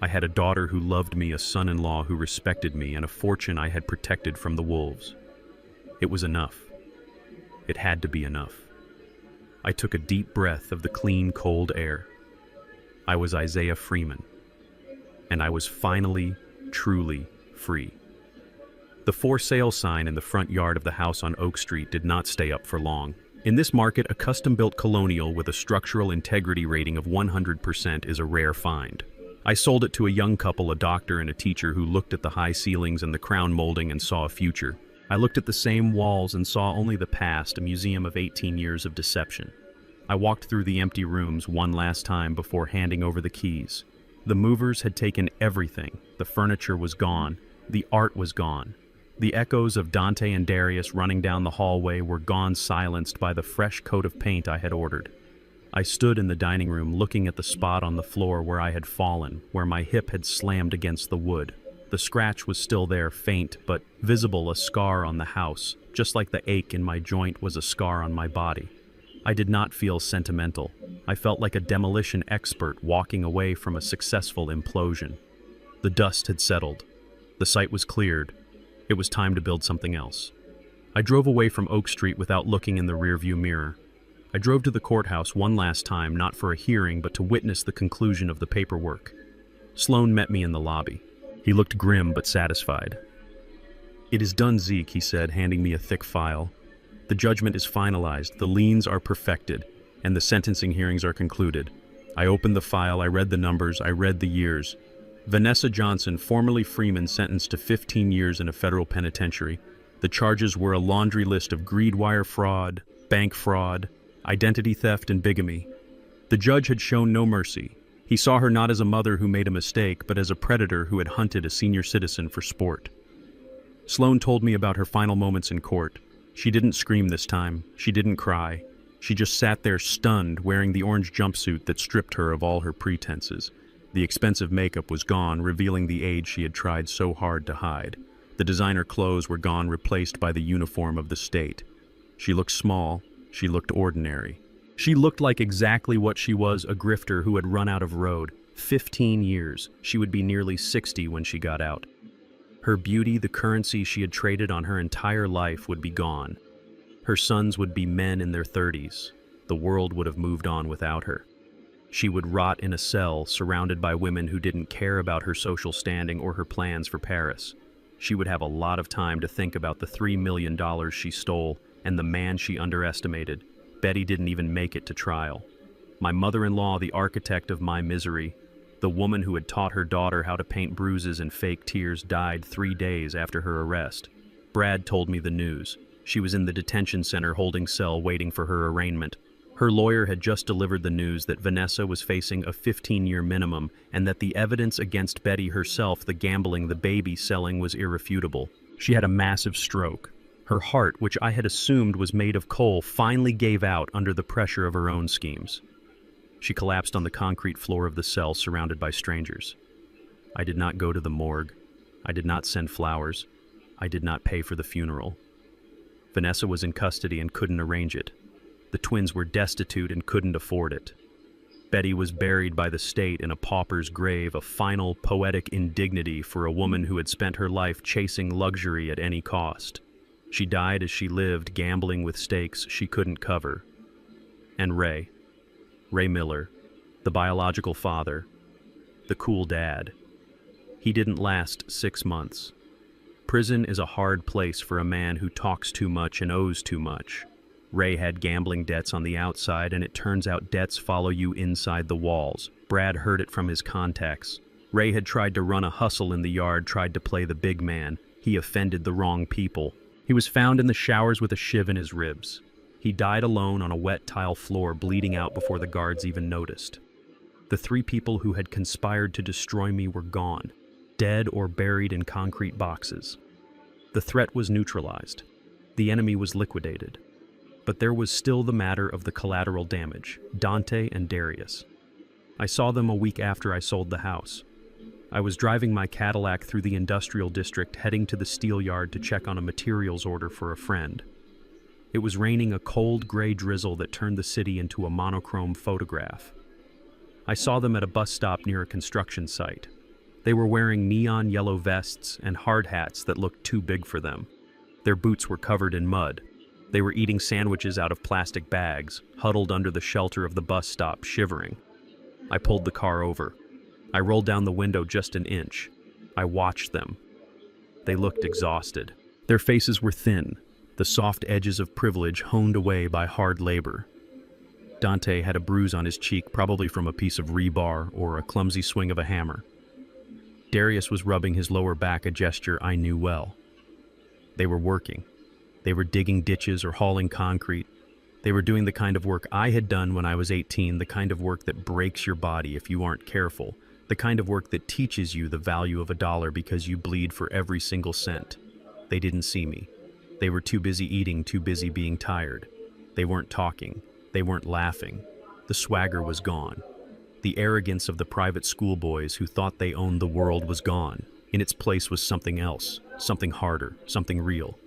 Speaker 1: I had a daughter who loved me, a son-in-law who respected me, and a fortune I had protected from the wolves. It was enough. It had to be enough. I took a deep breath of the clean, cold air. I was Isaiah Freeman. And I was finally, truly free. The for sale sign in the front yard of the house on Oak Street did not stay up for long. In this market, a custom-built colonial with a structural integrity rating of 100% is a rare find. I sold it to a young couple, a doctor and a teacher, who looked at the high ceilings and the crown molding and saw a future. I looked at the same walls and saw only the past, a museum of 18 years of deception. I walked through the empty rooms one last time before handing over the keys. The movers had taken everything. The furniture was gone. The art was gone. The echoes of Dante and Darius running down the hallway were gone, silenced by the fresh coat of paint I had ordered. I stood in the dining room looking at the spot on the floor where I had fallen, where my hip had slammed against the wood. The scratch was still there, faint but visible, a scar on the house, just like the ache in my joint was a scar on my body. I did not feel sentimental. I felt like a demolition expert walking away from a successful implosion. The dust had settled. The site was cleared. It was time to build something else. I drove away from Oak Street without looking in the rearview mirror. I drove to the courthouse one last time, not for a hearing, but to witness the conclusion of the paperwork. Sloan met me in the lobby. He looked grim but satisfied. "It is done, Zeke," he said, handing me a thick file. "The judgment is finalized, the liens are perfected, and the sentencing hearings are concluded." I opened the file, I read the numbers, I read the years. Vanessa Johnson, formerly Freeman, sentenced to 15 years in a federal penitentiary. The charges were a laundry list of greed wire fraud, bank fraud, identity theft, and bigamy. The judge had shown no mercy. He saw her not as a mother who made a mistake, but as a predator who had hunted a senior citizen for sport. Sloan told me about her final moments in court. She didn't scream this time. She didn't cry. She just sat there stunned, wearing the orange jumpsuit that stripped her of all her pretenses. The expensive makeup was gone, revealing the age she had tried so hard to hide. The designer clothes were gone, replaced by the uniform of the state. She looked small. She looked ordinary. She looked like exactly what she was, a grifter who had run out of road. 15 years. She would be nearly 60 when she got out. Her beauty, the currency she had traded on her entire life, would be gone. Her sons would be men in their 30s. The world would have moved on without her. She would rot in a cell, surrounded by women who didn't care about her social standing or her plans for Paris. She would have a lot of time to think about the $3 million she stole and the man she underestimated. Betty didn't even make it to trial. My mother-in-law, the architect of my misery, the woman who had taught her daughter how to paint bruises and fake tears, died 3 days after her arrest. Brad told me the news. She was in the detention center holding cell waiting for her arraignment. Her lawyer had just delivered the news that Vanessa was facing a 15-year minimum and that the evidence against Betty herself, the gambling, the baby selling, was irrefutable. She had a massive stroke. Her heart, which I had assumed was made of coal, finally gave out under the pressure of her own schemes. She collapsed on the concrete floor of the cell, surrounded by strangers. I did not go to the morgue. I did not send flowers. I did not pay for the funeral. Vanessa was in custody and couldn't arrange it. The twins were destitute and couldn't afford it. Betty was buried by the state in a pauper's grave, a final poetic indignity for a woman who had spent her life chasing luxury at any cost. She died as she lived, gambling with stakes she couldn't cover. And Ray Miller, the biological father, the cool dad. He didn't last 6 months. Prison is a hard place for a man who talks too much and owes too much. Ray had gambling debts on the outside, and it turns out debts follow you inside the walls. Brad heard it from his contacts. Ray had tried to run a hustle in the yard, tried to play the big man. He offended the wrong people. He was found in the showers with a shiv in his ribs. He died alone on a wet tile floor, bleeding out before the guards even noticed. The 3 people who had conspired to destroy me were gone, dead or buried in concrete boxes. The threat was neutralized. The enemy was liquidated. But there was still the matter of the collateral damage, Dante and Darius. I saw them a week after I sold the house. I was driving my Cadillac through the industrial district, heading to the steel yard to check on a materials order for a friend. It was raining a cold gray drizzle that turned the city into a monochrome photograph. I saw them at a bus stop near a construction site. They were wearing neon yellow vests and hard hats that looked too big for them. Their boots were covered in mud. They were eating sandwiches out of plastic bags, huddled under the shelter of the bus stop, shivering. I pulled the car over. I rolled down the window just an inch. I watched them. They looked exhausted. Their faces were thin, the soft edges of privilege honed away by hard labor. Dante had a bruise on his cheek, probably from a piece of rebar or a clumsy swing of a hammer. Darius was rubbing his lower back, a gesture I knew well. They were working. They were digging ditches or hauling concrete. They were doing the kind of work I had done when I was 18, the kind of work that breaks your body if you aren't careful, the kind of work that teaches you the value of $1 because you bleed for every single cent. They didn't see me. They were too busy eating, too busy being tired. They weren't talking. They weren't laughing. The swagger was gone. The arrogance of the private schoolboys who thought they owned the world was gone. In its place was something else, something harder, something real.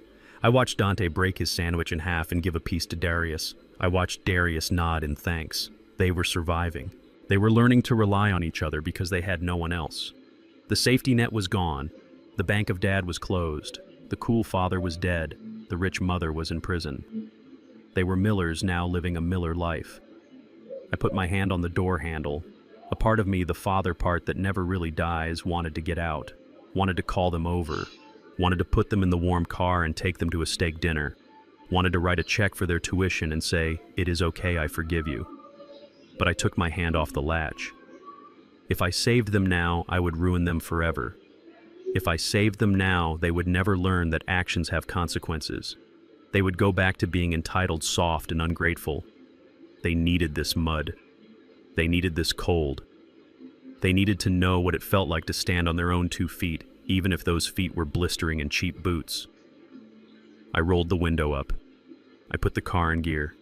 Speaker 1: I watched Dante break his sandwich in half and give a piece to Darius. I watched Darius nod in thanks. They were surviving. They were learning to rely on each other because they had no one else. The safety net was gone. The bank of dad was closed. The cool father was dead. The rich mother was in prison. They were Millers now living a Miller life. I put my hand on the door handle. A part of me, the father part that never really dies, wanted to get out, wanted to call them over, wanted to put them in the warm car and take them to a steak dinner, wanted to write a check for their tuition and say, "It is okay, I forgive you." But I took my hand off the latch. If I saved them now, I would ruin them forever. If I saved them now, they would never learn that actions have consequences. They would go back to being entitled, soft, and ungrateful. They needed this mud. They needed this cold. They needed to know what it felt like to stand on their own 2 feet, even if those feet were blistering in cheap boots. I rolled the window up. I put the car in gear.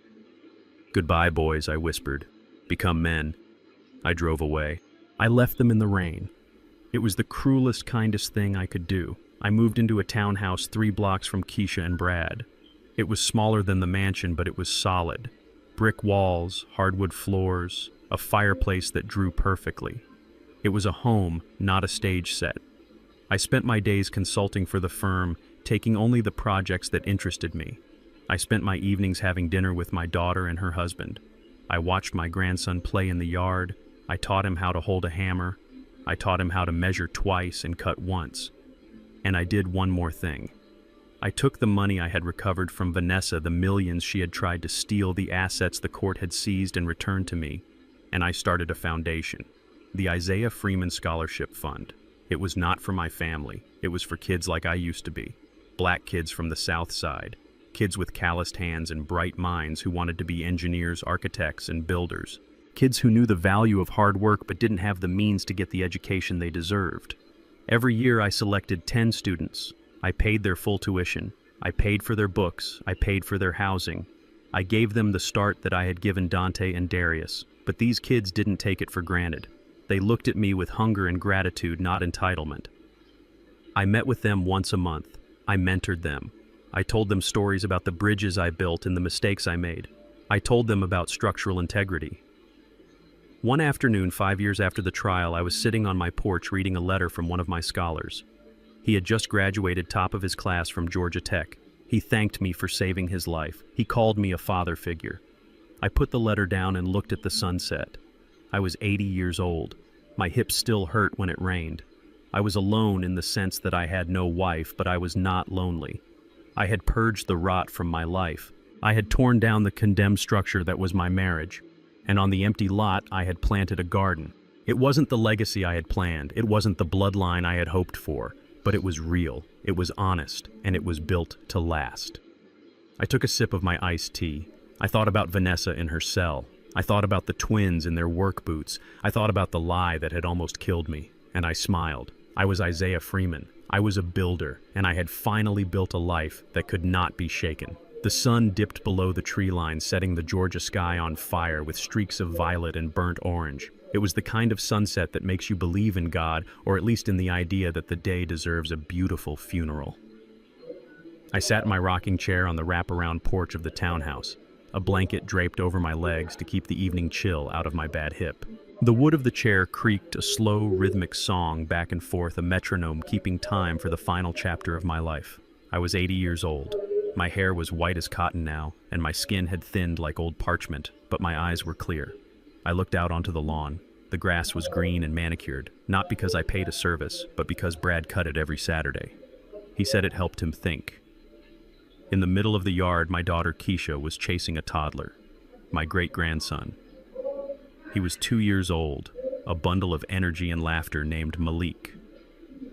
Speaker 1: "Goodbye, boys," I whispered. "Become men." I drove away. I left them in the rain. It was the cruelest, kindest thing I could do. I moved into a townhouse 3 blocks from Keisha and Brad. It was smaller than the mansion, but it was solid. Brick walls, hardwood floors, a fireplace that drew perfectly. It was a home, not a stage set. I spent my days consulting for the firm, taking only the projects that interested me. I spent my evenings having dinner with my daughter and her husband. I watched my grandson play in the yard. I taught him how to hold a hammer. I taught him how to measure twice and cut once. And I did one more thing. I took the money I had recovered from Vanessa, the millions she had tried to steal, the assets the court had seized and returned to me, and I started a foundation, the Isaiah Freeman Scholarship Fund. It was not for my family. It was for kids like I used to be. Black kids from the South Side. Kids with calloused hands and bright minds who wanted to be engineers, architects, and builders. Kids who knew the value of hard work but didn't have the means to get the education they deserved. Every year I selected 10 students. I paid their full tuition. I paid for their books. I paid for their housing. I gave them the start that I had given Dante and Darius. But these kids didn't take it for granted. They looked at me with hunger and gratitude, not entitlement. I met with them once a month. I mentored them. I told them stories about the bridges I built and the mistakes I made. I told them about structural integrity. One afternoon, 5 years after the trial, I was sitting on my porch reading a letter from one of my scholars. He had just graduated top of his class from Georgia Tech. He thanked me for saving his life. He called me a father figure. I put the letter down and looked at the sunset. I was 80 years old. My hips still hurt when it rained. I was alone in the sense that I had no wife, but I was not lonely. I had purged the rot from my life. I had torn down the condemned structure that was my marriage. And on the empty lot, I had planted a garden. It wasn't the legacy I had planned. It wasn't the bloodline I had hoped for. But it was real. It was honest. And it was built to last. I took a sip of my iced tea. I thought about Vanessa in her cell. I thought about the twins in their work boots. I thought about the lie that had almost killed me. And I smiled. I was Isaiah Freeman. I was a builder. And I had finally built a life that could not be shaken. The sun dipped below the tree line, setting the Georgia sky on fire with streaks of violet and burnt orange. It was the kind of sunset that makes you believe in God, or at least in the idea that the day deserves a beautiful funeral. I sat in my rocking chair on the wraparound porch of the townhouse, a blanket draped over my legs to keep the evening chill out of my bad hip. The wood of the chair creaked, a slow, rhythmic song back and forth, a metronome keeping time for the final chapter of my life. I was 80 years old. My hair was white as cotton now, and my skin had thinned like old parchment, but my eyes were clear. I looked out onto the lawn. The grass was green and manicured, not because I paid a service, but because Brad cut it every Saturday. He said it helped him think. In the middle of the yard, my daughter Keisha was chasing a toddler, my great-grandson. He was 2 years old, a bundle of energy and laughter named Malik.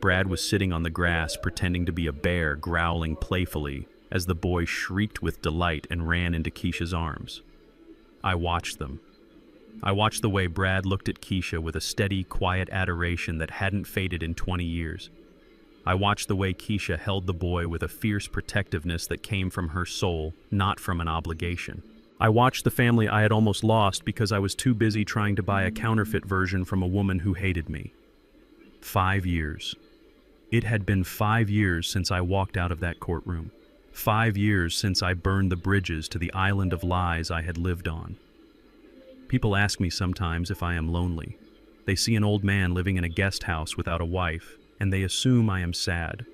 Speaker 1: Brad was sitting on the grass pretending to be a bear, growling playfully as the boy shrieked with delight and ran into Keisha's arms. I watched them. I watched the way Brad looked at Keisha with a steady, quiet adoration that hadn't faded in 20 years. I watched the way Keisha held the boy with a fierce protectiveness that came from her soul, not from an obligation. I watched the family I had almost lost because I was too busy trying to buy a counterfeit version from a woman who hated me. 5 years. It had been 5 years since I walked out of that courtroom. 5 years since I burned the bridges to the island of lies I had lived on. People ask me sometimes if I am lonely. They see an old man living in a guest house without a wife, and they assume I am sad.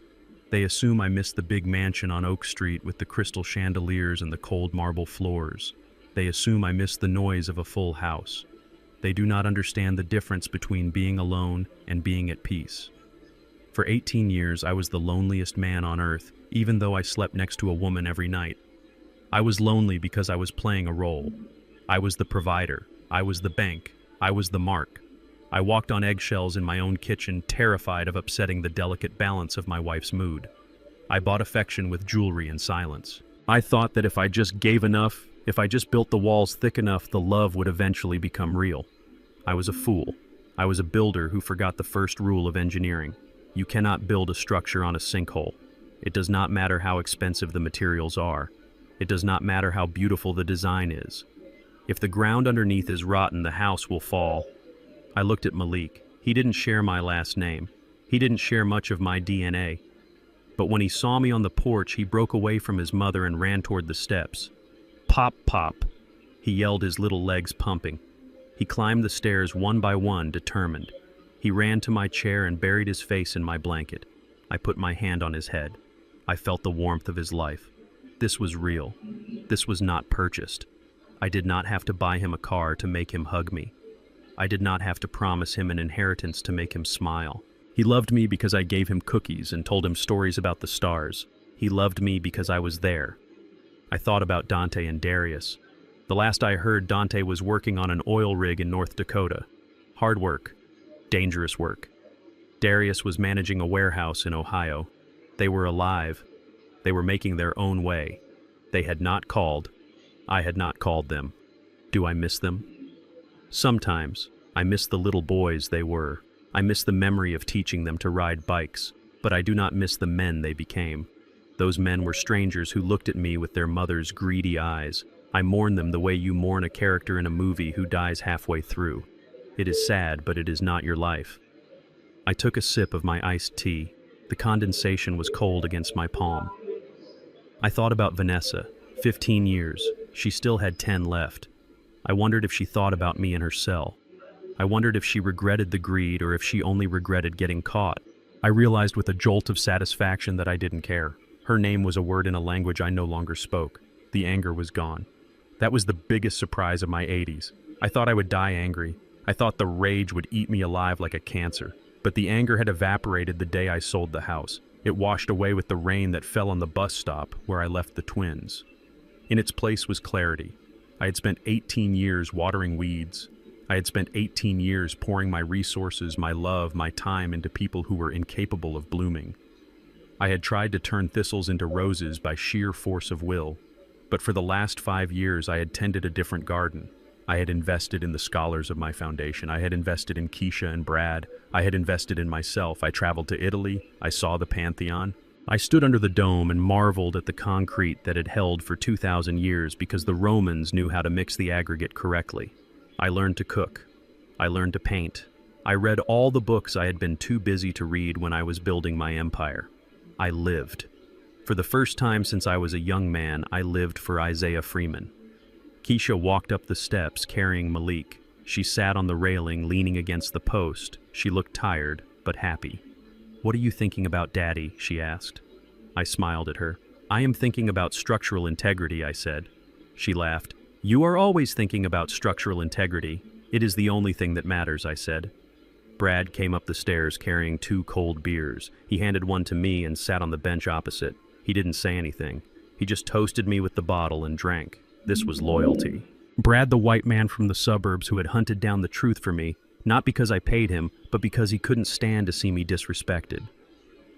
Speaker 1: They assume I miss the big mansion on Oak Street with the crystal chandeliers and the cold marble floors. They assume I miss the noise of a full house. They do not understand the difference between being alone and being at peace. For 18 years, I was the loneliest man on earth, even though I slept next to a woman every night. I was lonely because I was playing a role. I was the provider. I was the bank. I was the mark. I walked on eggshells in my own kitchen, terrified of upsetting the delicate balance of my wife's mood. I bought affection with jewelry and silence. I thought that if I just gave enough, if I just built the walls thick enough, the love would eventually become real. I was a fool. I was a builder who forgot the first rule of engineering. You cannot build a structure on a sinkhole. It does not matter how expensive the materials are. It does not matter how beautiful the design is. If the ground underneath is rotten, the house will fall. I looked at Malik. He didn't share my last name. He didn't share much of my DNA. But when he saw me on the porch, he broke away from his mother and ran toward the steps. Pop, pop. He yelled, his little legs pumping. He climbed the stairs one by one, determined. He ran to my chair and buried his face in my blanket. I put my hand on his head. I felt the warmth of his life. This was real. This was not purchased. I did not have to buy him a car to make him hug me. I did not have to promise him an inheritance to make him smile. He loved me because I gave him cookies and told him stories about the stars. He loved me because I was there. I thought about Dante and Darius. The last I heard, Dante was working on an oil rig in North Dakota. Hard work. Dangerous work. Darius was managing a warehouse in Ohio. They were alive. They were making their own way. They had not called. I had not called them. Do I miss them? Sometimes. I miss the little boys they were. I miss the memory of teaching them to ride bikes, but I do not miss the men they became. Those men were strangers who looked at me with their mother's greedy eyes. I mourn them the way you mourn a character in a movie who dies halfway through. It is sad, but it is not your life. I took a sip of my iced tea. The condensation was cold against my palm. I thought about Vanessa. 15 years. She still had 10 left. I wondered if she thought about me in her cell. I wondered if she regretted the greed or if she only regretted getting caught. I realized with a jolt of satisfaction that I didn't care. Her name was a word in a language I no longer spoke. The anger was gone. That was the biggest surprise of my 80s. I thought I would die angry. I thought the rage would eat me alive like a cancer. But the anger had evaporated the day I sold the house. It washed away with the rain that fell on the bus stop where I left the twins. In its place was clarity. I had spent 18 years watering weeds. I had spent 18 years pouring my resources, my love, my time into people who were incapable of blooming. I had tried to turn thistles into roses by sheer force of will. But for the last 5 years, I had tended a different garden. I had invested in the scholars of my foundation. I had invested in Keisha and Brad. I had invested in myself. I traveled to Italy. I saw the Pantheon. I stood under the dome and marveled at the concrete that had held for 2,000 years because the Romans knew how to mix the aggregate correctly. I learned to cook. I learned to paint. I read all the books I had been too busy to read when I was building my empire. I lived. For the first time since I was a young man, I lived for Isaiah Freeman. Keisha walked up the steps carrying Malik. She sat on the railing, leaning against the post. She looked tired, but happy. "What are you thinking about, Daddy?" she asked. I smiled at her. "I am thinking about structural integrity," I said. She laughed. "You are always thinking about structural integrity. It is the only thing that matters," I said. Brad came up the stairs carrying 2 cold beers. He handed one to me and sat on the bench opposite. He didn't say anything. He just toasted me with the bottle and drank. This was loyalty. Brad, the white man from the suburbs who had hunted down the truth for me, not because I paid him, but because he couldn't stand to see me disrespected.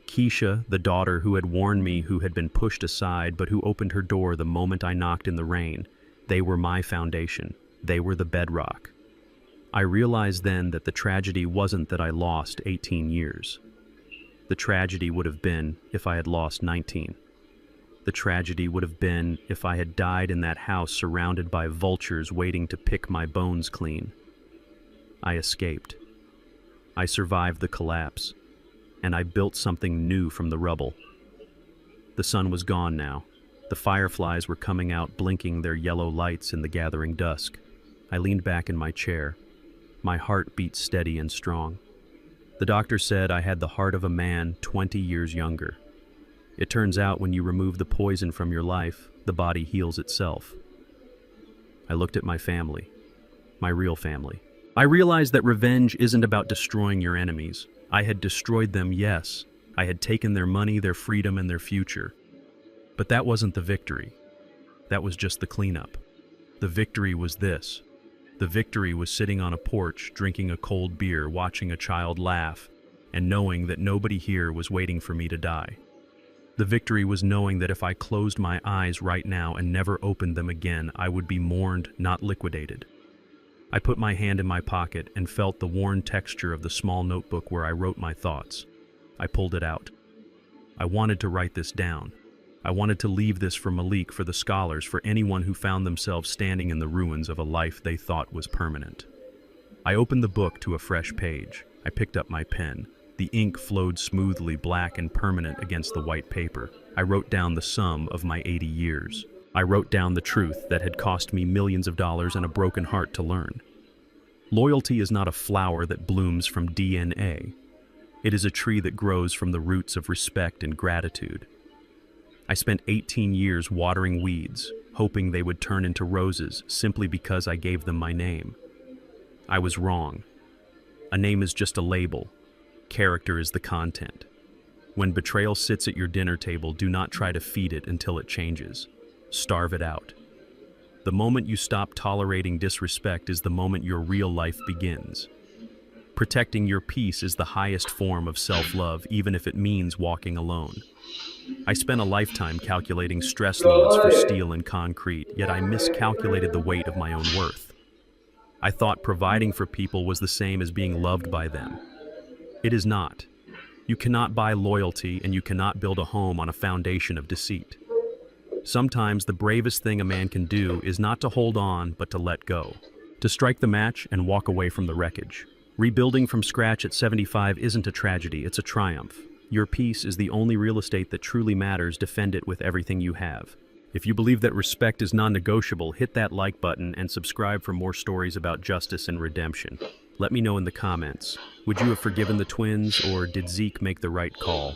Speaker 1: Keisha, the daughter who had warned me, who had been pushed aside, but who opened her door the moment I knocked in the rain. They were my foundation. They were the bedrock. I realized then that the tragedy wasn't that I lost 18 years. The tragedy would have been if I had lost 19. The tragedy would have been if I had died in that house surrounded by vultures waiting to pick my bones clean. I escaped. I survived the collapse, and I built something new from the rubble. The sun was gone now. The fireflies were coming out, blinking their yellow lights in the gathering dusk. I leaned back in my chair. My heart beat steady and strong. The doctor said I had the heart of a man 20 years younger. It turns out when you remove the poison from your life, the body heals itself. I looked at my family, my real family. I realized that revenge isn't about destroying your enemies. I had destroyed them, yes. I had taken their money, their freedom, and their future. But that wasn't the victory. That was just the cleanup. The victory was this. The victory was sitting on a porch, drinking a cold beer, watching a child laugh, and knowing that nobody here was waiting for me to die. The victory was knowing that if I closed my eyes right now and never opened them again, I would be mourned, not liquidated. I put my hand in my pocket and felt the worn texture of the small notebook where I wrote my thoughts. I pulled it out. I wanted to write this down. I wanted to leave this for Malik, for the scholars, for anyone who found themselves standing in the ruins of a life they thought was permanent. I opened the book to a fresh page. I picked up my pen. The ink flowed smoothly, black and permanent against the white paper. I wrote down the sum of my 80 years. I wrote down the truth that had cost me millions of dollars and a broken heart to learn. Loyalty is not a flower that blooms from DNA. It is a tree that grows from the roots of respect and gratitude. I spent 18 years watering weeds, hoping they would turn into roses simply because I gave them my name. I was wrong. A name is just a label. Character is the content. When betrayal sits at your dinner table, do not try to feed it until it changes. Starve it out. The moment you stop tolerating disrespect is the moment your real life begins. Protecting your peace is the highest form of self-love, even if it means walking alone. I spent a lifetime calculating stress loads for steel and concrete, yet I miscalculated the weight of my own worth. I thought providing for people was the same as being loved by them. It is not. You cannot buy loyalty, and you cannot build a home on a foundation of deceit. Sometimes the bravest thing a man can do is not to hold on, but to let go. To strike the match and walk away from the wreckage. Rebuilding from scratch at 75 isn't a tragedy, it's a triumph. Your peace is the only real estate that truly matters. Defend it with everything you have. If you believe that respect is non-negotiable, hit that like button and subscribe for more stories about justice and redemption. Let me know in the comments. Would you have forgiven the twins, or did Zeke make the right call?